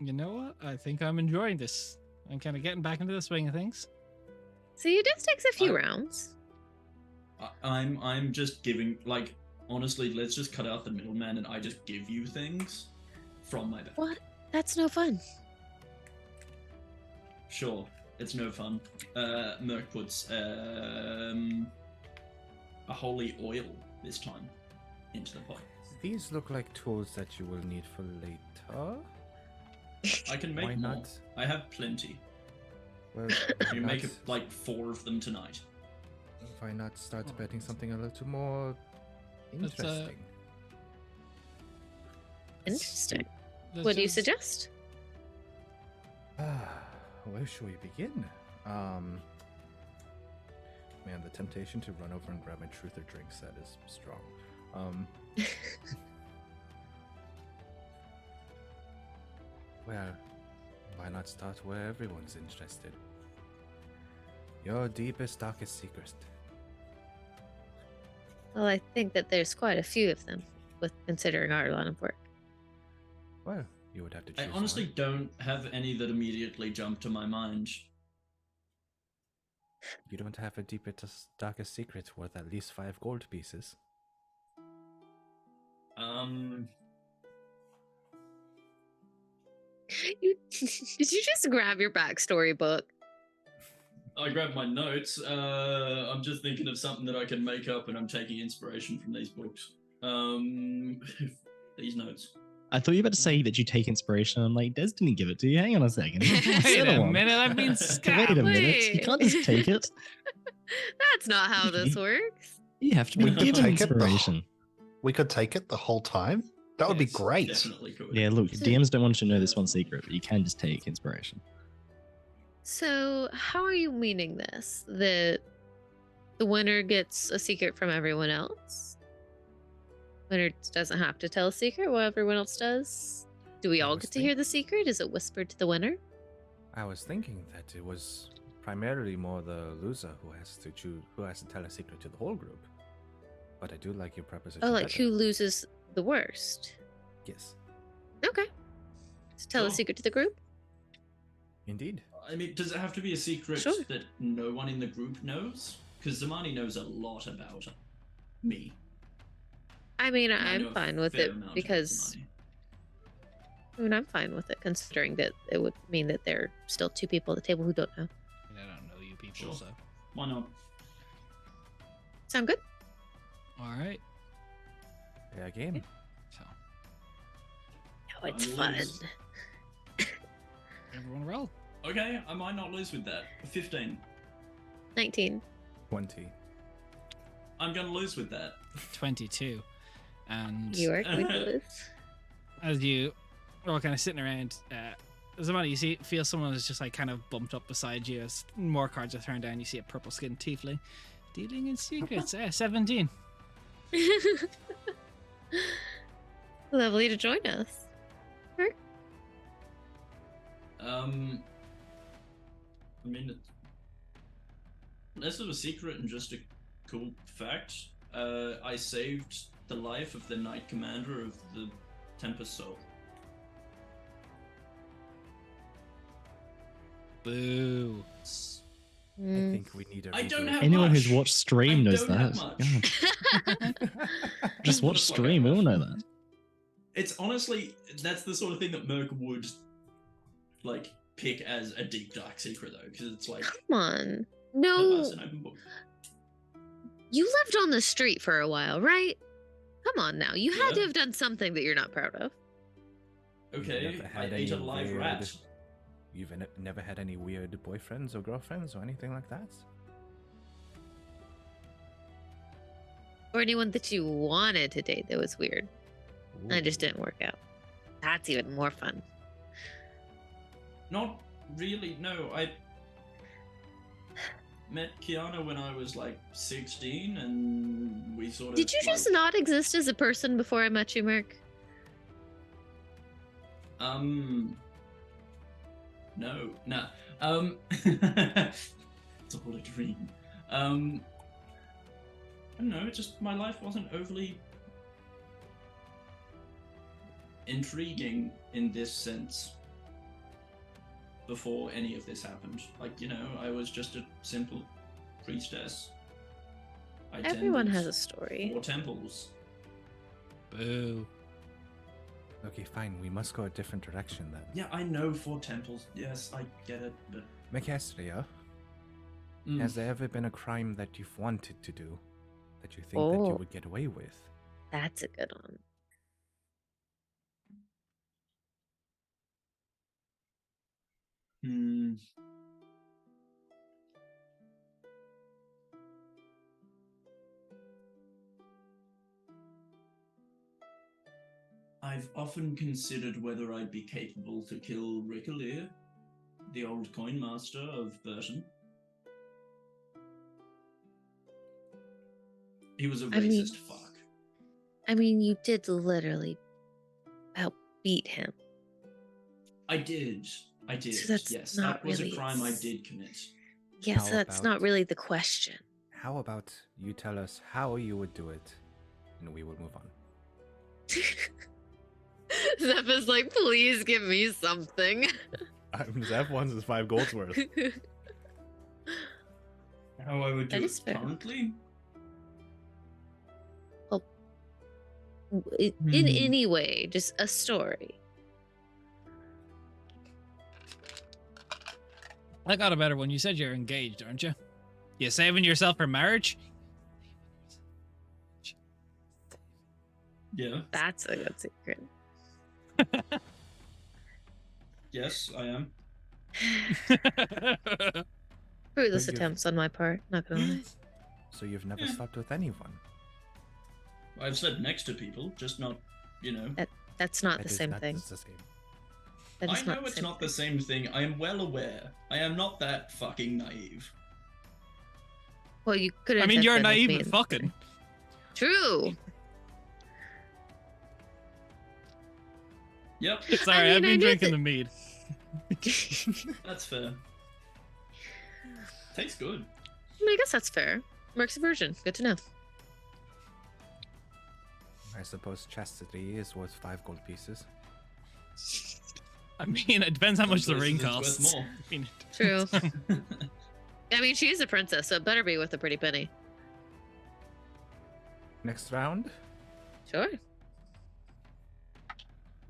you know what? I think I'm enjoying this. I'm kind of getting back into the swing of things. So it just takes a few I- rounds. I'm just giving, like, honestly, let's just cut out the middleman and I just give you things from my bag. What? That's no fun. Sure, it's no fun. Merc puts a holy oil this time into the pot. These look like tools that you will need for later. I can Why make more. not? I have plenty. Well, You why make not- like 4 of them tonight. Why not start betting something a little more Let's, interesting? Interesting. Let's What do you just- suggest? Where should we begin? Man, the temptation to run over and grab my truth or drink set is strong. Well, why not start where everyone's interested? Your deepest, darkest secret. Well, I think that there's quite a few of them, with considering our line of work. Well, you would have to I choose honestly one. don't have any that immediately jump to my mind. You don't have a deepest, darkest secret worth at least 5 gold pieces. Did you just grab your backstory book? I grabbed my notes. I'm just thinking of something that I can make up, and I'm taking inspiration from these books. These notes. I thought you were about to say that you take inspiration. I'm like, Des didn't give it to you. Hang on a second. Wait Settle a on. minute, I've been Wait scabbed. a minute. You can't just take it. That's not how this works. You have to be We could given take it. inspiration. We could take it the whole time. That would be Yes, great. Definitely could. Yeah, look, DMs don't want you to know this one secret, but you can just take inspiration. So, how are you meaning this? That the winner gets a secret from everyone else? Winner doesn't have to tell a secret while everyone else does? Do we I all was get to hear the secret? Is it whispered to the winner? I was thinking that it was primarily more the loser who has to tell a secret to the whole group. But I do like your proposition. Oh, like better. who loses the worst? Yes, Okay. So tell a Sure. secret to the group? indeed. I mean, does it have to be a secret Sure. that no one in the group knows? Because Zamani knows a lot about me. I mean, and I know I'm a fine with fair it amount about because Zamani. I'm fine with it considering that it would mean that there are still 2 people at the table who don't know. I don't know you people, Sure. so. Why not? Sound good? All right. Fair game. So, Oh, it's I'm fun. loose. everyone roll. Okay, I might not lose with that. 15. 19. 20. I'm gonna lose with that. 22. And You are going to lose. as you are all kind of sitting around, Zamani, you feel someone is just like kind of bumped up beside you as more cards are thrown down. You see a purple skinned tiefling dealing in secrets. 17. Lovely to join us. I mean, less of a secret and just a cool fact. I saved the life of the Knight Commander of the Tempest Soul. Boo. I Mm. think we need a I don't reboot. have Anyone much. who's watched stream I knows don't have that. much. God. Just watch stream, we all know that. It's honestly, that's the sort of thing that Merc would like pick as a deep dark secret though, because it's like Come on. no, No. that's an open book. You lived on the street for a while, right? Come on now. You had to Yeah. have done something that you're not proud of. Okay, never I had ate a any live weird- rat. You've never had any weird boyfriends or girlfriends or anything like that? Or anyone that you wanted to date that was weird. And it just Ooh. didn't work out. That's even more fun. Not really. No, I met Kiana when I was like 16, and we sort of. Did you just like, not exist as a person before I met you, Merc? No, nah. It's all a dream. I don't know. It just my life wasn't overly intriguing in this sense before any of this happened. Like, you know, I was just a simple priestess. I Everyone tended has a story. 4 temples. Boo. Okay, fine. We must go a different direction then. Yeah, I know 4 temples. Yes, I get it, but Macastria, Mm. has there ever been a crime that you've wanted to do that you think that you Oh. would get away with? That's a good one. Hmm. I've often considered whether I'd be capable to kill Rickalier, the old coin master of Burton. He was a I mean- racist fuck. I mean, you did literally about beat him. I did. So that's yes, not that was really a crime I s- did commit. Yes, How that's about- not really the question. How about you tell us how you would do it, and we will move on. Zeph is like, please give me something. Zeph wants his 5 gold's worth. How I would do That it is fair. currently? In Hmm. any way, just a story. I got a better one. You said you're engaged, aren't you? You saving yourself for marriage? Yeah. That's a good secret. Yes, I am. Fruitless But you've- attempts on my part, not gonna lie. So you've never Yeah. slept with anyone. I've slept next to people, just not, you know. That's not That the is- same that thing. is the same. That is I know not the it's same not thing. the same thing. I am well aware. I am not that fucking naive. Well, you couldn't. I mean, have you're been with naive me at in- fucking. True. Yep, Sorry, I've mean, I been knew drinking that- the mead. that's fair. Tastes good. I guess that's fair. Merc's a virgin. Good to know. I suppose chastity is worth 5 gold pieces. I mean, it depends how much the Some ring places costs. it's worth more. I mean, True. I mean, she is a princess, so it better be worth a pretty penny. Next round? Sure.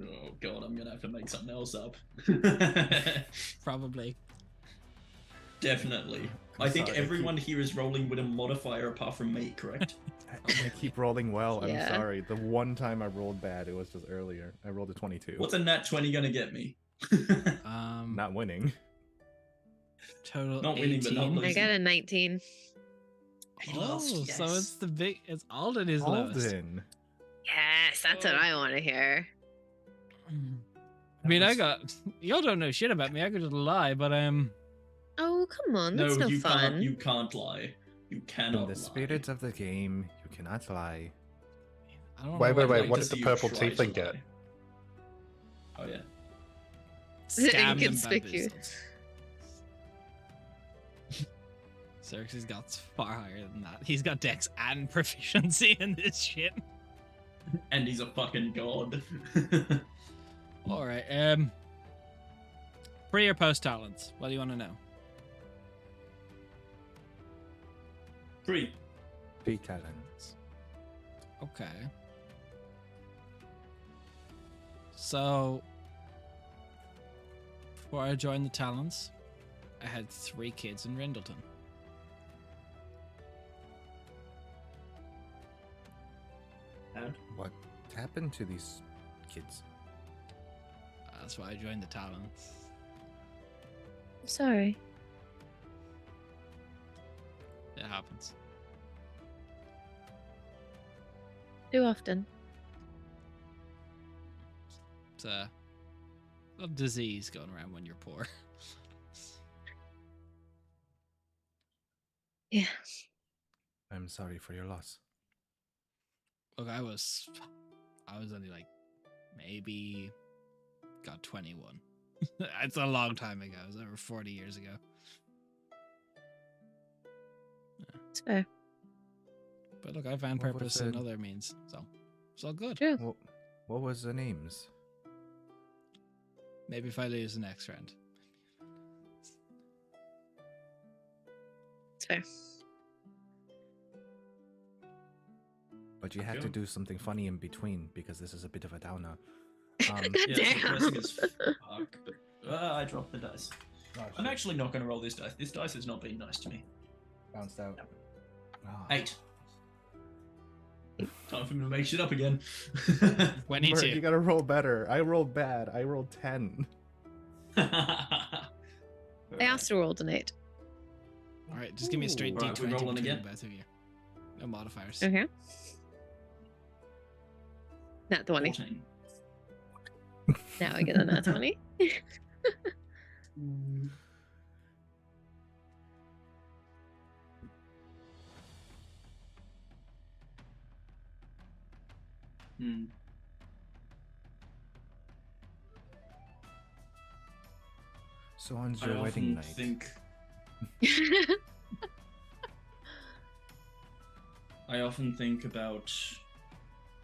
Oh god, I'm gonna have to make something else up. probably. Definitely. I'm I think sorry, I everyone here is rolling with a modifier apart from me, correct? I keep rolling well. I'm Yeah. sorry. The one time I rolled bad, it was just earlier. I rolled a 22. What's a nat 20 gonna get me? Not winning. Total Not winning, but not 18. losing. I got a 19. He Oh, lost, so yes. it's the big. It's Alden is lowest. Alden. Yes, that's what I want to hear. I mean, I got. Y'all don't know shit about me. I could just lie, but Oh, come on. No, That's no you fun. can't. You can't lie. You cannot In the lie. spirit of the game, you cannot lie. I don't Wait, know. wait, I'd wait. like What to did the see you purple try to tiefling get? lie. Oh yeah. Scammed and Inconspicuous. bamboozled. Xerxes got far higher than that. He's got dex and proficiency in this shit. And he's a fucking god. All right. Pre or post talents? What do you want to know? Free. 3 talents. Okay. So, before I joined the Talons, I had 3 kids in Rendleton. And What happened to these kids? That's why I joined the Talons. Sorry. It happens. Too often. It's a disease going around when you're poor. Yeah. I'm sorry for your loss. Look, I was only like maybe got 21. It's a long time ago. It was over 40 years ago. It's fair. But look, I found What was purpose in it? other means, so it's all good. True. What was the names? Maybe if I lose the next round. It's fair. But you had to Okay. do something funny in between because this is a bit of a downer. God yeah, it's depressing damn. as fuck. But, I dropped the dice. I'm actually not going to roll this dice. This dice has not been nice to me. bounced out. Ah. 8. Time for me to make shit up again. When he Merc, you too. gotta roll better. I rolled bad. I rolled 10. I also rolled an 8. All right, just give me a straight Ooh. Right, D20 we're rolling between again? both of you. No modifiers. Okay. Not 20. 14. Now I get a nat 20. Hmm. So on's I your wedding often night. think I often think about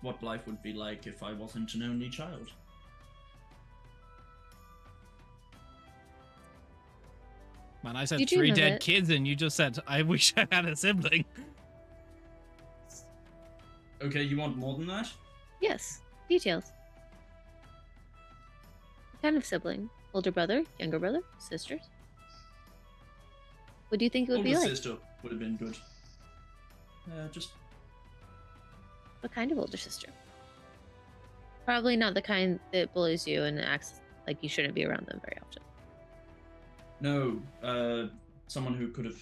what life would be like if I wasn't an only child. Man, I said You do 3 know dead that. kids, and you just said, I wish I had a sibling. Okay, you want more than that? Yes. Details. What kind of sibling? Older brother? Younger brother? Sisters? What do you think it would Older be like? sister would have been good. Just What kind of older sister? Probably not the kind that bullies you and acts like you shouldn't be around them very often. no, someone who could have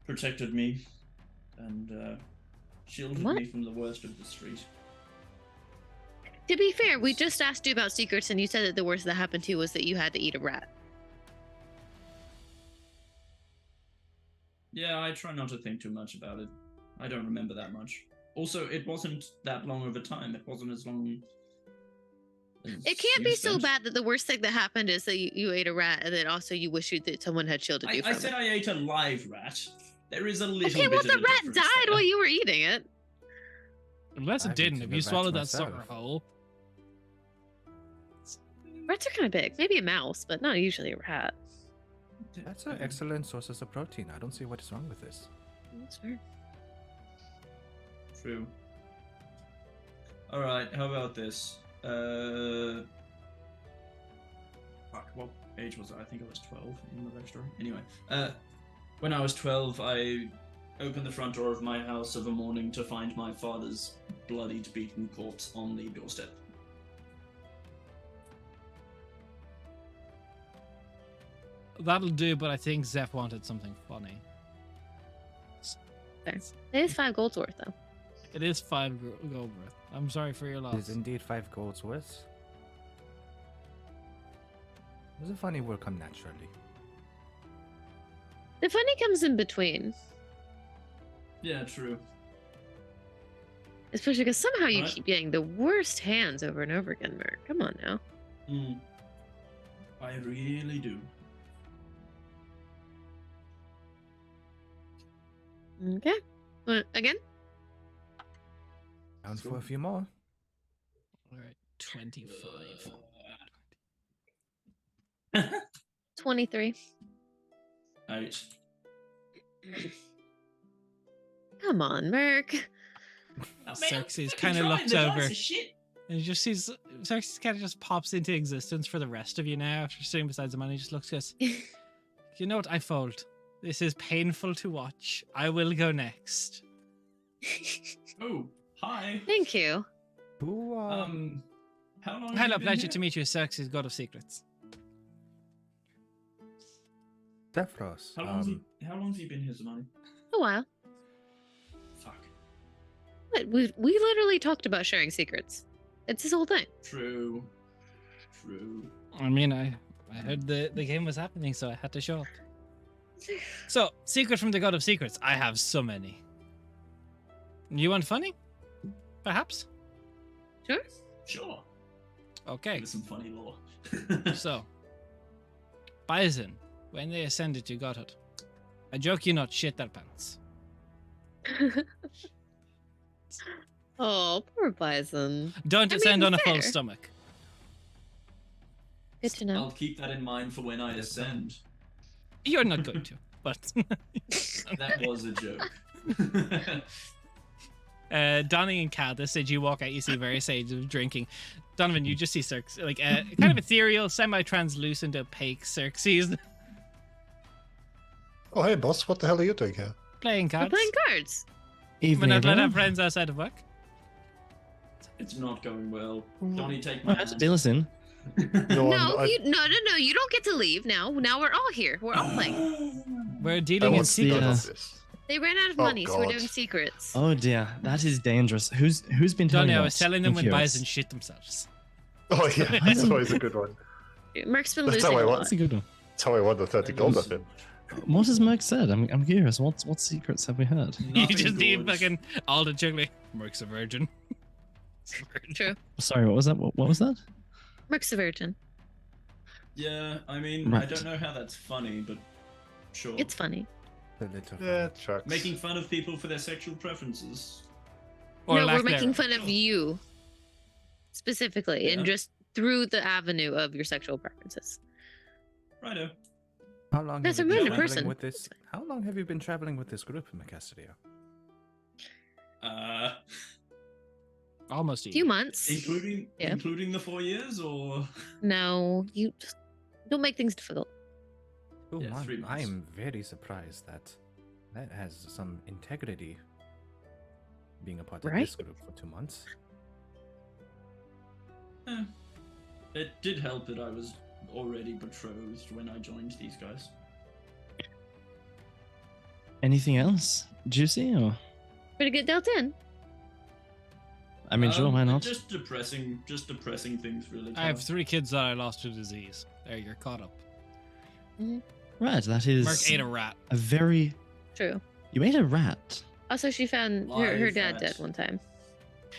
protected me and shielded What? me from the worst of the street. To be fair, we just asked you about secrets and you said that the worst that happened to you was that you had to eat a rat. Yeah, I try not to think too much about it. I don't remember that much. Also, it wasn't that long of a time. It wasn't as long. It can't be so bad that the worst thing that happened is that you ate a rat and then also you wish that someone had shielded you I from said it. I ate a live rat. There is a little Okay, bit well, of the a rat difference died there. while you were eating it. Unless it I've didn't. eaten If a you rat swallowed that myself. sucker whole. Rats are kind of big. Maybe a mouse, but not usually a rat. That's an excellent source of protein. I don't see what is wrong with this. That's fair. True. Alright, how about this? Fuck, what age was I? I think I was 12 in the backstory. Anyway, when I was 12, I opened the front door of my house of a morning to find my father's bloodied, beaten corpse on the doorstep. That'll do, but I think Zeph wanted something funny. Fair. It is 5 gold's worth, though. It is 5 gold worth. I'm sorry for your It loss. is indeed 5 golds worth. The funny will come naturally. The funny comes in between. Yeah, true. Especially because somehow you Alright. keep getting the worst hands over and over again, Merc. Come on now. I really do. Okay. Again? Down for a few more. Alright, 25. 23. 8. Come on, Merc. Xerxes kind of looks over and he just sees Xerxes kind of just pops into existence for the rest of you now after sitting beside the man. He just looks at us. You know what? I fold. This is painful to watch. I will go next. Oh, hi. Thank you. Who, How long? have Hello, you been pleasure here? to meet you, Xerxes, God of Secrets. Zephyros. How long have you been here, Zamani? A while. Fuck. What? We literally talked about sharing secrets. It's this whole thing. True. True. I mean, I heard the game was happening, so I had to show up. So, secret from the God of Secrets. I have so many. You want funny? Perhaps? Sure. Sure. Okay. Give us some funny lore. So, Bison, when they ascended, you got it. I joke you not shit their pants. Oh, poor Bison. Don't I ascend mean, on a full fair. stomach. Good to know. I'll keep that in mind for when I ascend. You're not going to, but That was a joke. Donnie and Kat, this stage you walk out, you see various stages of drinking. Donovan, you just see Xerxes, like kind of ethereal, semi-translucent, opaque Xerxes Oh, hey, boss. What the hell are you doing here? playing We're cards. playing cards. Evening, When I've let our everyone. friends outside of work. It's not going well. Donnie, take my hand. Still listen. No, No, you don't get to leave now. Now we're all here. We're all playing. We're I dealing in want see none secrets. of this. They ran out of Oh, money, so we're God. doing secrets. Oh dear, that is dangerous. Who's been telling Donnie, I us? was telling them I'm when curious. Bison shit themselves. Oh, yeah. That's always a good one. Merc's been That's losing how I a want- lot. That's a good one. That's how I won the 30 gold off him. What has Merc said? I'm curious. What secrets have we heard? You Nothing just need good. fucking all the juggling. Merc's a virgin. He's a virgin. True. Sorry, what was that? What was that? Merc's a virgin. Yeah, I mean, I Right. don't know how that's funny, but sure. It's funny. The little Yeah, tracks. Making fun of people for their sexual preferences. Or No, lack we're making thereof. fun of you specifically, Yeah. and just through the avenue of your sexual preferences. Righto. How long That's have a you been moving traveling person. with this? How long have you been traveling with this group, Castillo? Almost A few months. Yeah. Including the 4 years, or No, you just don't make things difficult. 2 Yeah, months. 3 months. I am very surprised that has some integrity. Being a part of Right? this group for 2 months. It did help that I was already betrothed when I joined these guys. Anything else juicy or? Pretty good dealt in. I mean, sure, why not? Just depressing things, really. I have 3 kids that I lost to disease. There, you're caught up. Right, that is Merc ate a rat. a very. True. You ate a rat. Also, she found her Live dad rat. dead one time.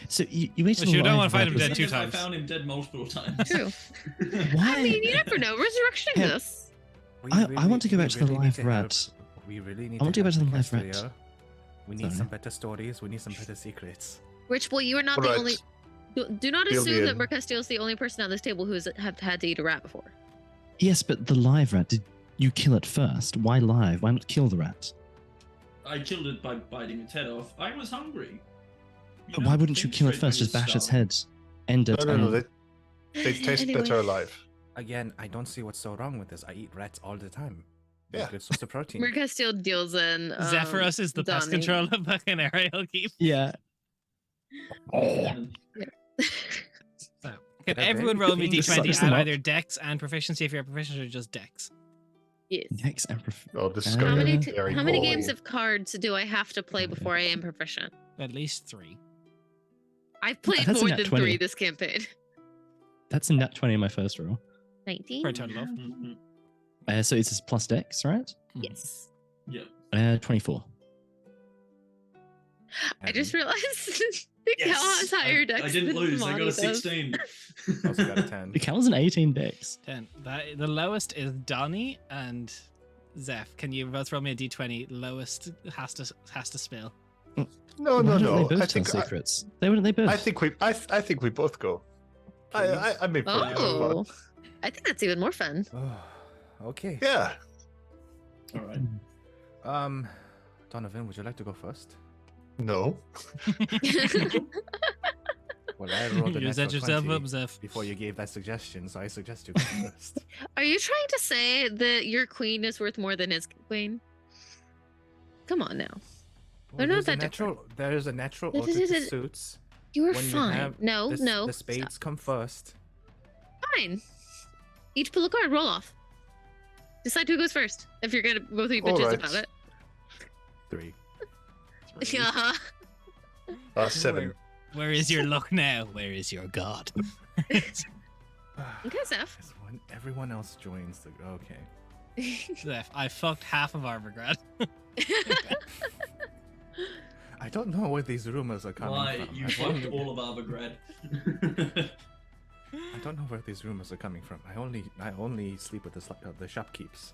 So you ate Well, a you don't live wanna fight rat. him Was dead that- two I times. found him dead multiple times. True. Why? I mean, you never know. Resurrection Yeah. exists. I want to go we back to the really need live help. rat. We really need I want to go back to the help live rat. Castillo. We need Sorry. some better stories. We need some better secrets. Rich boy, you are not All the right. only. Do not Fill me assume that in. Mercastillo is the only person at this table who has had to eat a rat before. Yes, but the live rat. Did you kill it first? Why live? Why not kill the rat? I killed it by biting its head off. I was hungry. But why wouldn't you think kill it straight when first? Just you're bash its starving. head, end it. No, and- they taste Anyway. better alive. Again, I don't see what's so wrong with this. I eat rats all the time. Yeah. Good source of protein. Mercastillo deals in. Zephyrus is the pest Donnie. control of fucking Ariel keep. Yeah. And So, can They're everyone very roll me This d20 sucks at them up. either dex and proficiency if you're proficient or just dex? Yes. Next and Oh, this is Uh, How going to many, be very how many boring. games of cards do I have to play before I am proficient? At least 3. I've played That's a more nat than 20. 3 this campaign. That's a nat 20 in my first roll. 19? For a total of. So it's just plus dex, right? Yes. Yep. 24. I just realized Yes. Cal has higher dex I didn't than lose. I got Monty a does. 16. Also got a 10. Cal's an 18 dex. 10. The lowest is Donnie and Zeph. Can you both roll me a d20? Lowest has to spill. No, Why no, don't no. They both I tell think secrets. They wouldn't. They both. I think we both go. I mean, Oh. I think that's even more fun. Oh, okay. yeah. All right. Donovan, would you like to go first? No. Well, I rolled a You set natural yourself 20 up, Zeph. before you gave that suggestion, so I suggest you go first. Are you trying to say that your queen is worth more than his queen? Come on now. They're not there's a that natural. There is a natural This order is- to suits. You were When you fine. have No, The, no. the spades come first. Fine. Each pull a card, roll off. Decide who goes first. If you're gonna both be All bitches right. about it. 3. Yeah. 7. Where is your luck now? Where is your god? Okay, Zeph. Everyone else joins the. Okay. Zeph, I fucked half of Arvigrad. I don't know where these rumors are coming Why? from. You I've fucked only- all of Arvigrad. I don't know where these rumors are coming from. I only sleep with the shopkeeps.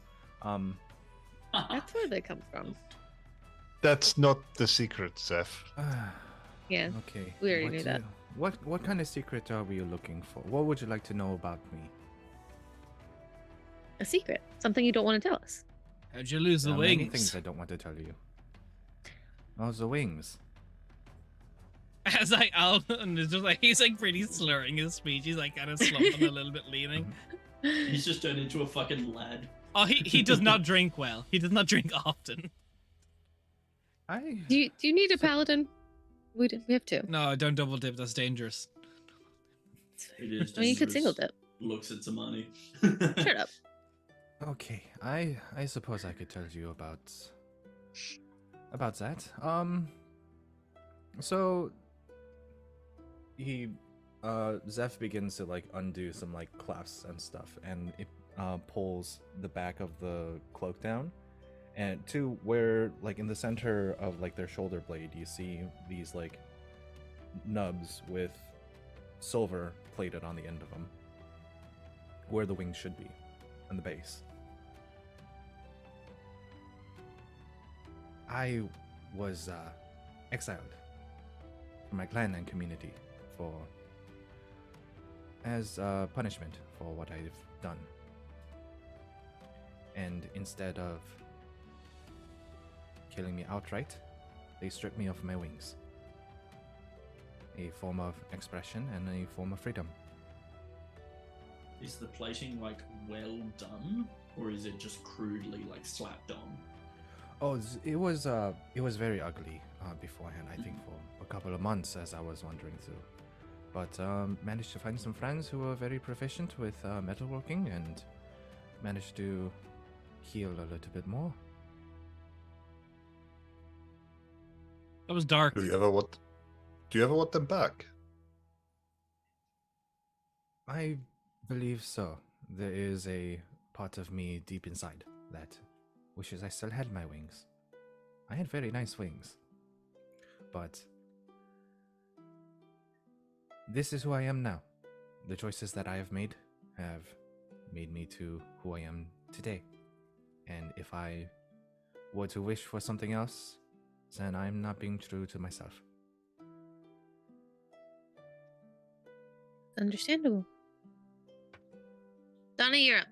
That's where they come from. That's not the secret, Zeph. Yeah. Okay. We already what knew that. What kind of secret are we looking for? What would you like to know about me? A secret. Something you don't want to tell us. How'd you lose the There are many wings? things I don't want to tell you. Oh, the wings. As like Alvin is just like he's like pretty slurring his speech. He's like kind of slumping a little bit, leaning. He's just turned into a fucking lad. Oh, he does not drink well. He does not drink often. Do you need a paladin? We have two. No, don't double dip. That's dangerous. It is. I mean, you could single dangerous. dip. Looks at Zamani. Shut up. Okay, I suppose I could tell you about that. So he Zeph begins to like undo some like clasps and stuff, and it pulls the back of the cloak down, and to where like in the center of like their shoulder blade, you see these like nubs with silver plated on the end of them, where the wings should be, on the base. I was exiled from my clan and community as punishment for what I've done. And instead of killing me outright, they stripped me of my wings. A form of expression and a form of freedom. Is the plating like well done, or is it just crudely like slapped on? Oh, it was very ugly beforehand. I think for a couple of months as I was wandering through, but managed to find some friends who were very proficient with metalworking and managed to heal a little bit more. That was dark. Do you ever want them back? I believe so. There is a part of me deep inside that wishes I still had my wings. I had very nice wings. But this is who I am now. The choices that I have made me to who I am today. And if I were to wish for something else, then I'm not being true to myself. Understandable. Donna, you're up.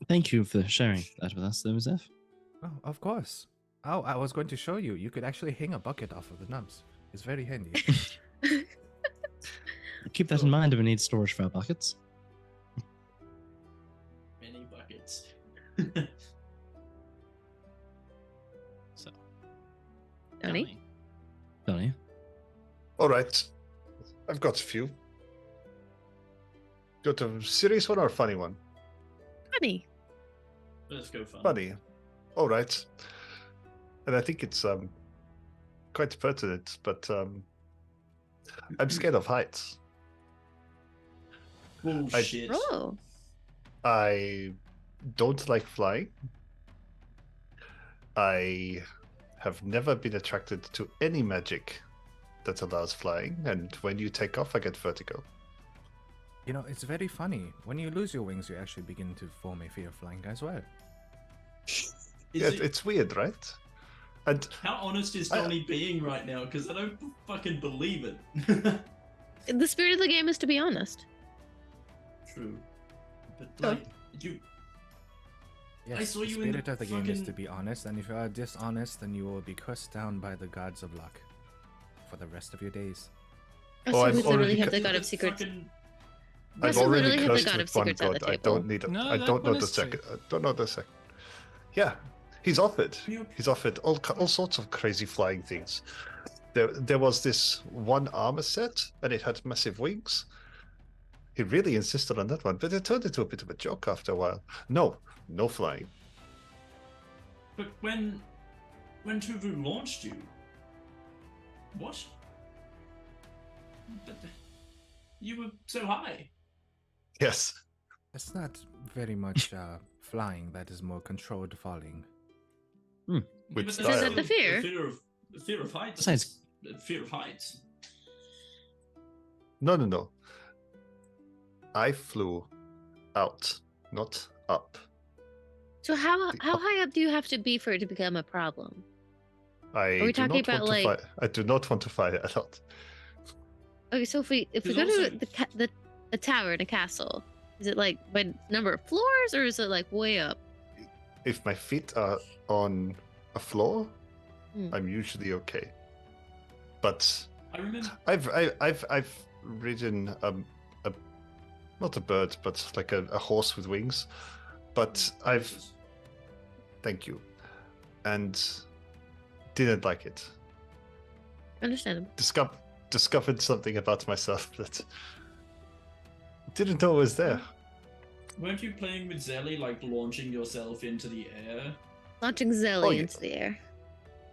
Thank you for sharing that with us, though, Zeph. Oh, of course. Oh, I was going to show you. You could actually hang a bucket off of the nubs. It's very handy. Keep that in mind if we need storage for our buckets. Many buckets. So, Donnie? Donnie? All right, I've got a few. Got a serious one or a funny one? Funny. Let's go fun. Funny. All right. And I think it's quite pertinent, but I'm scared of heights. Bullshit. Oh. I don't like flying. I have never been attracted to any magic that allows flying, and when you take off, I get vertigo. You know, it's very funny. When you lose your wings, you actually begin to form a fear of flying as well. It's weird, right? And How honest is Donnie being right now? Because I don't fucking believe it. The spirit of the game is to be honest. True. But Oh. like, you Yes, saw the you in spirit the of the game is to fucking- be honest, and if you are dishonest, then you will be cursed down by the gods of luck for the rest of your days. Oh, Oh, so I've we literally already have the cut- god of secrets. Fucking, We I've also already literally have the cursed god of with one secrets at the god. I table. don't need. No, I that don't know one the is true. second. I don't know the second. Yeah, he's offered. You- He's offered all sorts of crazy flying things. There was this one armor set, and it had massive wings. He really insisted on that one, but it turned into a bit of a joke after a while. No flying. But when Tuvu launched you, what? But you were so high. Yes, That's not very much flying, that is more controlled falling. with but that's style. Is that the fear? The fear of heights. Besides- The fear of heights. No. I flew out, not up. So how high up do you have to be for it to become a problem? I Are we do talking not about, want like- to fight. I do not want to fight a lot. Okay, so if we There's go also- to the tower in a castle, is it like by number of floors or is it like way up? If my feet are on a floor, Hmm. I'm usually okay. But I remember. I've ridden not a bird, but like a horse with wings. But thank you, and didn't like it. Understandable. Discovered something about myself that didn't know was there. Weren't you playing with Zelly, like launching yourself into the air? Launching Zelly Oh, yeah. into the air.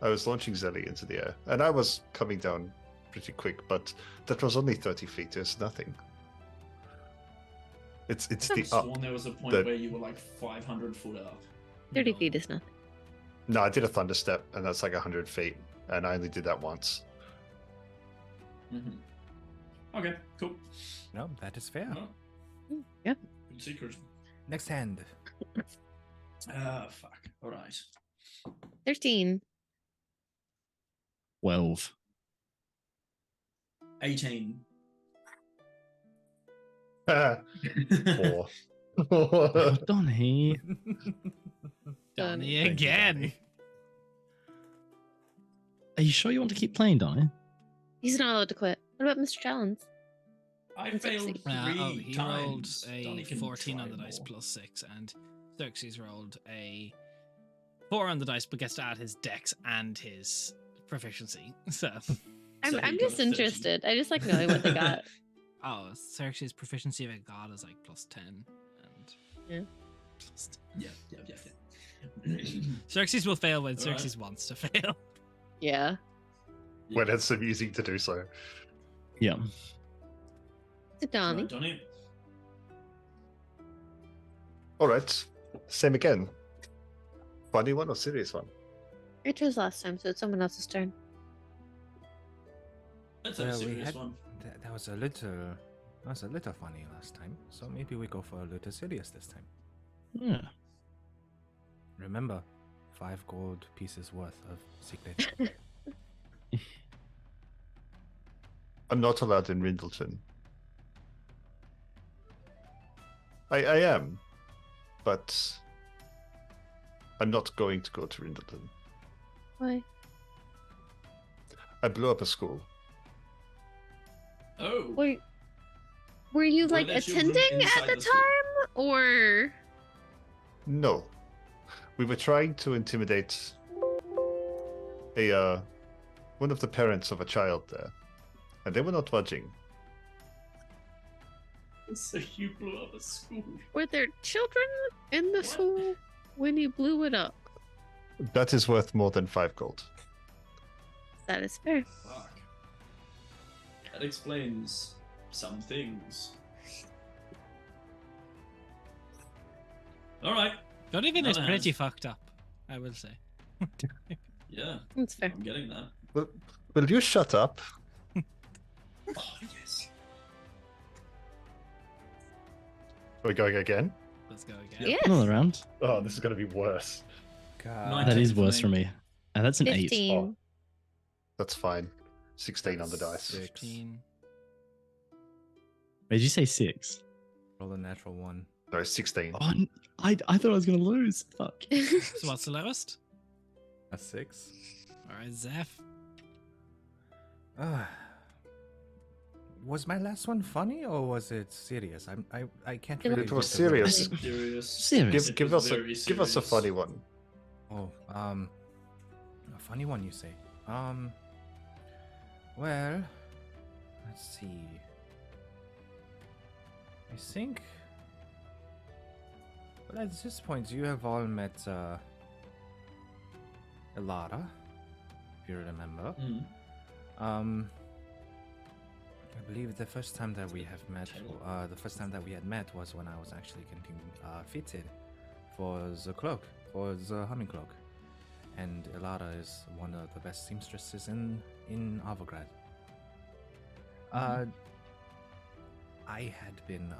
I was launching Zelly into the air, and I was coming down pretty quick, but that was only 30 feet. It's nothing. It's I've the sworn up. there was a point the- where you were like 500 foot up. 30 feet is nothing. No, I did a thunder step, and that's like 100 feet, and I only did that once. Mm-hmm. Okay, cool. No, that is fair. Well, Yep. good secret. Next hand. Ah, fuck. All right. 13. 12. 18. 4. Oh, Donnie. Donnie Thank you, again. Donnie. Are you sure you want to keep playing, Donnie? He's not allowed to quit. What about Mr. Challenge? I It's failed sexy. three He times. rolled a Donnie can 14 on try the dice more. plus 6, and Xerxes rolled a 4 on the dice, but gets to add his dex and his proficiency. So, I'm So he got just a 30. interested. I just like knowing what they got. Xerxes' proficiency of a god is like plus 10. And Yeah. plus 10. Yeah. Xerxes will fail when All Xerxes wants to fail. Yeah. When it's amusing to do so. Yeah. To Donnie. Right, Donnie. All right. Same again. Funny one or serious one? I chose last time, so it's someone else's turn. Let's have a Well, we serious had- one. That was a little funny last time, so maybe we go for a little serious this time. Yeah. Remember, 5 gold pieces worth of secret. I'm not allowed in Rindleton. I am, but I'm not going to go to Rindleton. Why? I blew up a school. Oh. Were you Were like there children attending at inside the the school? time, or? No. We were trying to intimidate a one of the parents of a child there. And they were not budging. So you blew up a school. Were there children in the What? school when you blew it up? That is worth more than 5 gold. That is fair. Fuck. That explains some things. All right. Don't even is Another pretty hand. fucked up, I will say. Yeah, That's fair. I'm getting that. Will you shut up? Oh yes. Are we going again? Let's go again. Yes. Another round. Oh, this is going to be worse. God. That is 19 for worse for me. me. And that's an 8. 15. Oh. That's fine. 16 on the dice. Six. 15. Wait, did you say 6? Roll a natural 1. No, 16. Oh, I thought I was going to lose. Fuck. So what's the lowest? A 6. Alright, Zeph. Was my last one funny or was it serious? I can't It really. It was think of it. serious. Serious. Serious. It Give was us a very give us a serious. funny one. Oh, a funny one you say. Well, let's see. I think. Well, at this point, you have all met Elara, if you remember. Mm. I believe the first time that we have met, the first time that we had met was when I was actually getting fitted for the cloak, for the humming cloak, and Elara is one of the best seamstresses in Avograd. I had been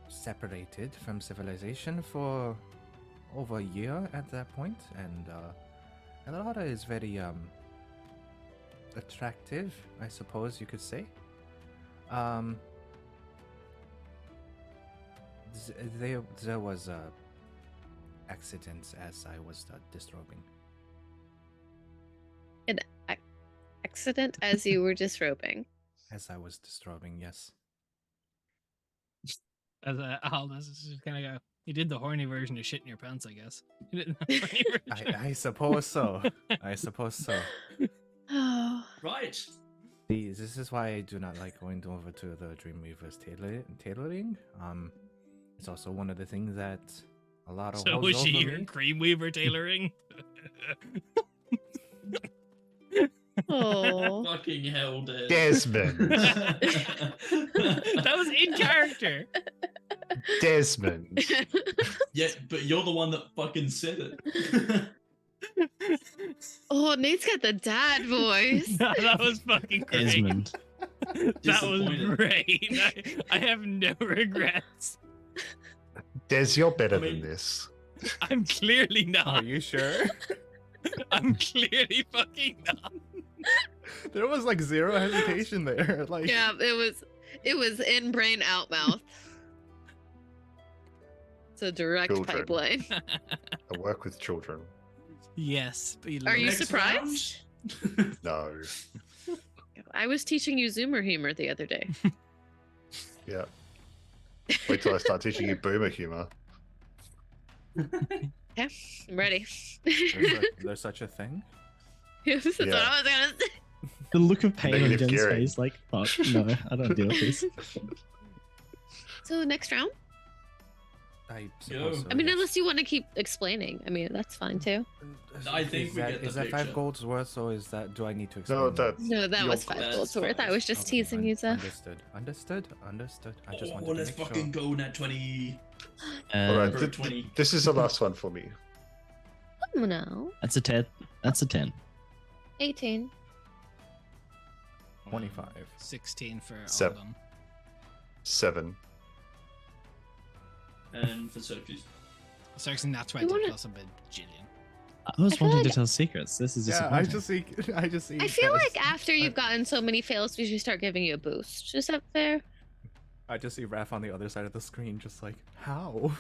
separated from civilization for over a year at that point, and Elara is very attractive, I suppose you could say. There was a accident as I was disrobing. Accident as you were disrobing. As I was disrobing, yes. As Aldous is just gonna go. You did the horny version of shit in your pants, I guess. You didn't the horny version. I suppose so. I suppose so. Oh. Right. See, this is why I do not like going over to the Dreamweaver's tailoring. It's also one of the things that a lot of So was she your Creamweaver tailoring? Oh. Fucking hell, dude. Desmond. That was in character. Desmond. Yeah, but you're the one that fucking said it. Oh, Nate's got the dad voice. That was fucking great. Desmond. That was Disappointed. great. I have no regrets. Des, you're better I mean- than this. I'm clearly not. Are you sure? I'm clearly fucking not. There was like zero hesitation there. Like, Yeah, it was in brain, out mouth. It's a direct Children. pipeline. I work with children. Yes. But Are you Next surprised? round? No. I was teaching you Zoomer humor the other day. Yeah. Wait till I start teaching you boomer humor. I'm ready. There's such a thing. That's what Yeah. I was gonna say. The look of pain on Negative Jen's gearing. face, like, fuck, no, I don't deal with this. So next round? I Yo. suppose so, I mean, yes. unless you want to keep explaining. I mean, that's fine too. I think we get the is that picture. 5 golds worth, or is that? Do I need to explain? No, that? that No, that You're was 5 That's golds worth. I fine. was just Okay, teasing you, Zeph. Understood. I just wanted to let's make fucking sure. go, Nat 20. Alright, For 20. this is the last one for me. No. That's a 10. That's a 10. 18. 25. 16 for Seven. Alden. 7. And for Sophie's. Sorry, not 20 wanna- plus a bajillion. I was I feel wanting to like- tell secrets. This is Yeah, I disappointing. just see. I feel guys- like after you've gotten so many fails, we should start giving you a boost. Is that fair? I just see Raph on the other side of the screen, just like, how?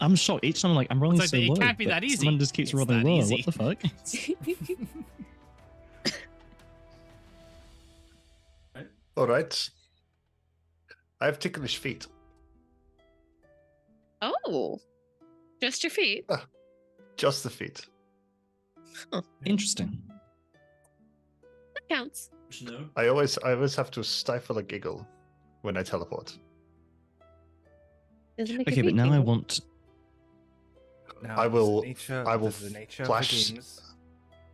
I'm shocked. Each time I'm like, I'm rolling It's so like, it low. can't be but that easy. Someone just keeps It's rolling that low. easy. What the fuck? Alright. I have ticklish feet. Oh. Just your feet. Just the feet. Interesting. That counts. No. I always have to stifle a giggle when I teleport. Doesn't make Okay, your but feet now I tingle. want. Now, I does will- the nature, I will does the nature flash- Of the games,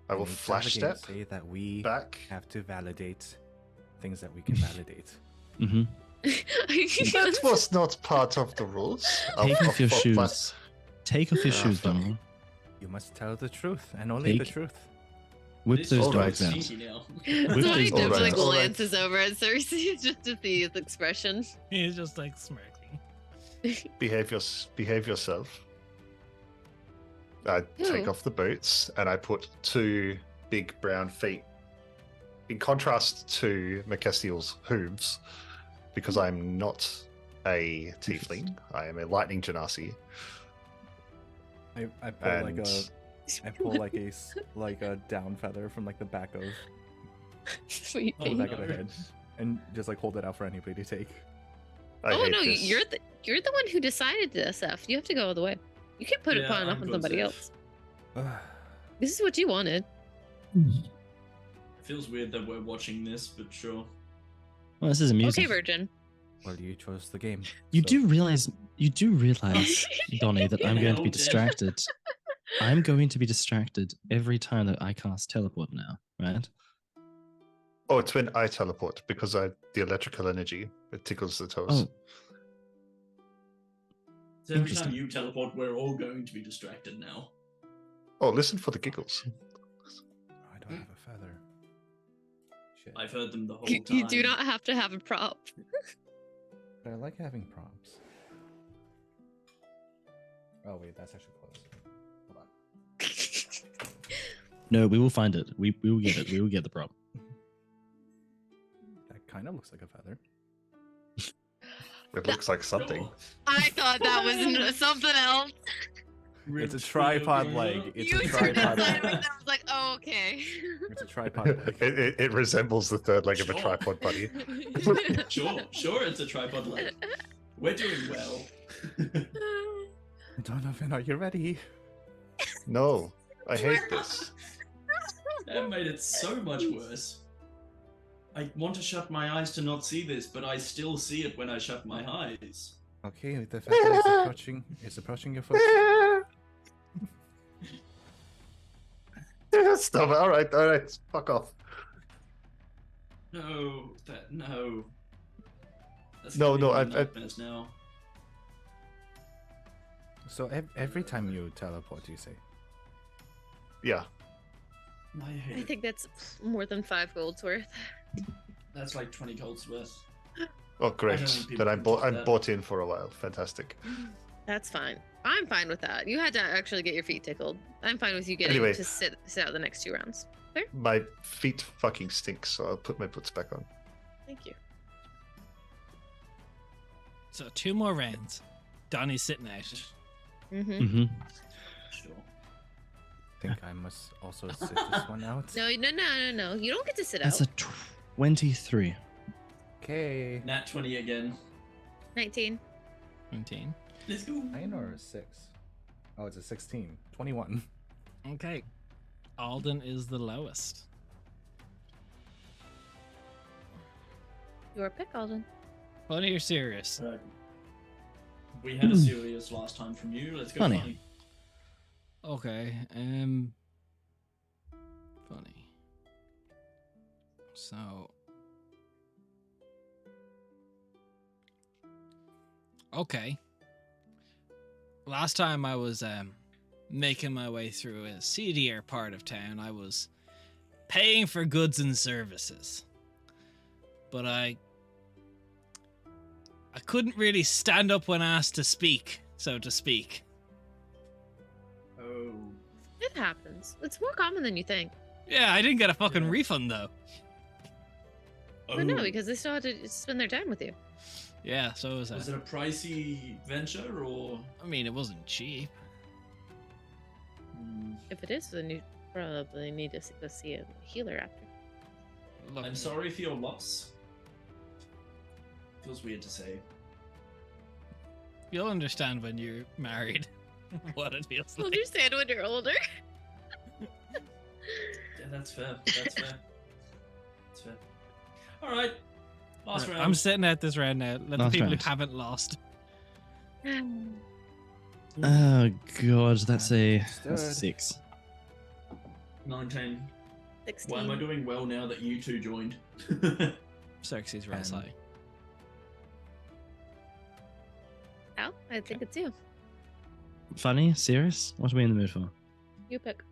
I will the nature of the flash games step say that we back. have to validate things that we can validate. Hmm. That was not part of the rules. Take off your shoes. flash- Take off your Ah, shoes, fuck. Donald. You must tell the truth and only the Take- truth. Whip This those is Alright. dogs out. sneaky now. That's With why he these definitely alright, alright. glances over at Cersei just to see his expression. He's just like smirking. Behave yourself. I take Who? off the boots and I put 2 big brown feet. In contrast to Macastiel's hooves, because I'm not a tiefling, I am a lightning genasi. I pull like And a I pull like like a down feather from like the back of Sweet Oh, the baby. back of the head, and just like hold it out for anybody to take. I Oh hate no, this. you're the one who decided this stuff. You have to go all the way. You can't put it Yeah, upon I'm on good, somebody Zeph. else. This is what you wanted. It feels weird that we're watching this, but sure. Well, this is amusing. Okay, Virgin. Well, you chose the game. You so- do realize, Donnie, that I'm going to be Nailed it. distracted. I'm going to be distracted every time that I cast teleport now, right? Oh, it's when I teleport because the electrical energy it tickles the toes. Oh, So every Interesting. time you teleport, we're all going to be distracted now. Oh, listen for the giggles. I don't have a feather. Shit. I've heard them the whole You, time. you do not have to have a prop. But I like having prompts. Oh wait, that's actually close. Hold on. no, we will find it. We will get it. We will get the prop. That kind of looks like a feather. It looks like something. Sure. I thought that was something else. It's a Rich tripod feather. leg. It's you a turned tripod outside leg. of it, I was like, oh, okay. It's a tripod leg. It resembles the third leg of a Sure. tripod buddy. Sure, it's a tripod leg. We're doing well. Donovan, are you ready? No, I hate this. That made it so much worse. I want to shut my eyes to not see this, but I still see it when I shut my eyes. Okay, the feather is approaching. It's approaching your foot. Stop it. All right. Fuck off. No, no. That's No, giving no, me I've- nightmares now. So every time you teleport, you say, Yeah. My I head. think that's more than 5 golds worth. That's like 20 golds worth. Oh, I great. don't think people Then I'm can top I'm that. bought in for a while. Fantastic. That's fine. I'm fine with that. You had to actually get your feet tickled. I'm fine with you getting Anyway. to sit out the next 2 rounds. My feet fucking stink, so I'll put my boots back on. Thank you. So 2 more rounds. Donnie's sitting out. Mm-hmm. Mm-hmm. Sure. I think I must also sit this one out. No. You don't get to sit That's out. a 23. Okay. Nat 20 again. 19. 19. Let's go. 9 or a 6? Oh, it's a 16. 21. Okay. Alden is the lowest. Your pick, Alden. Funny or serious? We had a serious last time from you. Let's go Funny. funny. Okay. Funny. So. Okay. Last time I was making my way through a seedier part of town, I was paying for goods and services. But I couldn't really stand up when asked to speak, so to speak. Oh. It happens. It's more common than you think. Yeah, I didn't get a fucking Yeah. refund though. Oh. But no, because they still had to spend their time with you. Yeah, so was Was it a pricey venture or? I mean, it wasn't cheap. If it is, then you probably need to go see a healer after. Look, I'm sorry for your loss. Feels weird to say. You'll understand when you're married what it feels You'll like. understand when you're older. Yeah, that's fair. That's fair. That's fair. All right. Last round. I'm sitting out this round now. Let the Last people round. who haven't lost. Oh god, that's a Understood. 6. 19. 16. Why am I doing well now that you two joined? Xerxes rolls And- high. Al, I think it's you. Funny? Serious? What are we in the mood for? You pick.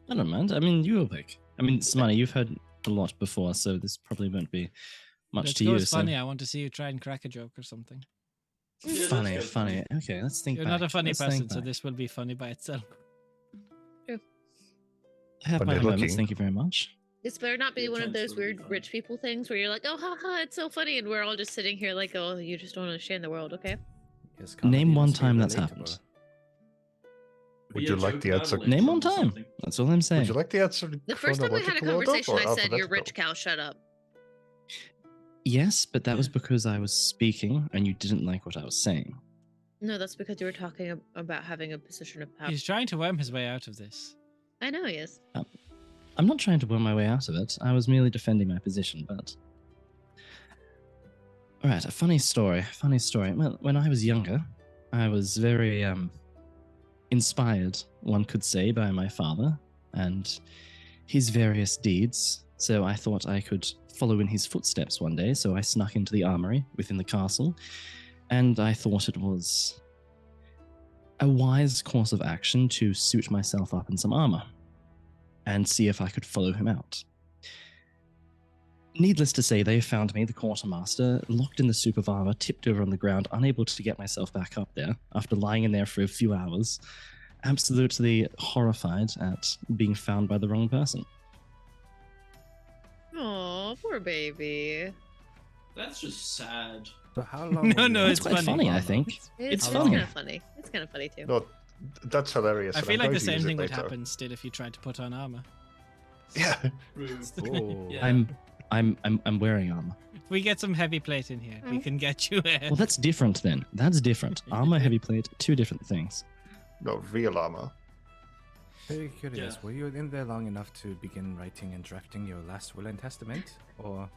I don't mind. I mean, you will pick. I mean, Smiley, you've heard a lot before, so this probably won't be much Let's to go you. with So. funny. I want to see you try and crack a joke or something. Yeah, let's Funny, go funny. Okay, let's think You're back. not a funny Let's think person, so back. this will be funny by itself. I have my Funny moments, looking. thank you very much. This better not be Your one of chance those will be weird fun. rich people things where you're like, oh, haha, it's so funny. And we're all just sitting here like, oh, you just don't understand the world, okay? Yes, Name comedy one must be time that's relatable. happened. Would Be you a like joke the about answer? a Name legend one or time. something. That's all I'm saying. Would you like the answer? The first time we had a chronological order conversation, or I said, "You're rich alphabetical? cow, shut up." Yes, but that was Yeah. because I was speaking and you didn't like what I was saying. No, that's because you were talking about having a position of power. He's trying to worm his way out of this. I know he is. I'm not trying to worm my way out of it. I was merely defending my position, but. Alright, a funny story. Funny story. Well, when I was younger, I was very inspired, one could say, by my father and his various deeds. So I thought I could follow in his footsteps one day. So I snuck into the armory within the castle, and I thought it was a wise course of action to suit myself up in some armor and see if I could follow him out. Needless to say, they found me, the quartermaster, locked in the supervarva, tipped over on the ground, unable to get myself back up there after lying in there for a few hours, absolutely horrified at being found by the wrong person. Oh, poor baby. That's just sad. So how long? No, were you no, in it's It's quite funny. funny, I Obama? think. It's funny. kind of funny. It's kind of funny too. No, that's hilarious. I and feel I'm like going the to same use it thing would later. happen still if you tried to put on armor. Yeah. True. Oh. Yeah. I'm wearing armor. If we get some heavy plate in here, we can get you a... Well, that's different then. That's different. Armor, heavy plate, two different things. No, real armor. Very curious. Yeah. Were you in there long enough to begin writing and drafting your last will and testament, or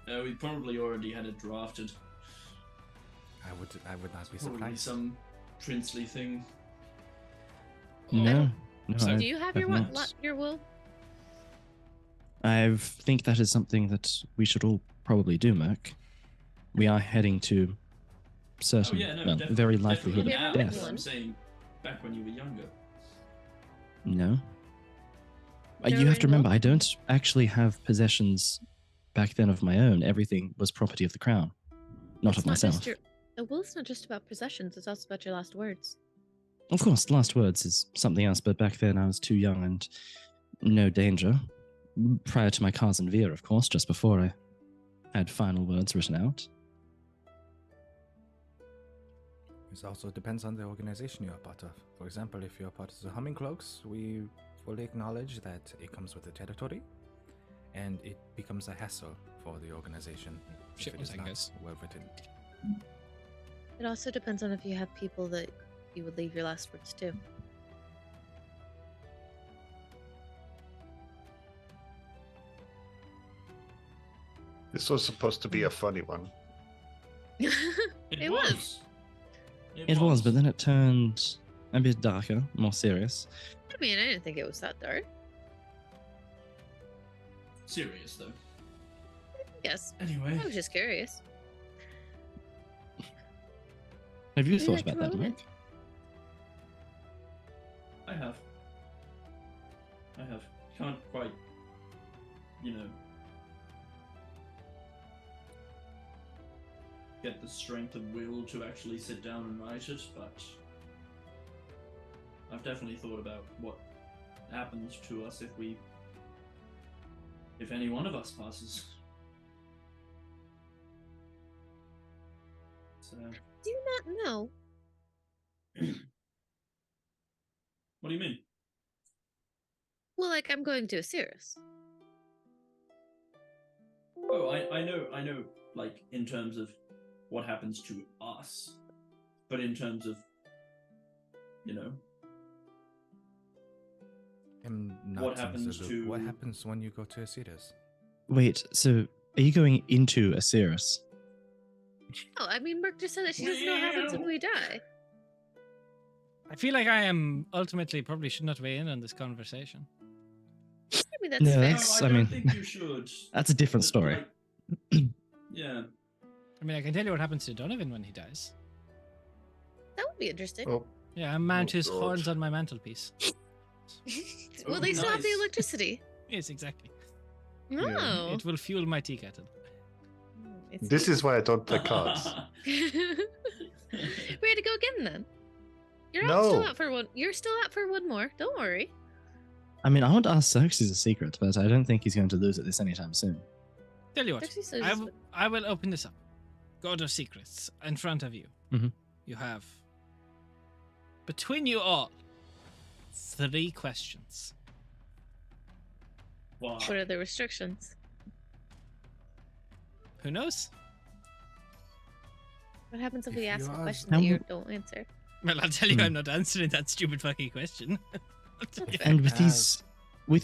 We probably already had it drafted. I would not be Probably surprised. some princely thing. No. No, So I Do you have your have not. your will? I think that is something that we should all probably do, Merc. We are heading to certain, Oh yeah, no, well, definitely, very definitely likelihood Have of you ever now. written death. I'm saying back when you were younger. No. Never You have to written will? remember, I don't actually have possessions back then of my own. Everything was property of the crown, not It's of not myself. just your. The will's not just about possessions. It's also about your last words. Of course, the last words is something else, but back then I was too young and no danger. Prior to my cousin Veer, of course, just before I had final words written out. It also depends on the organization you're a part of. For example, if you're part of the Humming Cloaks, we fully acknowledge that it comes with the territory, and it becomes a hassle for the organization Shit, if it one is second, not guys. well written. It also depends on if you have people that you would leave your last words to. This was supposed to be a funny one. It was. It was, but then it turned a bit darker, more serious. I mean, I didn't think it was that dark. Serious though. Yes. Anyway, I was just curious. Have you Maybe thought I about can that, roll it. Mike? I have. Can't quite, get the strength of will to actually sit down and write it, but I've definitely thought about what happens to us if any one of us passes. So, Do you not know? what do you mean? Well, like, I'm going to Osiris. Oh, I know, like, in terms of what happens to us, but in terms of, I'm not What in the happens loop. What to- happens when you go to Asidas? Wait, so are you going into Osiris? Oh, I mean, Merc just said that she doesn't know what happens when we die. I feel like I am ultimately probably should not weigh in on this conversation. I mean, that's No, fair. that's- No, I I don't mean, think you should. That's a different But, story. like, yeah. I mean, I can tell you what happens to Donovan when he dies. That would be interesting. Oh, Yeah, I mount his God. horns on my mantelpiece. Will they still have the nice. electricity? Yes, exactly. No. It will fuel my tea kettle. It's this is why I don't play cards. Ready to go again then? You're No. still up for one. You're still up for one more. Don't worry. I mean, I want to ask Xerxes a secret, but I don't think he's going to lose at this anytime soon. Tell you what, Actually, so I, just- w- I will open this up. God of Secrets, in front of you. Mhm. You have, between you all, 3 questions. Wow. What are the restrictions? Who knows? What happens if If we ask you a ask- question that you Um, don't answer? Well, I'll tell you, Hmm. I'm not answering that stupid fucking question. And with As-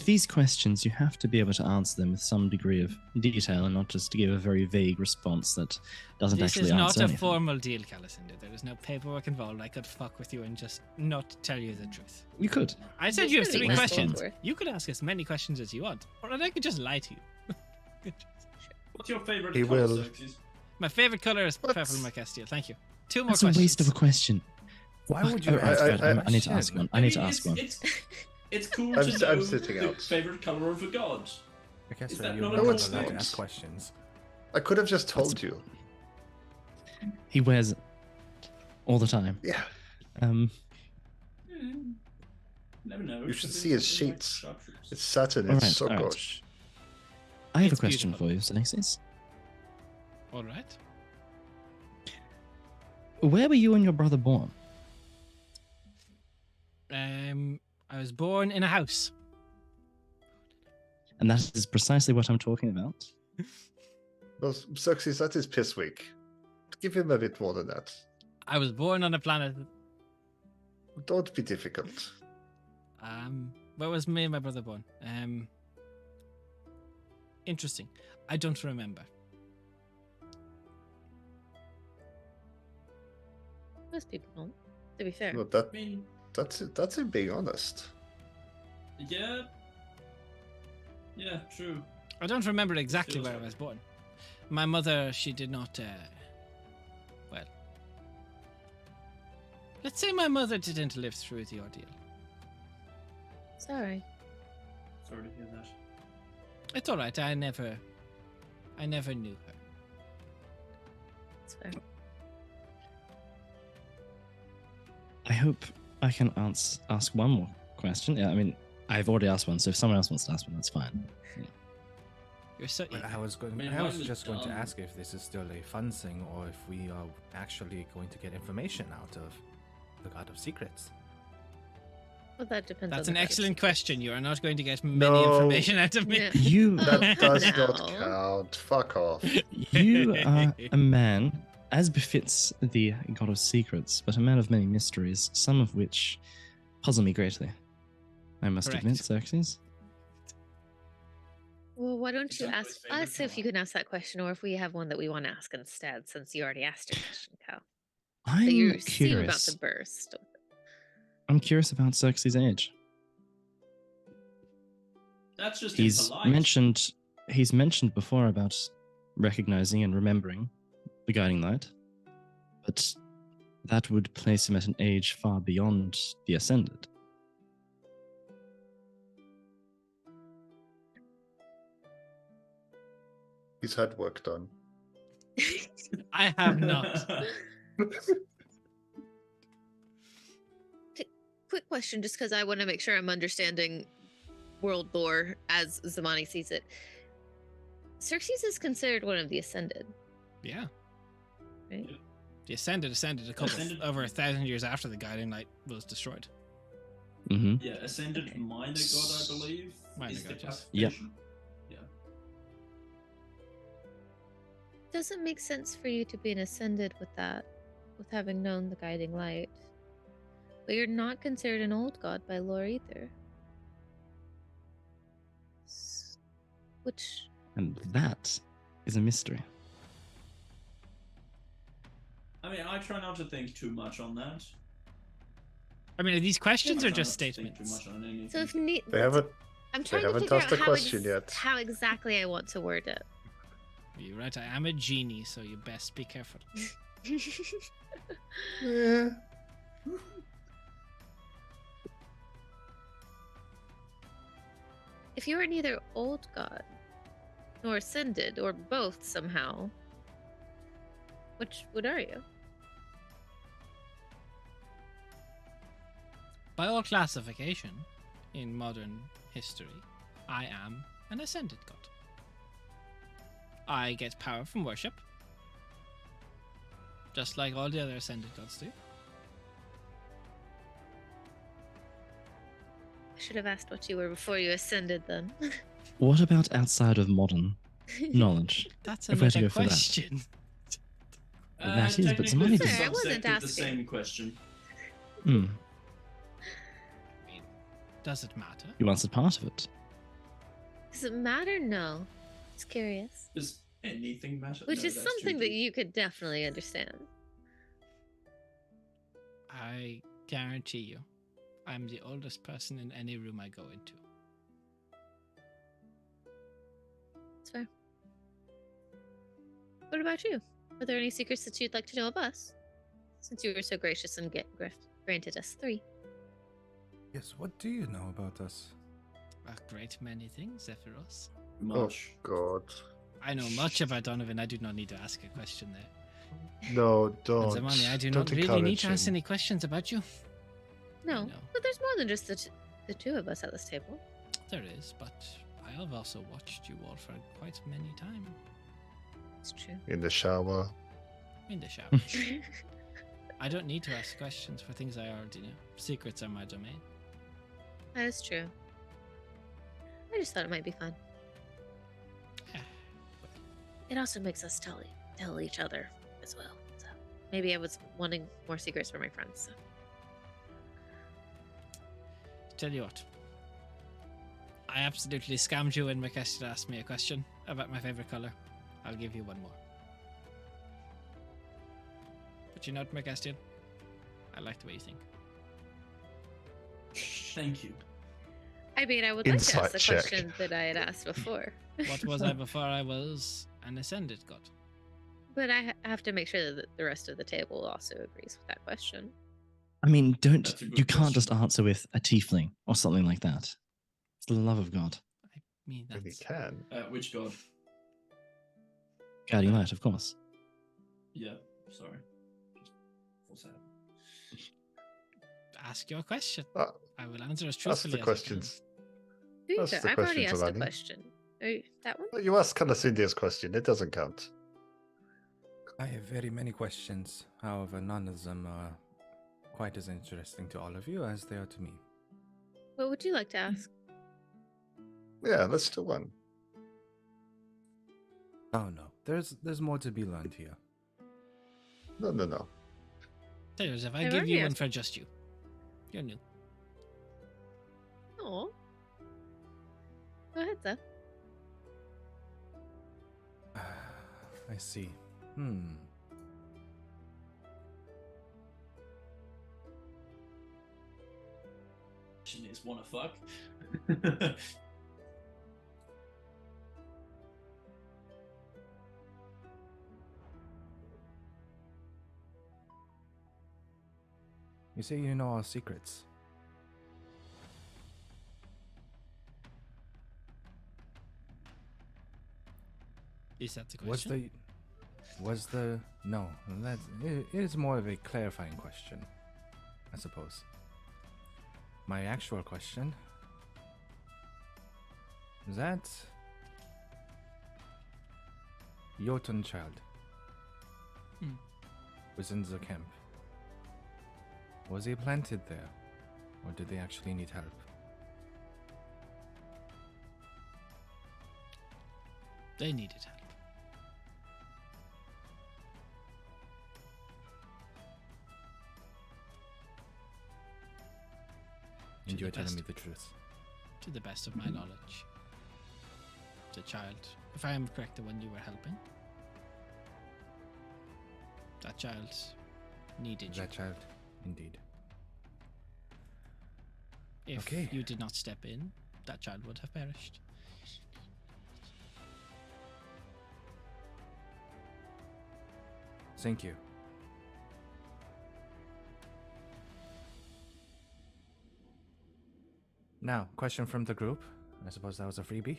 these questions, you have to be able to answer them with some degree of detail and not just give a very vague response that doesn't This actually is not answer a anything. formal deal, Calicinda. There is no paperwork involved. I could fuck with you and just not tell you the truth. You could. I said There's you have gonna be 3 less questions. over. You could ask as many questions as you want, or I could just lie to you. What's your favorite He color, will. Xerxes? My favorite color is What? purple Macastia. Thank you. 2 more That's a questions. waste of a question. Why Fuck, would you oh, ask Fred, that I need to ask question? one. I need to mean, ask one. It's cool I'm to s- know I'm sitting the out. favorite color of a god. I guess Is that that you're not not a allowed compliment? to ask questions. I could have just told you. He wears it all the time. Yeah. Never know. You should Could be see his something like sheets. sharpshooters. It's Saturn. All It's right, so all right. gosh. I have It's a question beautiful. for you, Alexis. All right. Where were you and your brother born? I was born in a house. And that is precisely what I'm talking about. Well, Xerxes, that is piss weak. Give him a bit more than that. I was born on a planet. Don't be difficult. Where was me and my brother born? Interesting. I don't remember. Most people don't. To be fair. Well, I mean, that's him being honest. yeah. Yeah, true. I don't remember exactly Feels where like I was born. My mother, she did not. Well, let's say my mother didn't live through the ordeal. Sorry. Sorry to hear that. It's all right. I never knew her. It's fair. I hope I can ask one more question. Yeah, I mean, I've already asked one, so if someone else wants to ask one, that's fine. You're so. Well, I was I mean, I was when just going to done- ask if this is still a fun thing or if we are actually going to get information out of the God of Secrets. Well, that depends. That's on an the excellent question. You are not going to get many No. information out of me. Yeah. You, Oh, That does not no. count. Fuck off. you are a man, as befits the God of Secrets, but a man of many mysteries, some of which puzzle me greatly. I must Correct. admit, Xerxes. Well, why don't Is you that my ask favorite us if you color? can ask that question, or if we have one that we want to ask instead, since you already asked your question, Cal. That I'm you seem about curious. to burst. I'm curious about Xerxes' age. That's just He's impolite. mentioned before about recognizing and remembering the guiding light, but that would place him at an age far beyond the Ascended. He's had work done. I have not. Quick question, just because I want to make sure I'm understanding world lore as Zamani sees it. Xerxes is considered one of the Ascended, Yeah. right? The Ascended a couple Ascended- over 1,000 years after the guiding light was destroyed. Mm-hmm. Yeah, Ascended Minor God, I believe. Minor is the God, yes. Yep. classification. Yeah. Doesn't make sense for you to be an Ascended with that, with having known the guiding light. But you're not considered an old god by lore either. Which And that is a mystery. I mean, I try not to think too much on that. I mean, are these questions I or try just not to think statements? Too much on anything. so if They haven't. I'm trying to haven't figure asked out the question yet. how exactly I want to word it. You're right. I am a genie, so you best be careful. Yeah. If you are neither old god nor ascended or both somehow, what are you? By all classification in modern history, I am an ascended god. I get power from worship, just like all the other ascended gods do. I should have asked what you were before you ascended then. What about outside of modern knowledge? That's If we're to another go for that. question. That is, but technically somebody it's a does- Sorry, I wasn't subset of the asking. same question. Hmm. Does it matter? You answered part of it. Does it matter? No. Just curious. Does anything matter? Which No, is that's too something that deep. you could definitely understand. I guarantee you, I'm the oldest person in any room I go into. That's fair. What about you? Are there any secrets that you'd like to know of us? Since you were so gracious and granted us 3. Yes, what do you know about us? A great many things, Zephyros. Much. Oh God. I know much about Donovan. I do not need to ask a question there. No, And don't. Zamani, I do Don't not really need to encourage ask him. any questions about you. No, No. but there's more than just the 2 of us at this table. There is, but I have also watched you all for quite many times It's true. In the shower. in the shower. I don't need to ask questions for things I already know. Secrets are my domain. That is true. I just thought it might be fun. Yeah. It also makes us tell each other as well. So maybe I was wanting more secrets for my friends. So. Tell you what. I absolutely scammed you when Makestia asked me a question about my favorite color. I'll give you one more. But you know what, Makestia? I like the way you think. Thank you. I mean, I would like to Insight ask the check. question that I had asked before. What was I before I was an ascended god? But I have to make sure that the rest of the table also agrees with that question. I mean, That's a good you can't just question. answer with a tiefling or something like that. For the love of God. I mean, When you that's can. Which god? Guiding light, of course. Yeah, sorry. Just what's that? ask your question. Uh, I will answer as Ask truthfully the as I can. questions. To be That's fair, the I've already question, asked a Giovanni. question. That one? Well, you asked Calacindia's question. It doesn't count. I have very many questions. However, none of them are quite as interesting to all of you as they are to me. What would you like to ask? Yeah, let's do one. Oh no, there's more to be learned here. No. Tell you, if I I've give you already one asked. for just you, you're new. Oh. Go ahead, Zeph. I see. Is wanna fuck? You say you know our secrets. Is that the question? No, it is more of a clarifying question, I suppose. My actual question is that Jotun child was in the camp. Was he planted there, or did they actually need help? They needed help. And To you are the telling best. me the truth. To the best of my knowledge. The child, if I am correct, the one you were helping, that child needed you. That child, indeed. If Okay. you did not step in, that child would have perished. Thank you. Now, question from the group. I suppose that was a freebie.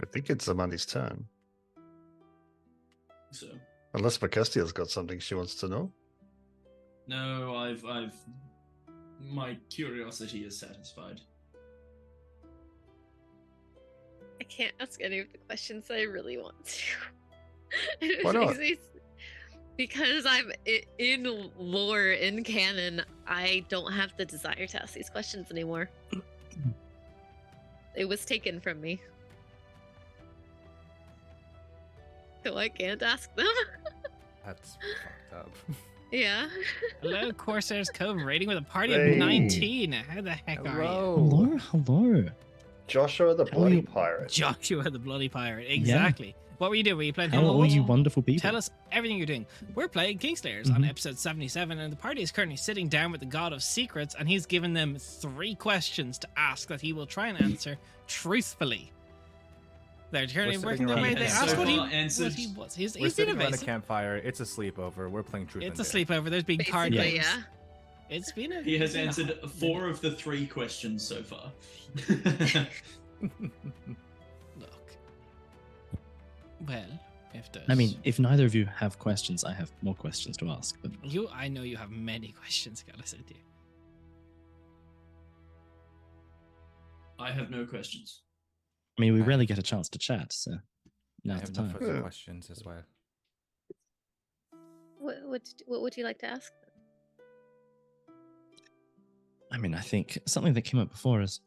I think it's Amani's turn. So Unless Macastia's got something she wants to know. no, I've my curiosity is satisfied. I can't ask any of the questions I really want to. Why not? Because I'm in lore, in canon, I don't have the desire to ask these questions anymore. It was taken from me. So I can't ask them. That's fucked up. Yeah. Hello, Corsairs Cove, raiding with a party Hey. of 19. How the heck are Hello, hello. Joshua the How are Bloody you- Pirate. you? Joshua the Bloody Pirate. Exactly. What were you doing? Were you playing How Halo are you Wars? wonderful people? Tell us everything you're doing. We're playing Kingslayers on Mhm. episode 77, and the party is currently sitting down with the God of Secrets, and he's given them 3 questions to ask that he will try and answer truthfully. They're currently We're working their sitting way. around They a asked what campfire. he Answered. was. He's We're been sitting around a evasive. campfire. It's a sleepover. We're playing truth. It's a and Dare. sleepover. There's been card Basically, games. yeah. It's been a. He has it's been a answered hot 4 minute. of the 3 questions so far. Look. Well, if there's. I mean, if neither of you have questions, I have more questions to ask. But I know you have many questions, Calicindia. I have no questions. I mean, we I- rarely get a chance to chat, so I now's the have no time. further Yeah. questions as well. What would you like to ask? I mean, I think something that came up before is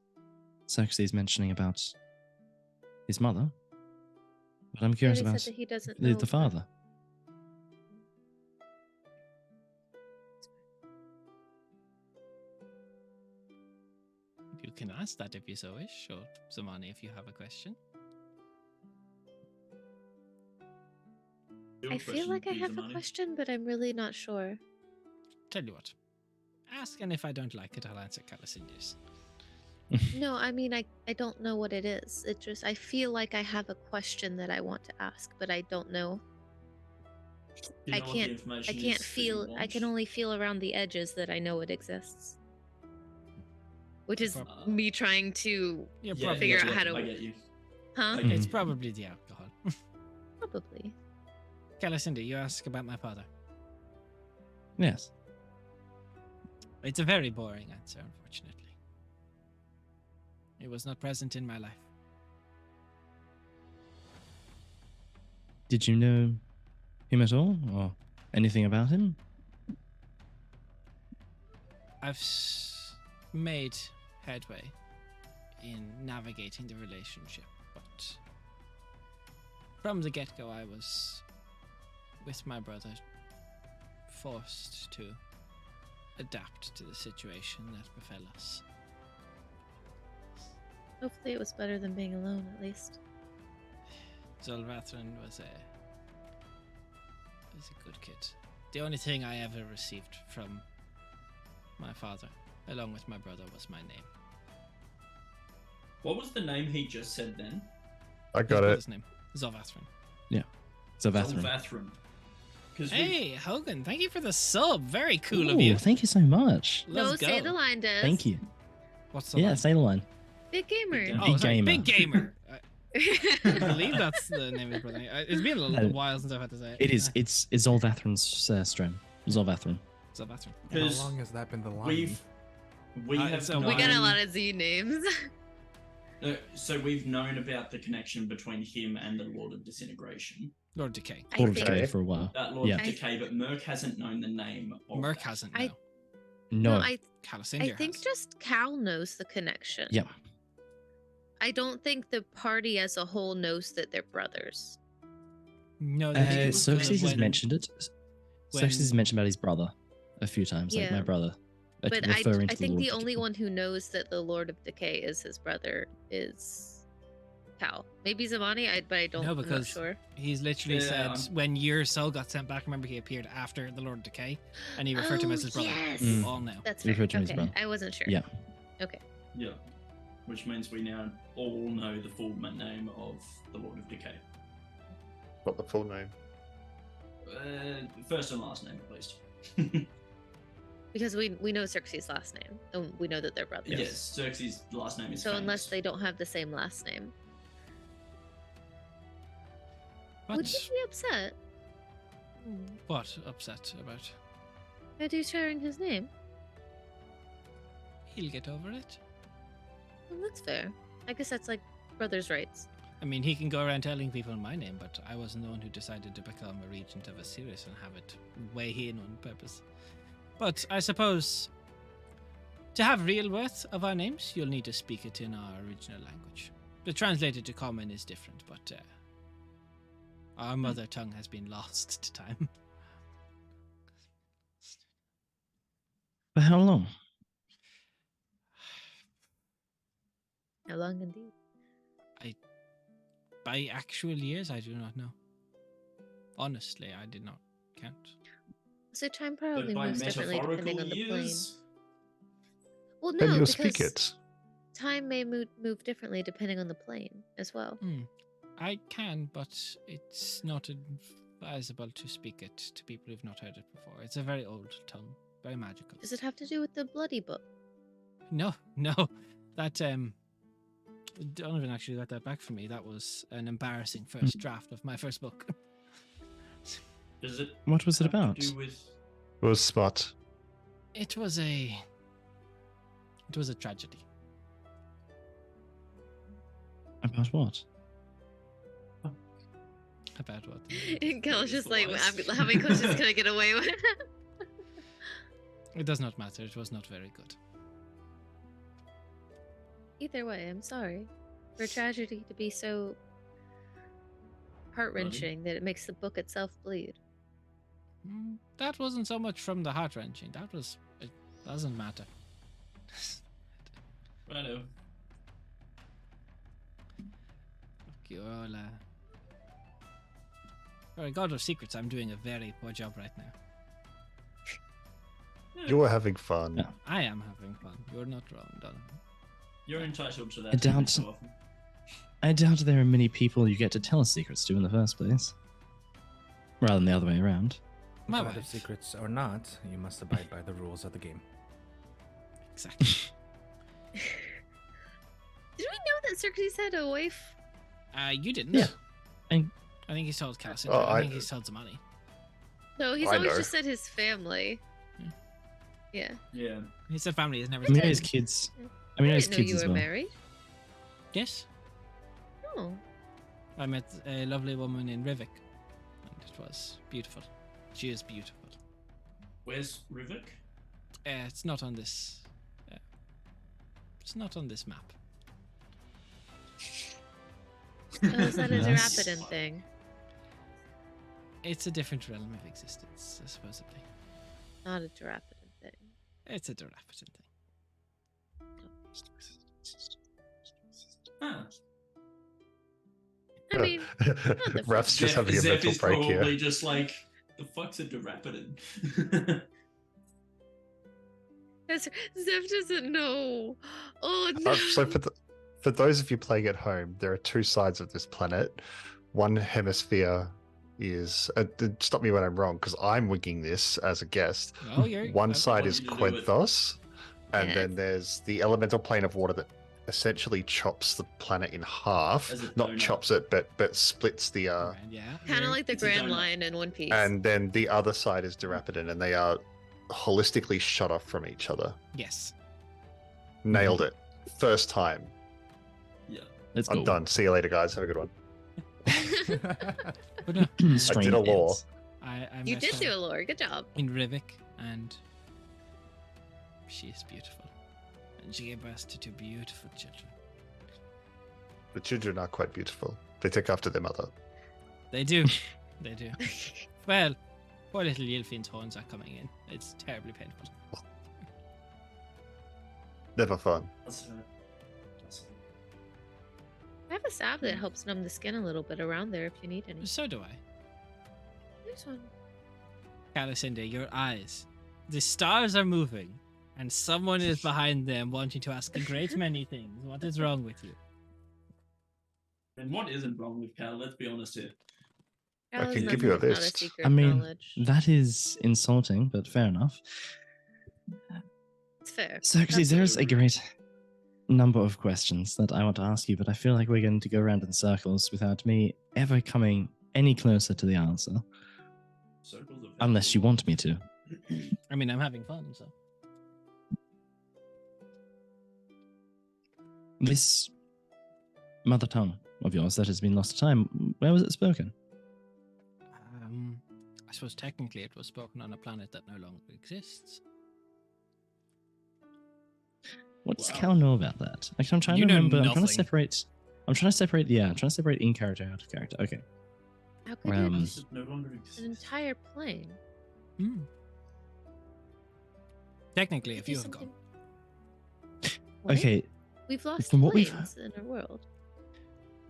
Xerxes mentioning about his mother. But I'm curious He about said that he doesn't know. the father. You can ask that if you so wish, or Zamani if you have a question. Your I feel question, like I have a Zamani? question, but I'm really not sure. Tell you what. Ask, and if I don't like it, I'll answer Calicindia's. No, I mean I don't know what it is. It just I feel like I have a question that I want to ask, but I don't know. You I know what the can't information I can't is that you feel I can want? only feel around the edges that I know it exists. Which is Uh, me trying to You're Yeah, probably figure yeah, out how yeah, to- I get you. huh? I get It's you. probably the alcohol. Probably. Calicindia, you ask about my father. Yes. It's a very boring answer, unfortunately. He was not present in my life. Did you know him at all, or anything about him? I've made headway in navigating the relationship, but from the get-go I was, with my brother, forced to adapt to the situation that befell us. Hopefully it was better than being alone, at least. Zolvathran was a good kid. The only thing I ever received from my father, along with my brother, was my name. What was the name he just said then? I got it. His name, Zolvathran. Zolvathran. Zolvathran. 'Cause Hey, Hogan, thank you for the sub. Very cool of Ooh, you. thank you so much. Let's Say go. the line, Des. Thank you. What's the Yeah, line? say the line. Big gamer. Big Oh, sorry, gamer. Big Gamer. I believe that's the name of his brother. It's been a little while since I've had to say it. It is. It's Zolvathran's stream. Zolvathran. Zolvathran. How 'Cause long has that been the line? we have so We got a known- lot of Z names. So we've known about the connection between him and the Lord of Disintegration. Lord Decay. I Lord of think- Decay for a while. That Lord Yeah. of Decay, but Merc hasn't known the name of Merc that. hasn't I- now. No. I Calicindia think has. just Cal knows the connection. Yep. I don't think the party as a whole knows that they're brothers. No, they do, because Xerxes has when- mentioned it. Xerxes has when- mentioned about his brother a few times, like Yeah. my brother. But referring I to think Lord the of only Decay. one who knows that the Lord of Decay is his brother is Cal. Maybe Zamani, but I don't. No, I'm not because sure. he's literally Yeah, said when your soul got sent back, remember he appeared after the Lord of Decay, and he referred to him as his brother. Yes. Mm. All now. That's You fair. referred to him as Okay, brother. I wasn't sure. Yeah. Okay. Yeah. Which means we now all know the full name of the Lord of Decay. Got the full name. First and last name, at least. Because we know Xerxes' last name, and we know that they're brothers. Yes, Xerxes' last name is So famous. unless they don't have the same last name, What? would you be upset What upset about? at you sharing his name? He'll get over it. Well, that's fair. I guess that's like brothers' rights. I mean, he can go around telling people my name, but I wasn't the one who decided to become a regent of Osiris and have it weigh in on purpose. But I suppose to have real worth of our names, you'll need to speak it in our original language. The translated to common is different, but our mother tongue has been lost to time. For how long? How long indeed? By actual years, I do not know. Honestly, I did not count. So time But probably by moves differently depending metaphorical on the plane. years, Well, Then no, you'll because speak it. time may move differently depending on the plane as well. I can, but it's not advisable to speak it to people who've not heard it before. It's a very old tongue, very magical. Does it have to do with the bloody book? No, that Donovan actually got that back for me. That was an embarrassing first draft of my first book. does it What was it have to about? do with It was smart. It was a tragedy. About what? About what? Kel's just like, Otherwise. how many questions can I get away with? It does not matter. It was not very good. Either way, I'm sorry for a tragedy to be so heart-wrenching that it makes the book itself bleed. That wasn't so much from the heart wrenching. That was. It doesn't matter. I know. You're all, for a god of secrets, I'm doing a very poor job right now. You were having fun. Yeah. I am having fun. You're not wrong, Donovan. You're entitled to that. I doubt- so often. I doubt there are many people you get to tell secrets to in the first place. Rather than the other way around. My God of wife. secrets or not, you must abide by the rules of the game. Exactly. Did we know that Xerxes had a wife? You didn't. Yeah. And I think he's told Cassidy. Oh, I I- think he's told Zamani. No, he's I always know. just said his family. Yeah. Yeah. Yeah. He said family has never. I mean, said his him. kids. I mean, I his didn't know kids you as were well. married. Yes, Oh, I met a lovely woman in Rivik, and it was beautiful. She is beautiful. Where's Rivik? It's not on this. It's not on this map. oh, is that a That's- Durapidan thing? It's a different realm of existence, supposedly. Not a Durapidan thing. It's a Durapidan thing. Ah, I mean, the Raf's just Zeph, having a Zeph mental is break probably here. just like, the fuck's a Durapidan? Zeph doesn't know. Oh no. So for those of you playing at home, there are two sides of this planet. One hemisphere is stop me when I'm wrong, because I'm winging this as a guest. Oh, you're One okay. side want is you to do it. Quenthos, and Yes. then there's the elemental plane of water that essentially chops the planet in half. As a Not donut. chops it, but splits the Right, yeah. Kind you're- of like the It's a Grand donut. Line in One Piece. and then the other side is Durapidan, and they are holistically shut off from each other. Yes. Nailed it. First time. Yeah. Let's I'm go. done. See you later, guys. Have a good one. But no, Strange I did a law. ends. I You met did her do a lore. Good job. in Rivik, and she is beautiful. And she gave birth to two beautiful children. The children are quite beautiful. They take after their mother. They do. They do. Well, poor little Yilfin's horns are coming in. It's terribly painful. Never fun. That's I have a salve that helps numb the skin a little bit around there if you need any. So do I. There's one. Calicinda, your eyes. The stars are moving, and someone is behind them wanting to ask a great many things. What is wrong with you? And what isn't wrong with Cal? Let's be honest here. I Cal can is give you a nothing if not list. seeker I of mean, knowledge. that is insulting, but fair enough. It's fair. Xerxes, there's a Absolutely. great number of questions that I want to ask you, but I feel like we're going to go around in circles without me ever coming any closer to the answer, Circles of unless you want me to. I mean, I'm having fun, so. This mother tongue of yours that has been lost to time, where was it spoken? I suppose technically it was spoken on a planet that no longer exists. What does Wow. Cal know about that? Like, I'm trying You to know remember. I'm trying to nothing. separate. I'm trying to separate. Yeah, I'm trying to separate in character out of character. Okay. How could Um, it Does it no longer an exist? entire plane? Hmm. Technically, Could if be you have gone. something- What? Okay. We've lost From what we've- planes in our world.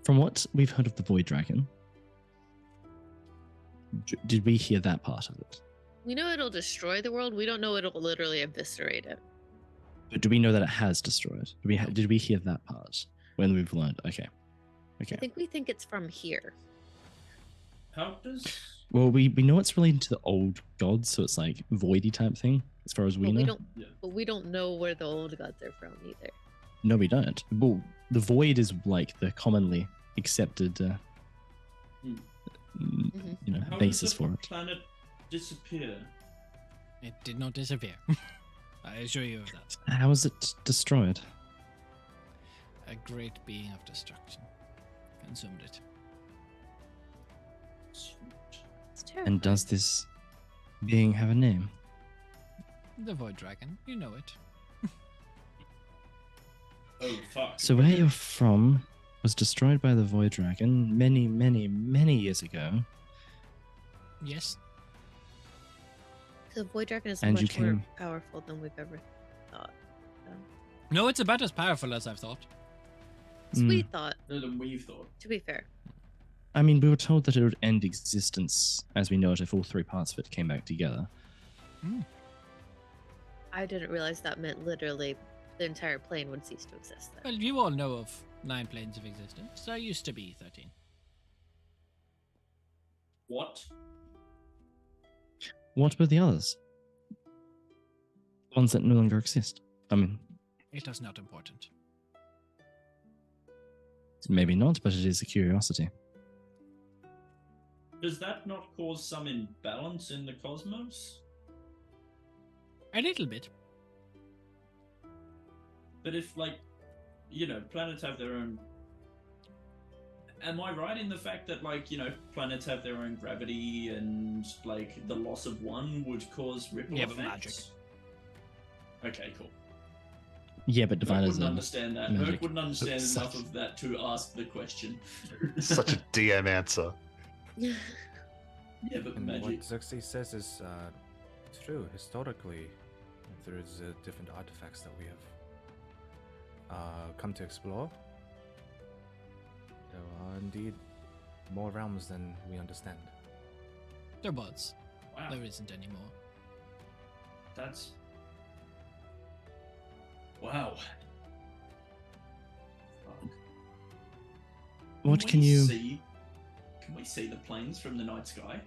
From what we've heard of the Void Dragon, did we hear that part of it? We know it'll destroy the world. We don't know it'll literally eviscerate it. But do we know that it has destroyed? Did we hear that part when we've learned? Okay. Okay. We think it's from here. How does Well, we know it's related to the old gods, so it's like voidy type thing, as far as we But know. we don't. Yeah. But we don't know where the old gods are from either. No, we don't. Well, the void is like the commonly accepted, Hmm. you know, how basis does the for it. planet disappear? It did not disappear. I assure you of that. How was it destroyed? A great being of destruction consumed it. It's terrifying. And does this being have a name? The Void Dragon, you know it. Oh fuck. So where you're from was destroyed by the Void Dragon many, many, many years ago. Yes. The Void Dragon is And you much more came- powerful than we've ever thought. No, it's about as powerful as I've thought. Sweet thought, No, than we've thought. to be fair. I mean, we were told that it would end existence as we know it if all three parts of it came back together. I didn't realize that meant literally the entire plane would cease to exist then. Well, you all know of 9 planes of existence. There used to be 13. What? What were the others? Ones that no longer exist. I mean, It is not important. maybe not, but it is a curiosity. Does that not cause some imbalance in the cosmos? A little bit. But if, like, planets have their own. Am I right in the fact that, planets have their own gravity and, the loss of one would cause ripple Yeah, effects? but magic. Okay, cool. Yeah, but Herc divine is wouldn't understand that. magic. Herc wouldn't understand Such- enough of that to ask the question. Such a DM answer. Yeah, but And magic. what Xerxes says is true. Historically, there is different artifacts that we have come to explore. There are indeed more realms than we understand. There was. Wow, There isn't anymore. that's. Wow. Fuck. What can you? Can we see the planes from the night sky?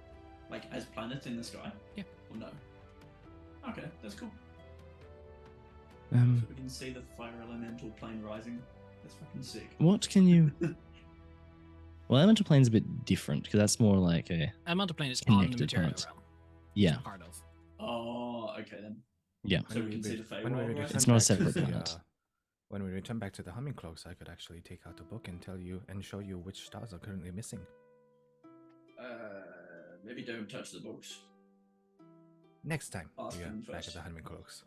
As planets in the sky? Yeah. Or no? Okay, that's cool. So we can see the fire elemental plane rising. That's fucking sick. What can you? Well, elemental plane's a bit different because that's more like a Elemental plane is on the Connected material parts. realm. yeah. Part of. Oh, okay then. Yeah. So we can see the Fey when we world return rising? It's not a back to separate the, planet. when we return back to the humming cloaks, I could actually take out a book and tell you and show you which stars are currently missing. Maybe don't touch the books. Next time Ask we are him back at first. the humming cloaks,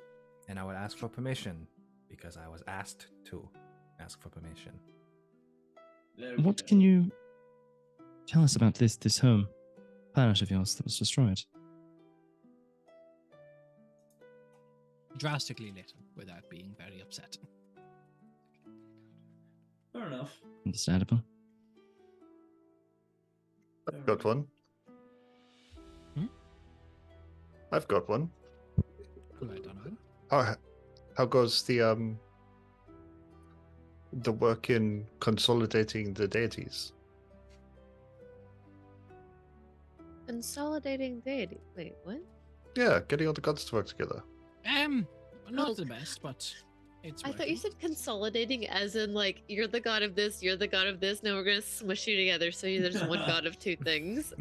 and I will ask for permission because I was asked to ask for permission. There we What go. can you tell us about this home planet of yours that was destroyed? Drastically little without being very upset. Fair enough. Understandable. I've got one. Hmm? I've got one. Well, I don't know. How goes the work in consolidating the deities? Consolidating deity. Wait, what? Yeah, getting all the gods to work together. Not Oh. the best, but it's. I thought you working. said consolidating as in you're the god of this, you're the god of this. Now we're gonna smush you together so there's one god of two things.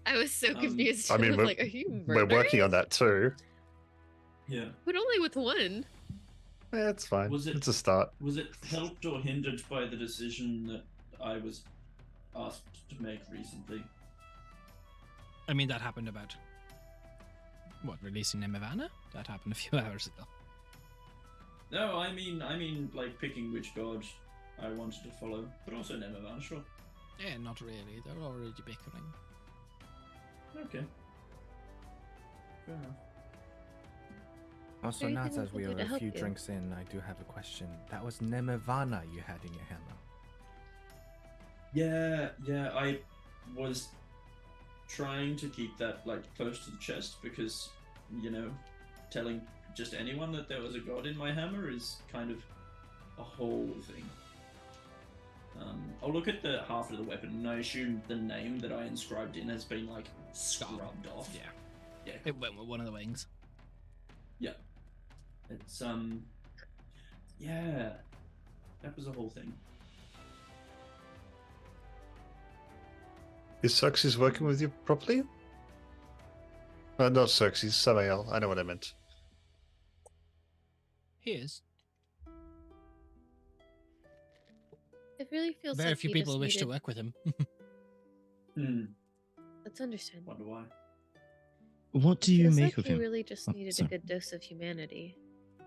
I was so confused. I mean, I'm we're- like, are you We're working on murdering? that too. Yeah. But only with one. Yeah, it's fine. Was it- It's a start. Was it helped or hindered by the decision that I was asked to make recently? I mean, that happened about. What, releasing Nemavana? That happened a few hours ago. No, I mean, picking which god I wanted to follow, but also Nemevan, sure. Yeah, not really. They're already bickering. Okay. Fair enough. Also, Anything Nats, we as can we do are to a help few you? drinks in, I do have a question. That was Nemevana you had in your hammer. Yeah, I was trying to keep that close to the chest because, telling just anyone that there was a god in my hammer is kind of a whole thing. I'll look at the half of the weapon and I assume the name that I inscribed in has been scrubbed off. Yeah. Yeah. It went with one of the wings. Yeah. It's yeah. That was a whole thing. Is Xerxes working with you properly? Not Xerxes, Samael. I know what I meant. He is. It really feels Very like few he people just wish to needed- work with him. That's understandable. Wonder why. What do you Feels make like of he him? really just Oh, needed a sorry. good dose of humanity.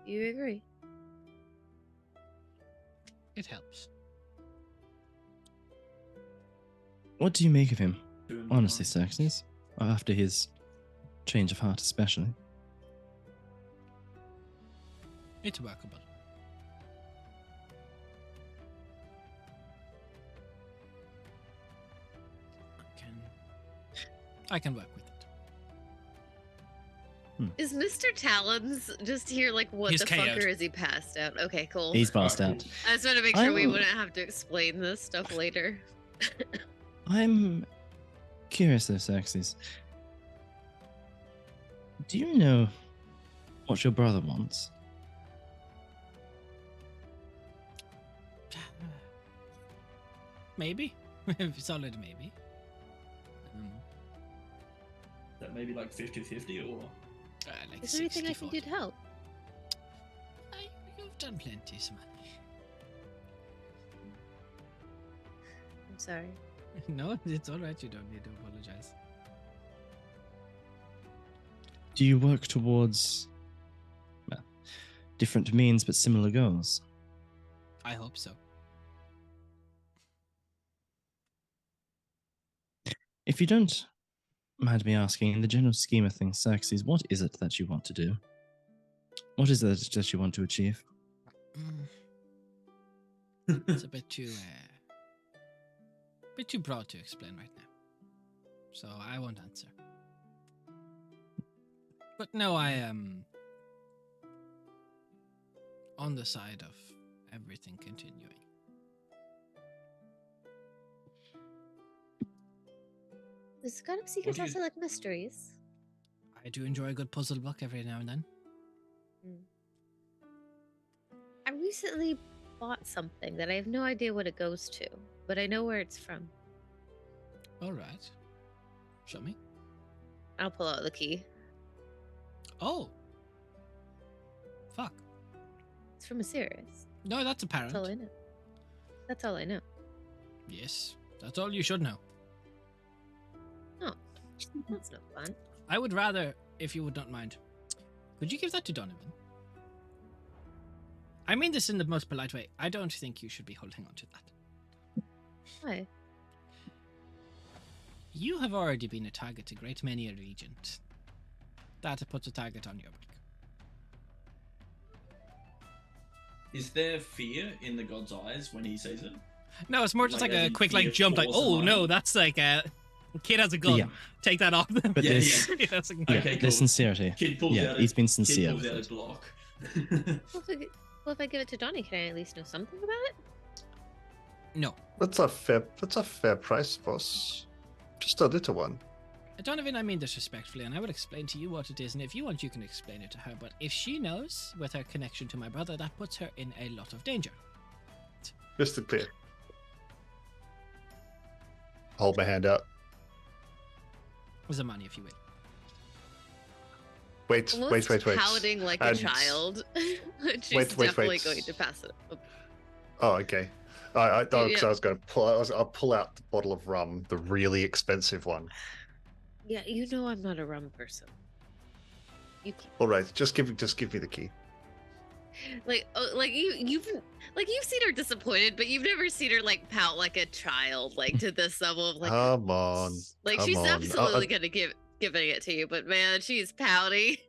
Do you agree? It helps. What do you make of him? Doing Honestly, fine. Xerxes, after his change of heart, especially. It's workable. I can work with it. Is Mr. Talons just here what He's the KO'd. fuck, or is he passed out? Okay, cool. He's passed Alright, out. cool. I just want to make sure we I'm- wouldn't have to explain this stuff later. I'm curious though, Xerxes. Do you know what your brother wants? Maybe. Solid maybe. That maybe 50-50 or Like Is there anything I 60, can do to help? You've done plenty, Samantha. sorry. No, it's all right. You don't need to apologize. Do you work towards, well, different means but similar goals? I hope so. If you don't mind me asking, in the general scheme of things, Xerxes, what is it that you want to do? What is it that you want to achieve? It's a bit too broad to explain right now. So I won't answer. But no, I am on the side of everything continuing. Does God of Secrets also like mysteries? I do enjoy a good puzzle book every now and then. I recently bought something that I have no idea what it goes to, but I know where it's from. All right. Show me. I'll pull out the key. Oh. Fuck. It's from a series. No, that's apparent. That's all I know. That's all I know. Yes, that's all you should know. Oh, that's no fun. I would rather, if you would not mind, could you give that to Donovan? I mean this in the most polite way. I don't think you should be holding on to that. Why? You have already been a target to great many a regent. That puts a target on your back. Is there fear in the god's eyes when he says it? No, it's more just like Like, a as in quick fear jump, like, for oh no, someone? that's like a kid has a gun. Yeah. Take that off. But Yeah, there's, yeah. That's like- yeah, Okay, cool. there's sincerity. Kid pulls Yeah, out he's been Kid sincere pulls with out it. a Glock. Well, if I give it to Donnie, can I at least know something about it? No. That's a fair price, boss. Just a little one. Donovan, I mean this respectfully, and I will explain to you what it is, and if you want, you can explain it to her. But if she knows, with her connection to my brother, that puts her in a lot of danger. Crystal clear. Hold my hand out. Was the money, if you will. Wait. Almost pouting like a And- child. She's Wait. definitely going to pass it up. Oh, okay. Because Yeah. I was going to I'll pull out the bottle of rum, the really expensive one. Yeah, you know I'm not a rum person. You can't. All right, just give me the key. You've seen her disappointed, but you've never seen her like pout like a child, like to this level of like. Come on. Like come she's on. absolutely gonna giving it to you, but man, she's pouty.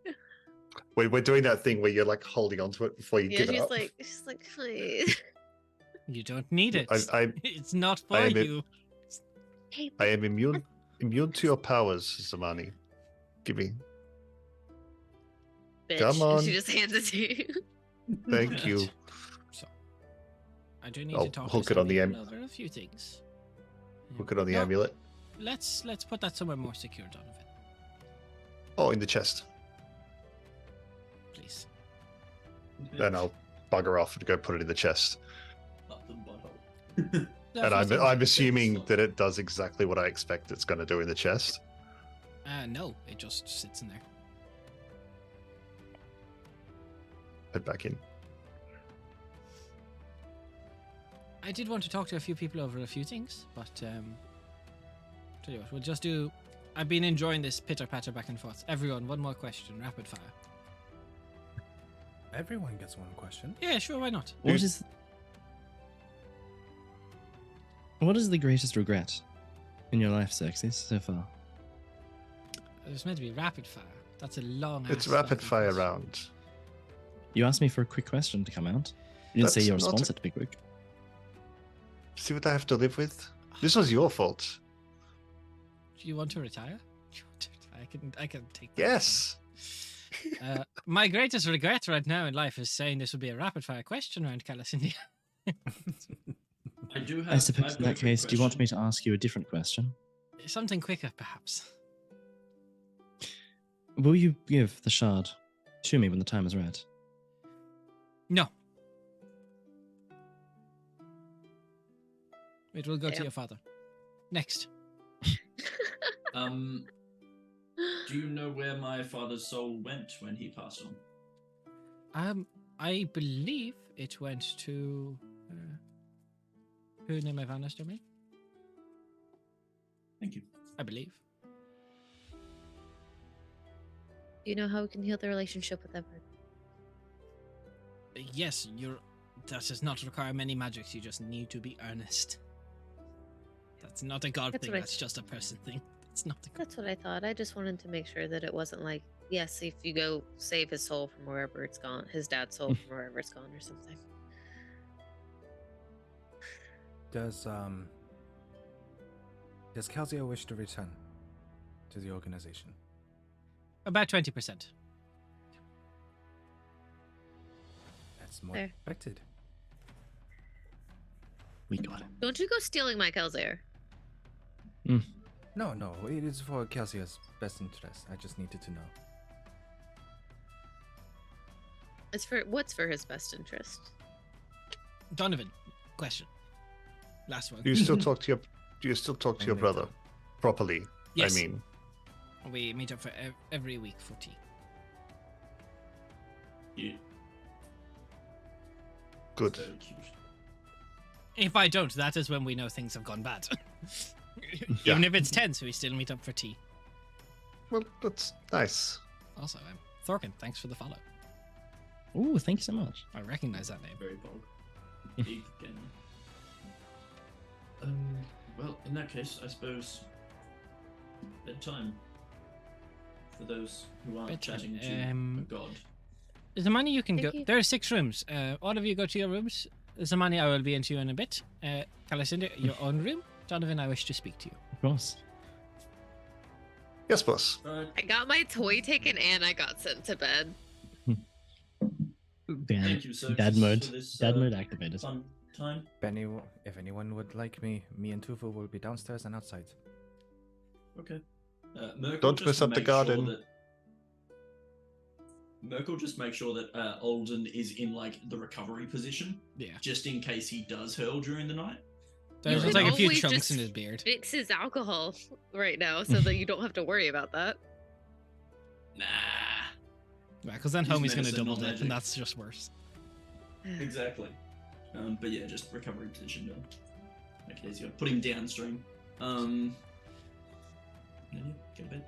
We're doing that thing where you're like holding onto it before you Yeah, give it she's up. like, please. You don't need it. I It's not for I am a- you. Hey, I am immune to your powers, Zamani. Give me. bitch. Come And on. she just hands it to you. Thank you. So, I do need I'll to talk hook to it on the some em- people over a few things. Hook it on the No, amulet. Let's put that somewhere more secure, Donovan. Oh, in the chest. Please. Then I'll bugger off and go put it in the chest. Up the butthole. And I'm assuming that it does exactly what I expect it's going to do in the chest. No, it just sits in there. Head back in. I did want to talk to a few people over a few things, but tell you what, we'll just do. I've been enjoying this pitter patter back and forth. Everyone, one more question, rapid fire. Everyone gets one question. Yeah, sure, why not? What is the greatest regret in your life, Xerxes, so far? It was meant to be rapid fire. That's a long. It's ass rapid fucking fire question. round. You asked me for a quick question to come out. You didn't say That's your not response a- had to be quick. See what I have to live with? This was your fault. Do you want to retire? Do you want to retire? I can take that. Yes. My greatest regret right now in life is saying this would be a rapid fire question around Callus India. I do have. I suppose I've in got a that quick case, do you want me question. to ask you a different question? Something quicker, perhaps. Will you give the shard to me when the time is right? No. It will go to Damn. your father. Next. Do you know where my father's soul went when he passed on? I believe it went to. Who named my Vanis domain? Thank you. I believe. Do you know how we can heal the relationship with Edward? Yes, that does not require many magics. You just need to be earnest. That's not a god That's thing. what I- That's just a person thing. It's not a god. That's what I thought. I just wanted to make sure that it wasn't like, yes, if you go save his soul from wherever it's gone, his dad's soul from wherever it's gone or something. Does Kelsia wish to return to the organization? About 20%. That's more Fair. expected. We got it. Don't you go stealing my Kelsair. No, it is for Kelsia's best interest. I just needed to know. It's for what's for his best interest. Donovan, question. Last one. Do you still talk to your brother properly? Yes. I mean, We meet up for every week for tea. You. good. Very cute. If I don't, that is when we know things have gone bad. Yeah. Even if it's tense, we still meet up for tea. Well, that's nice. Also, Thorkin, thanks for the follow. Oh, thank you so much. I recognize that name. Very bold. Big gamer. Well, in that case, I suppose bedtime for those who aren't Bedtime, chatting to a god. Zamani, you can Thank go. you. There are 6 rooms. All of you go to your rooms. Zamani, I will be into you in a bit. Calicinda, your own room. Donovan, I wish to speak to you. Of course. Yes, boss. I got my toy taken and I got sent to bed. Damn. Thank you, sir. Dad mode. For this, Dad mode activated. Fun time. If anyone would like me and Tufu will be downstairs and outside. Okay. Merkel, Don't just mess up the make sure garden. that- Merkel, just make sure that Alden is in like the recovery position, Yeah. just in case he does hurl during the night. There's You just like a few always chunks just in his beard. Fix his alcohol right now so that you don't have to worry about that. Nah. Yeah, because then Use homie's going to medicine, double not dip, magic. and that's just worse. Exactly. But yeah, just recovery position to make it easier. Put him downstream. And yeah, get a bed.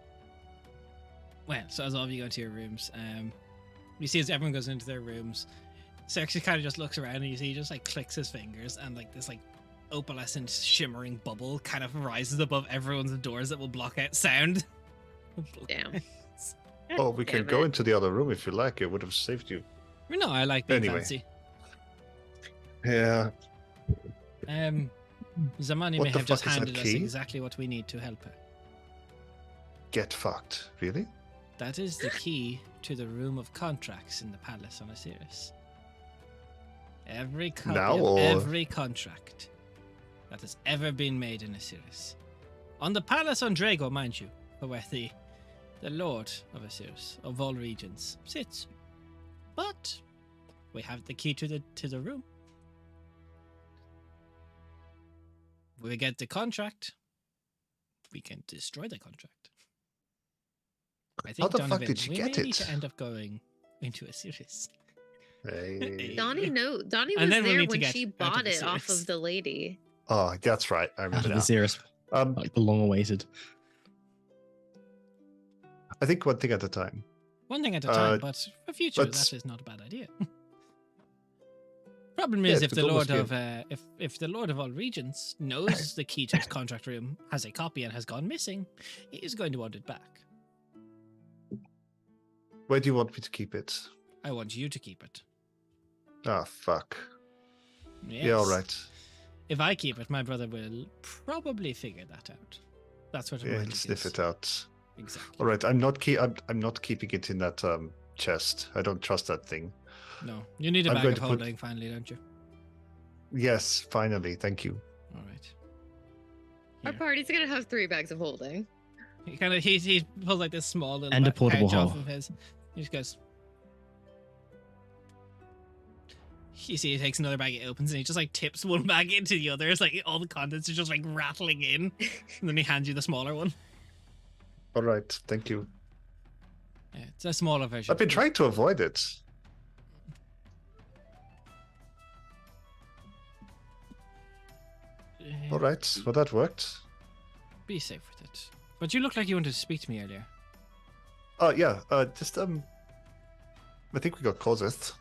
Well, so as all of you go into your rooms, you see as everyone goes into their rooms, Xerxes kind of just looks around and you see he just like clicks his fingers and like this like opalescent shimmering bubble kind of rises above everyone's doors that will block out sound. Damn. Oh, we can Damn go it. into the other room if you like. It would have saved you. No, I like being Anyway. fancy. Yeah. Zamani What may the have just fuck is that handed us key? exactly what we need to help her. Get fucked. Really? That is the key to the room of contracts in the palace on Osiris. Every copy Now of or- every contract that has ever been made in Osiris. On the palace on Drago, mind you, where the Lord of Osiris, of all regions, sits. But we have the key to the room. We get the contract, we can destroy the contract. I think, the fuck Donovan, did you we get may need it? to end up going into Osiris. Hey. Donnie Donnie And was then we'll there need to when get she out of bought the it off series. of the lady. Oh, that's right. I Out remember of the now. Xeris, like the long-awaited. I think one thing at a time. One thing at a time, but for future, let's- that is not a bad idea. Problem Yeah, is, it if could the Lord almost of if the Lord of all regions knows the key to his contract room, has a copy, and has gone missing, he is going to want it back. Where do you want me to keep it? I want you to keep it. Ah, fuck. Yes. Yeah, all right. If I keep it, my brother will probably figure that out. That's what Yeah, magic he'll sniff is. it out. Exactly. All right. I'm not keeping it in that chest. I don't trust that thing. No, you need a I'm bag going of to put- holding finally, don't you? Yes, finally. Thank you. All right. Our Here. party's gonna have 3 bags of holding. He kind of he pulls like this small little And a portable pouch off hoe. of his. He just goes. You see, he takes another bag, he opens, and he just like tips one bag into the other. It's like all the contents are just like rattling in, and then he hands you the smaller one. All right. Thank you. Yeah, it's a smaller version. I've been trying to avoid it. All right. Well, that worked. Be safe with it. But you look like you wanted to speak to me earlier. Oh yeah, just I think we got closest.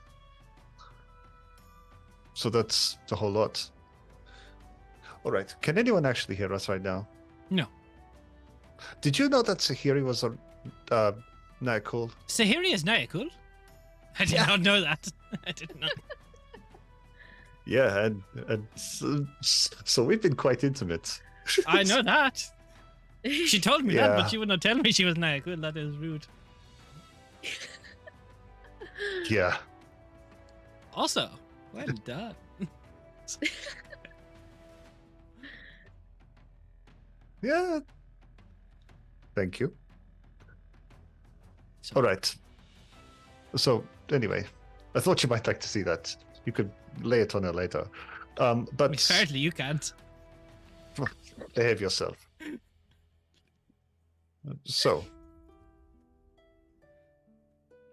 So that's the whole lot. All right. Can anyone actually hear us right now? No. Did you know that Sahiri was a Nightcool? Sahiri is Nayakul? I did not know that. I did not. Yeah, and so we've been quite intimate. I know that. She told me that, Yeah. but she would not tell me she was Nayakul. That is rude. Yeah. Also, well done. Yeah. Thank you. So, All right. So anyway, I thought you might like to see that. You could lay it on her later. But apparently you can't. behave yourself. So,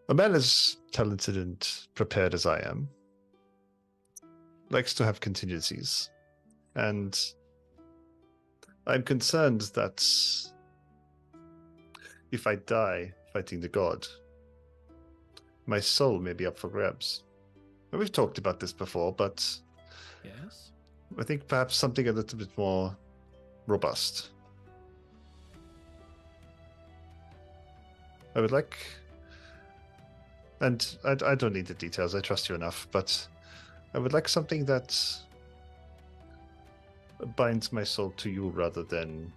a man as talented and prepared as I am likes to have contingencies. And I'm concerned that if I die fighting the god, my soul may be up for grabs. And we've talked about this before, but Yes. I think perhaps something a little bit more robust. I would like, and I don't need the details, I trust you enough, but I would like something that binds my soul to you rather than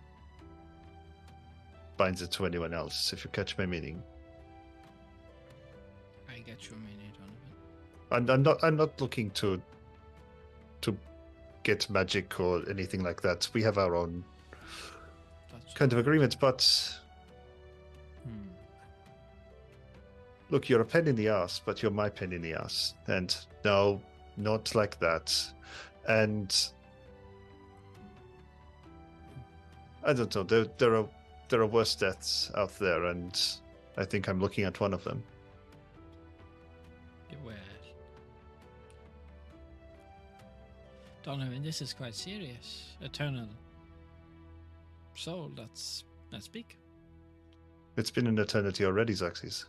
binds it to anyone else, if you catch my meaning. I get your meaning, Donovan. And I'm not looking to get magic or anything like that. We have our own That's kind of agreement, but look, you're a pain in the ass, but you're my pain in the ass. And no, not like that. And I don't know, there are worse deaths out there, and I think I'm looking at one of them. Well, Donovan, this is quite serious. Eternal soul, that's big. It's been an eternity already, Zaxis.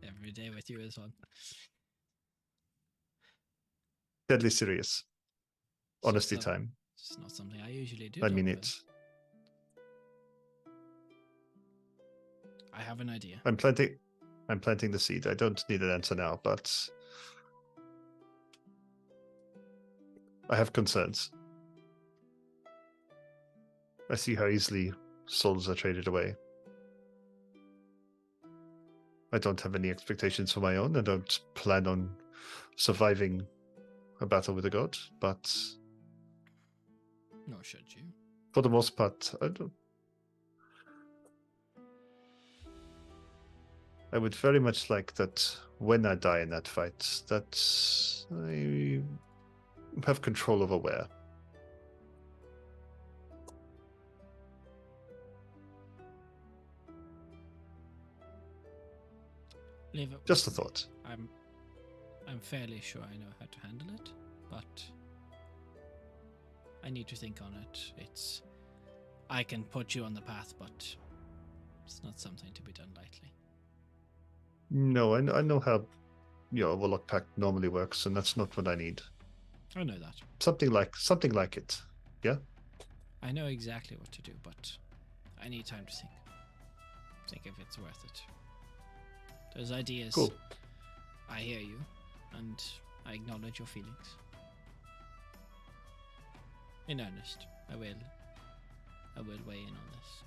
Every day with you is one. Deadly serious. Honesty So- time. It's not something I usually do. I mean Donovan. it. I have an idea. I'm planting the seed. I don't need an answer now, but I have concerns. I see how easily souls are traded away. I don't have any expectations for my own. I don't plan on surviving a battle with a god, but Nor should you. for the most part, I would very much like that when I die in that fight, that I have control over where. Leave it. Just a with me. thought. I'm fairly sure I know how to handle it, but I need to think on it. I can put you on the path, but it's not something to be done lightly. No, I know how Warlock Pact normally works, and that's not what I need. I know that. Something like it. Yeah? I know exactly what to do, but I need time to think. Think if it's worth it. Those ideas. Cool. I hear you, and I acknowledge your feelings. In earnest, I will weigh in on this.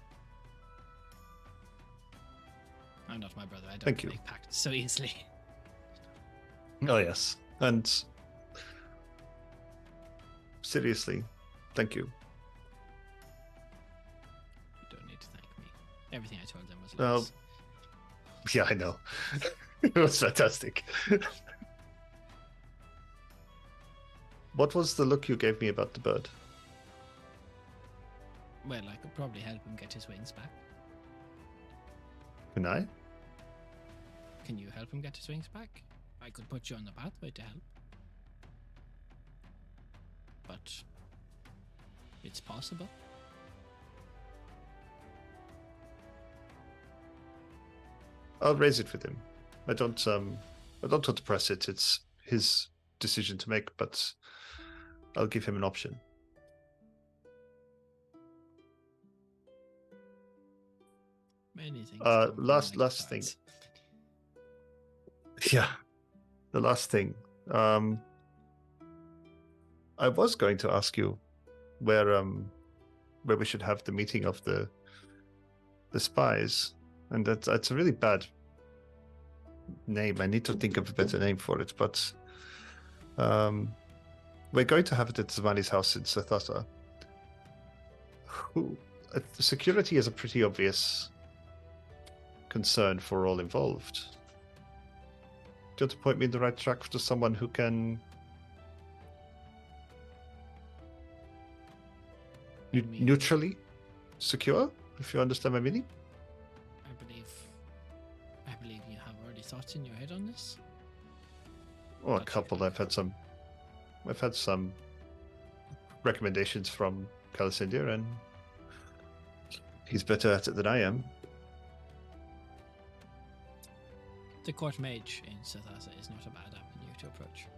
I'm not my brother. I don't Thank you. make pacts so easily. Oh yes. And seriously, thank you. You don't need to thank me. Everything I told them was Oh. lies. Yeah, I know. It was fantastic. What was the look you gave me about the bird? Well, I could probably help him get his wings back. Can I? Can you help him get his wings back? I could put you on the pathway to help. But it's possible. I'll raise it with him. I don't want to press it. It's his decision to make, but I'll give him an option. Many things. Last thing. Yeah, the last thing. I was going to ask you where we should have the meeting of the spies, and that's a really bad name. I need to think of a better name for it, but we're going to have it at Zamani's house in Sathasa. Security is a pretty obvious concern for all involved. Do you want to point me in the right track to someone who can neutrally secure, if you understand my meaning? I believe you have already thoughts in your head on this. Well, a couple. I've had some recommendations from Kalasindir, and he's better at it than I am. The court mage in Sathasa is not a bad avenue to approach.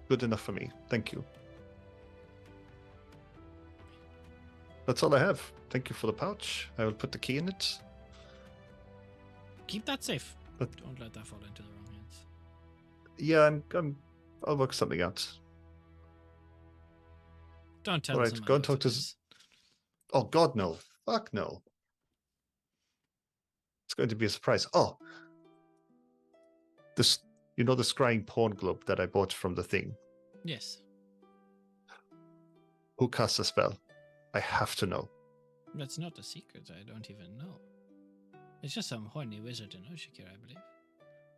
Good enough for me. Thank you. That's all I have. Thank you for the pouch. I will put the key in it. Keep that safe. But don't let that fall into the wrong hands. Yeah, I'll work something out. Don't tell all right, someone go and else talk to. this. Oh God, no! Fuck no! It's going to be a surprise. Oh, this, the scrying pawn globe that I bought from the thing. Yes. Who cast a spell? I have to know. That's not a secret. I don't even know. It's just some horny wizard in Oshikir, I believe.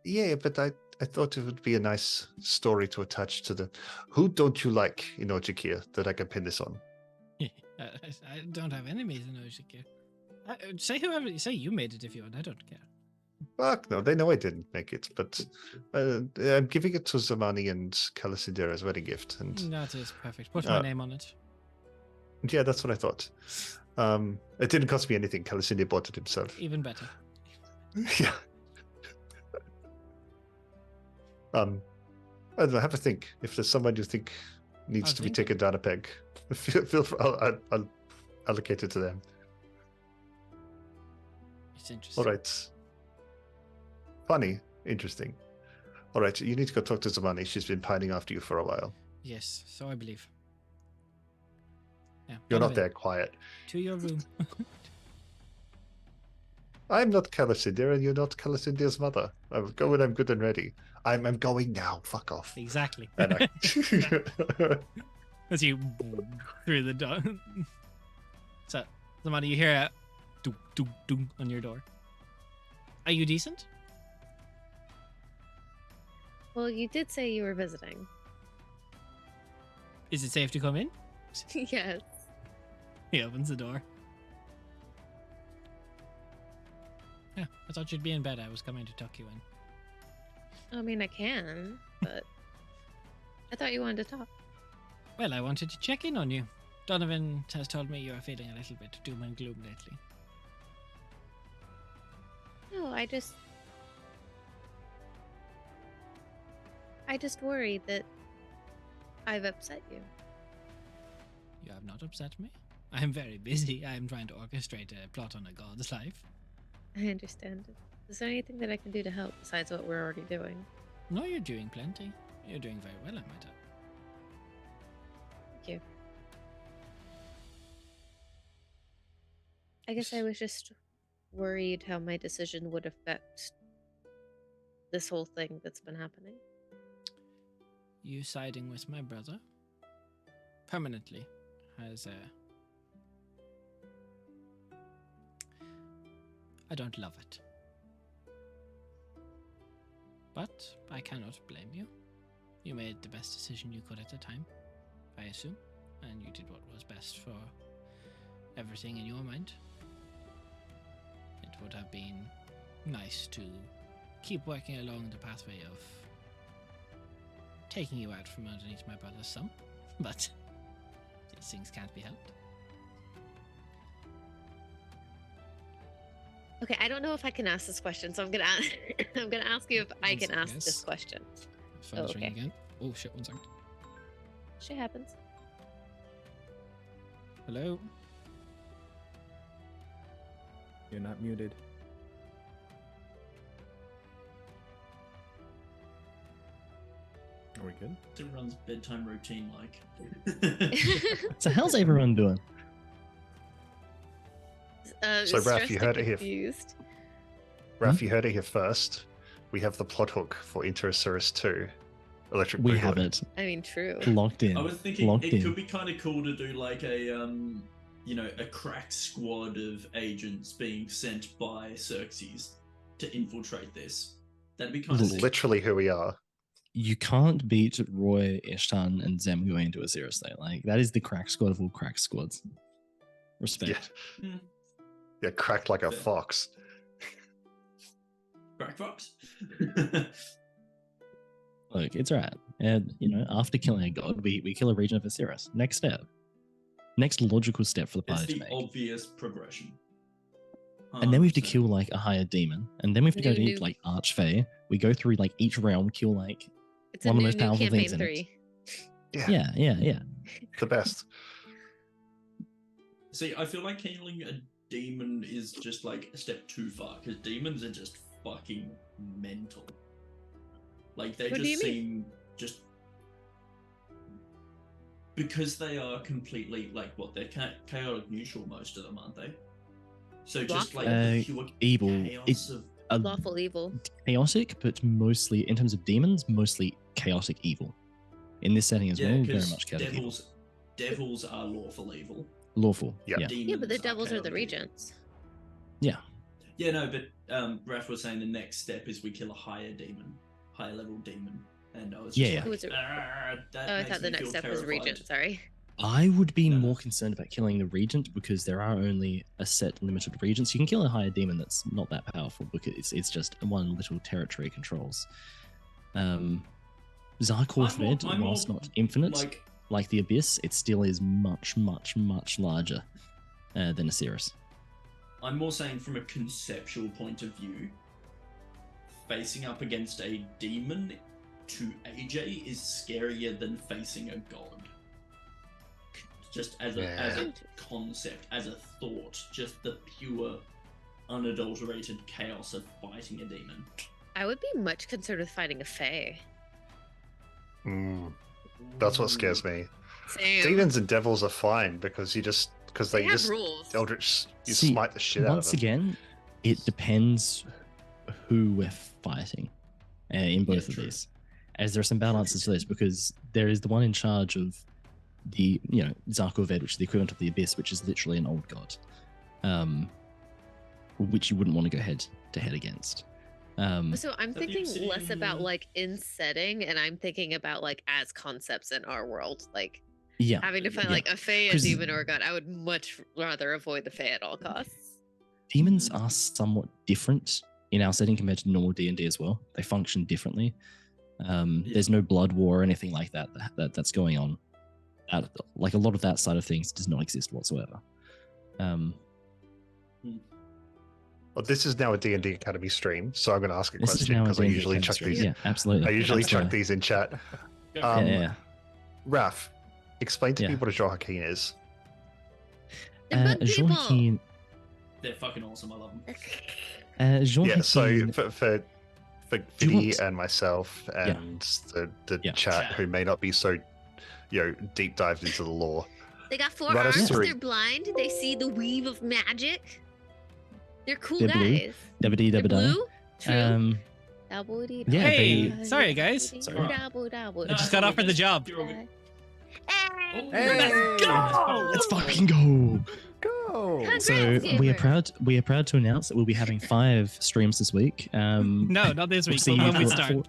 Yeah, but I thought it would be a nice story to attach to the. Who don't you like in Oshikir that I can pin this on? I don't have enemies in Oshikir. Say you made it if you want. I don't care. Fuck no, they know I didn't make it, but I'm giving it to Zamani and Kalasindir as a wedding gift, and that is perfect. Put my name on it. Yeah, that's what I thought. It didn't cost me anything. Kalasindir bought it himself. Even better. Yeah. I don't know, have a think. If there's someone you think needs to be taken down a peg, feel free. I'll allocate it to them. It's interesting. All right. Funny, interesting. All right, you need to go talk to Zamani. She's been pining after you for a while. Yes, so I believe. Yeah, You're not there quiet. To your room. I'm not Kalasindir, and you're not Kalasindir's mother. I'll go when I'm good and ready. I'm going now. Fuck off. Exactly. And As you through the door. So, Zamani, you hear a doo doo doo on your door. Are you decent? Well, you did say you were visiting. Is it safe to come in? Yes. He opens the door. Yeah, I thought you'd be in bed. I was coming to tuck you in. I mean, I can, but I thought you wanted to talk. Well, I wanted to check in on you. Donovan has told me you're feeling a little bit doom and gloom lately. No, I just worry that I've upset you. You have not upset me. I am very busy. I am trying to orchestrate a plot on a god's life. I understand. Is there anything that I can do to help besides what we're already doing? No, you're doing plenty. You're doing very well, I might add. Thank you. I guess I was just worried how my decision would affect this whole thing that's been happening. You siding with my brother permanently has I don't love it. But I cannot blame you. You made the best decision you could at the time, I assume, and you did what was best for everything in your mind. It would have been nice to keep working along the pathway of taking you out from underneath my brother's thumb, but these things can't be helped. Okay, I don't know if I can ask this question, so I'm gonna I'm gonna ask you if I One can second, ask guys. this question. Phone's ringing okay. again. Oh shit! 1 second. Shit happens. Hello. You're not muted. Are we good? What's everyone's bedtime routine like? So how's everyone doing? So, Raph, stressed you and heard it here. confused. Raph, you heard it here first. We have the plot hook for Interociris 2. Electric We Boogaloo. have it I mean, true. locked in. I was thinking locked it in. could be kind of cool to do like a a crack squad of agents being sent by Xerxes to infiltrate this. That'd be kind of sick. Literally who we are. You can't beat Roy, Ishtan, and Zem going into a serious state. Like that is the crack squad of all crack squads. Respect. Yeah, cracked like a Fair. fox. Crack fox. Look, it's right. And after killing a god, we kill a region of Osiris. Next step. Next logical step for the It's party the to make. obvious progression. And then we have to 100%. kill like a higher demon. And then we have to go to New- like Archfey. We go through like each realm, kill like It's a one of the new, most new powerful campaign things in it. 3. Yeah. The best. See, I feel like killing a demon is just like a step too far because demons are just fucking mental. Like they What do just you mean? seem just because they are completely like what they're chaotic neutral, most of them, aren't they? So just like the pure evil. chaos of Lawful evil. Chaotic, but mostly in terms of demons, mostly chaotic evil. In this setting as well, very because much chaotic evil. devils are lawful evil. Lawful. Yeah. Yeah. Yeah, but the Demons devils are the chaotic evil. regents. Yeah, no, but Raph was saying the next step is we kill a higher level demon, and I was just Yeah, like, Who was it? that Oh, I makes thought the me next feel step was terrified. regent. Sorry. I would be No. more concerned about killing the regent because there are only a set limited regents. You can kill a higher demon that's not that powerful because it's just one little territory it controls. Zarkor I'm more- Fed, I'm more whilst not infinite, Like, like the Abyss, it still is much, much, much larger than Osiris. I'm more saying from a conceptual point of view, facing up against a demon to AJ is scarier than facing a god. Just as a concept, as a thought, just the pure, unadulterated chaos of fighting a demon. I would be much concerned with fighting a fae. That's what scares me. Same. Demons and devils are fine because they They have just rules. Eldritch, you See, smite the shit out of Once them. again, it depends who we're fighting in both of true. these. As there are some balances to this because there is the one in charge of the Zarkor Ved, which is the equivalent of the Abyss, which is literally an old god, which you wouldn't want to go head to head against. So I'm the thinking obsidian less about demon? like in setting, and I'm thinking about like as concepts in our world, like Yeah, having to find Yeah. like a fae, a 'Cause- demon, or a god. I would much rather avoid the fae at all costs. demons Mhm. are somewhat different in our setting compared to normal D&D as well. They function differently. There's no blood war or anything like that's going on. Like a lot of that side of things does not exist whatsoever. Well, this is now a D&D Academy stream, so I'm going to ask a This is question now a because I D&D usually chuck chemistry. these. Yeah, absolutely. I usually chuck Absolutely. these in chat. Go Yeah, Um, yeah. Raph, explain to Yeah. me what a Johakeen is. They're good people. Jean-Keen, They're fucking awesome. I love them. Yeah, so Jean-Keen, for Do you Vinny want- and myself and the Yeah. chat who may not be so deep dived into the lore. They got 4 Run us arms. through. They're blind. They see the weave of magic. They're cool They're blue. guys. Dabba-dee, They're dabba-da. blue. True. Dabble-dee, yeah, Hey, dabble-dee, sorry, guys. dabble-dee, Sorry. dabble, dabble. I just got offered the job. You're all good. Hey! Hey! Let's fucking go! Go! Congrats, So we are gamer. proud to announce that we'll be having 5 streams this week. No, not this week, we'll but see when we for- start.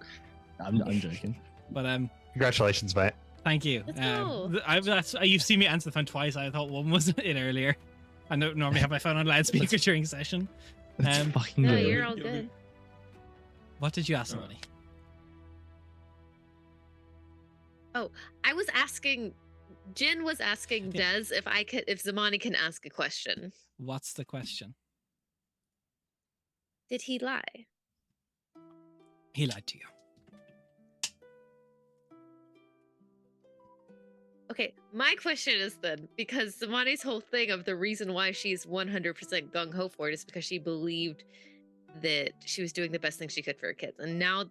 I'm joking. But Congratulations, mate. thank you. Let's go. You've seen me answer the phone twice. I thought one was in earlier. I don't normally have my phone on loudspeaker during session. Let's Um, fucking No, go. you're all You're good. What did you ask Alright. somebody? I was asking. Jin was asking Des if Zamani can ask a question. What's the question? Did he lie? He lied to you. Okay, my question is then, because Zamani's whole thing of the reason why she's 100% gung-ho for it is because she believed that she was doing the best thing she could for her kids. And now,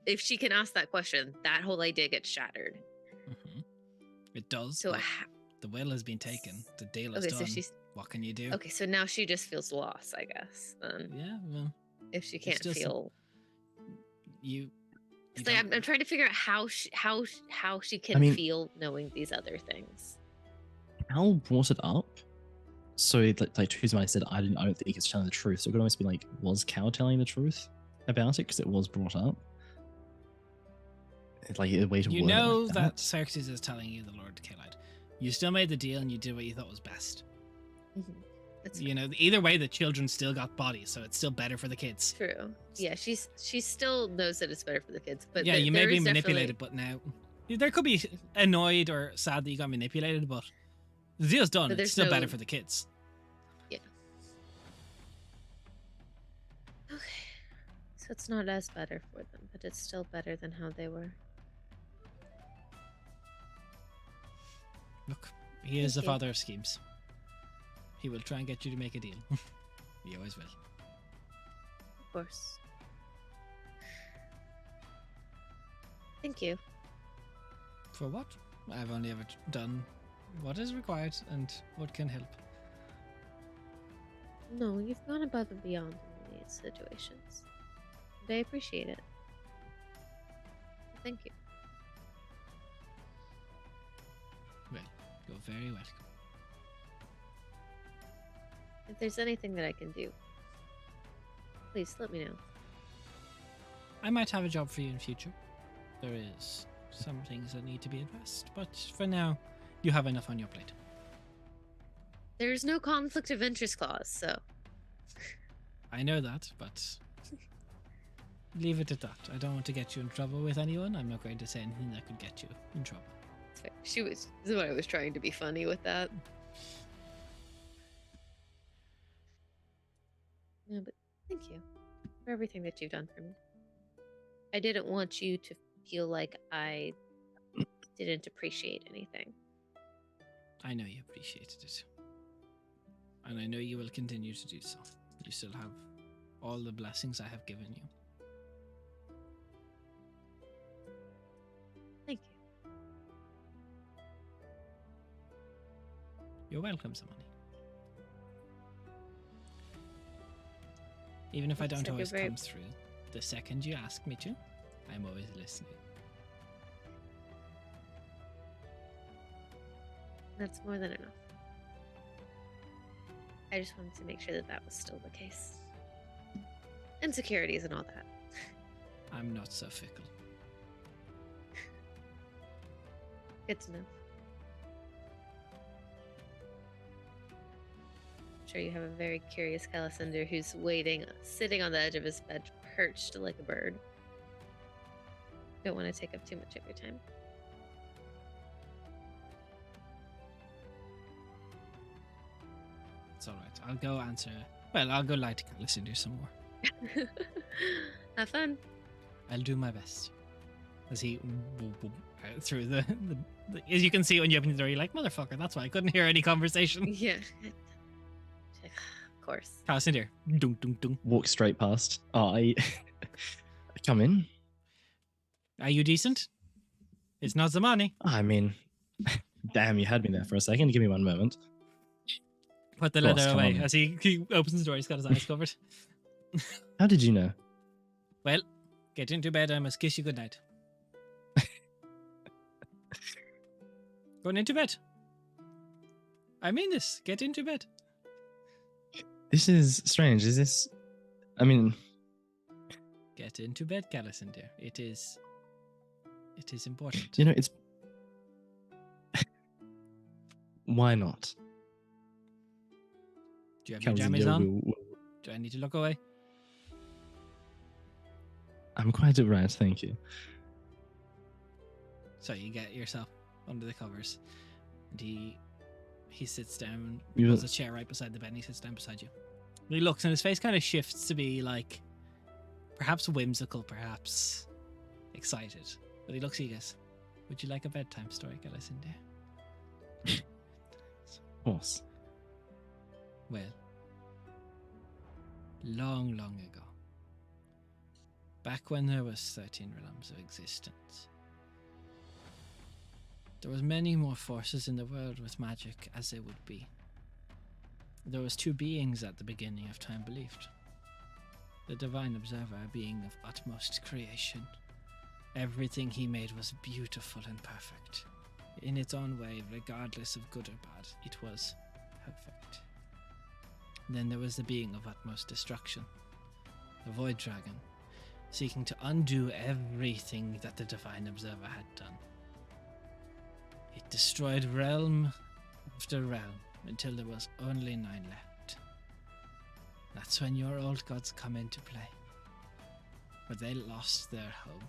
if she can ask that question, that whole idea gets shattered. Mm-hmm. It does, So but the will has been taken. The deal is okay, done. so she's What can you do? okay. So now she just feels lost, I guess. Then Yeah, well, if she can't just- feel, you it's like I'm trying to figure out how she can I mean- feel knowing these other things. Al brought it up. So, like Tuesday said, I don't think it's telling the truth. So it could almost be like, was Cal telling the truth about it? Because it was brought up. It's like a way to You word it know like that Xerxes is telling you the Lord Decay lied. You still made the deal and you did what you thought was best. Mhm. That's You know, either way, the children still got bodies, so it's still better for the kids. true. Yeah, she still knows that it's better for the kids, but Yeah, you may there be is manipulated, but now there could be annoyed or sad that you got manipulated, but the deal's done. But It's there's still no- better for the kids. Okay, so it's not as better for them, but it's still better than how they were. Look, he is the Thank you. father of schemes. He will try and get you to make a deal. He always will. Of course. Thank you. For what? I've only ever done what is required and what can help. No, you've gone above and beyond in these situations. And I appreciate it. Thank you. Well, you're very welcome. If there's anything that I can do, please let me know. I might have a job for you in future. There is some things that need to be addressed, but for now, you have enough on your plate. There's no conflict of interest clause, so I know that, but leave it at that. I don't want to get you in trouble with anyone. I'm not going to say anything that could get you in trouble. it's fair. Zumari was trying to be funny with that. No, but thank you for everything that you've done for me. I didn't want you to feel like I didn't appreciate anything. I know you appreciated it. And I know you will continue to do so. You still have all the blessings I have given you. Thank you. You're welcome, Samani. Even if I Like I don't said, you're always very- come through, the second you ask me to, I'm always listening. That's more than enough. I just wanted to make sure that that was still the case. Insecurities and all that. I'm not so fickle. Good to know. I'm sure you have a very curious Calisender who's waiting, sitting on the edge of his bed, perched like a bird. Don't want to take up too much of your time. It's all right. I'll go answer. Well, I'll go lie to listen to some more. Have fun. I'll do my best. As he through the as you can see when you open the door, you're like, motherfucker, that's why I couldn't hear any conversation. Yeah. Of course. Pass in here. Dun, dun, dun. Walk straight past. Oh, I come in. Are you decent? It's not Zamani. I mean, damn, you had me there for a second. Give me one moment. Put the Boss, leather come away. on. As he opens the door, he's got his eyes covered. How did you know? Well, get into bed. I must kiss you goodnight. Going into bed. I mean this. Get into bed. This is strange. Is this? I mean, Get into bed, Callison dear. It is important. you know, it's. Why not? Do you have your Cal's in jammies your on? will- Do I need to look away? I'm quite alright, thank you. So you get yourself under the covers. And he sits down, You- pulls a chair right beside the bed, and he sits down beside you. He looks and his face kind of shifts to be like, perhaps whimsical, perhaps excited. But he looks at you guys. Would you like a bedtime story, Galacinda? Of course. Well, long, long ago, back when there was 13 realms of existence, there was many more forces in the world with magic as there would be. There was 2 beings at the beginning of time believed. The Divine Observer, a being of utmost creation. Everything he made was beautiful and perfect. In its own way, regardless of good or bad, it was perfect. Then there was the being of utmost destruction, the Void Dragon, seeking to undo everything that the Divine Observer had done. It destroyed realm after realm until there was only 9 left. That's when your old gods come into play, where they lost their home,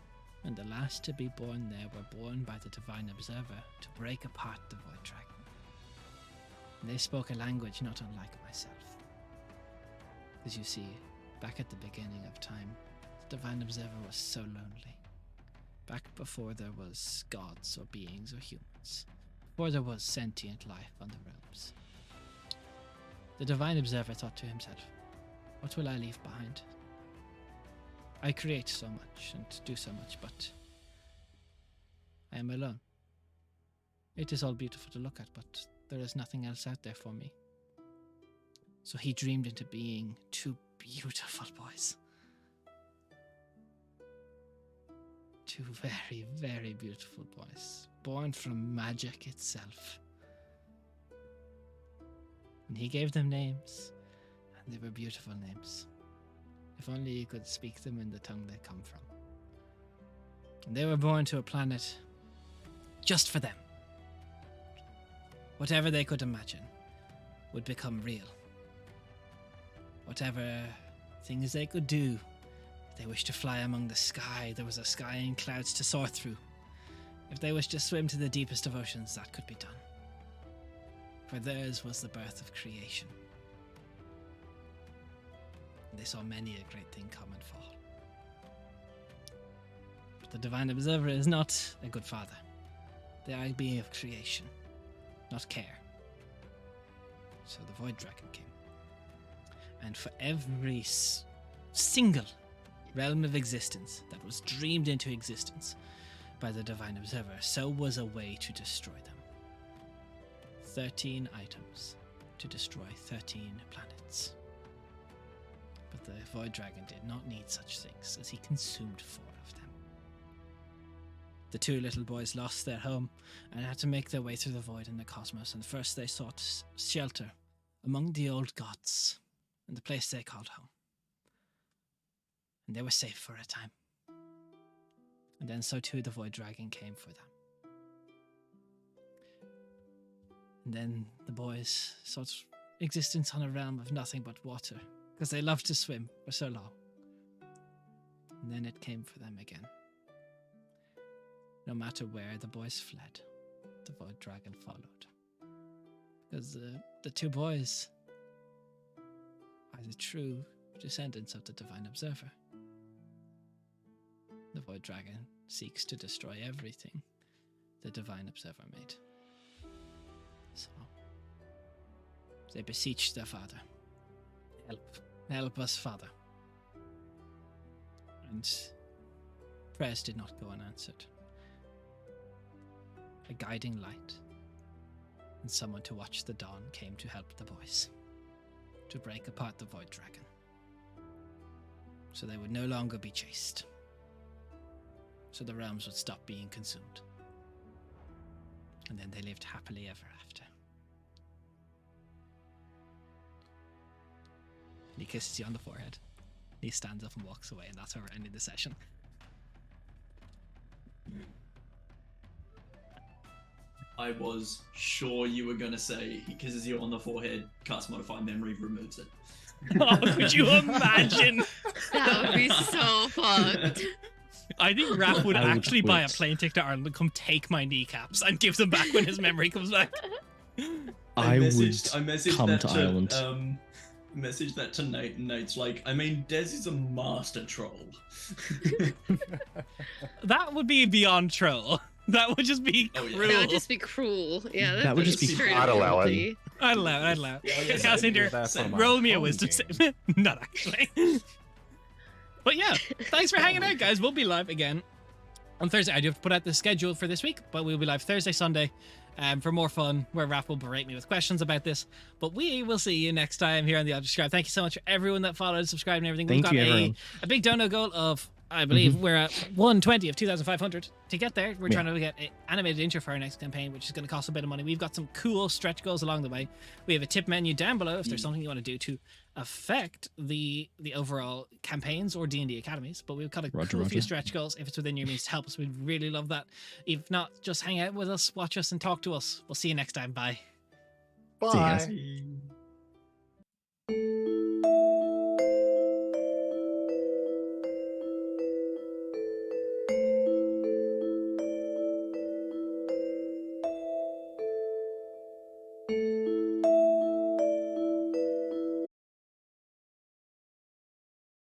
and the last to be born there were born by the Divine Observer to break apart the Void Dragon. And they spoke a language not unlike myself. As you see, back at the beginning of time, the Divine Observer was so lonely. Back before there was gods or beings or humans. Before there was sentient life on the realms. The Divine Observer thought to himself, what will I leave behind? I create so much and do so much, but I am alone. It is all beautiful to look at, but there is nothing else out there for me. So he dreamed into being 2 beautiful boys. 2 very, very beautiful boys, born from magic itself. And he gave them names, and they were beautiful names. If only you could speak them in the tongue they come from. And they were born to a planet just for them. Whatever they could imagine would become real. Whatever things they could do. If they wished to fly among the sky, there was a sky and clouds to soar through. If they wished to swim to the deepest of oceans, that could be done. For theirs was the birth of creation. They saw many a great thing come and fall. But the Divine Observer is not a good father. They are a being of creation, not care. So the Void Dragon came. And for every single realm of existence that was dreamed into existence by the Divine Observer, so was a way to destroy them. 13 items to destroy 13 planets. But the Void Dragon did not need such things, as he consumed 4 of them. The 2 little boys lost their home and had to make their way through the void in the cosmos, and first they sought shelter among the old gods in the place they called home. And they were safe for a time. And then so too the Void Dragon came for them. And then the boys sought existence on a realm of nothing but water, because they loved to swim for so long. And then it came for them again. No matter where the boys fled, the Void Dragon followed. Because the 2 boys are the true descendants of the Divine Observer. The Void Dragon seeks to destroy everything the Divine Observer made. So they beseeched their father. Help us, Father. And prayers did not go unanswered. A guiding light and someone to watch the dawn came to help the boys, to break apart the Void Dragon, so they would no longer be chased, so the realms would stop being consumed. And then they lived happily ever after. And he kisses you on the forehead. He stands up and walks away, and that's how we're ending the session. I was sure you were going to say he kisses you on the forehead, casts Modify Memory, removes it. Oh, could you imagine? That would be so fucked. I think Raph would I would actually buy a quit. plane ticket to Ireland and come take my kneecaps and give them back when his memory comes back. I would messaged come that to Ireland. message that to Nate, and Nate's like, I mean, Des is a master troll. That would be beyond troll. That would just be Oh, yeah. cruel. That would just be cruel. Yeah, That would just be straight I'd up allow it. cruelty. I'd allow it. I'd allow Yeah, it. yes, Cassinder, I do that for my roll me a home wisdom game. save. Not actually. But yeah, thanks for hanging out, guys. We'll be live again on Thursday. I do have to put out the schedule for this week, but we'll be live Thursday, Sunday, for more fun, where Raph will berate me with questions about this. But we will see you next time here on the Subscribe. Thank you so much for everyone that followed, subscribed, and everything. Thank We've you, got everyone. a big dono goal of, I believe we're at 120 of 2,500. To get there, we're trying to get an animated intro for our next campaign, which is going to cost a bit of money. We've got some cool stretch goals along the way. We have a tip menu down below if there's something you want to do to affect the overall campaigns or D&D academies. But we've got a Roger, cool few Roger. stretch goals. If it's within your means to help us, we'd really love that. If not, just hang out with us, watch us, and talk to us. We'll see you next time. Bye. See you guys. Bye.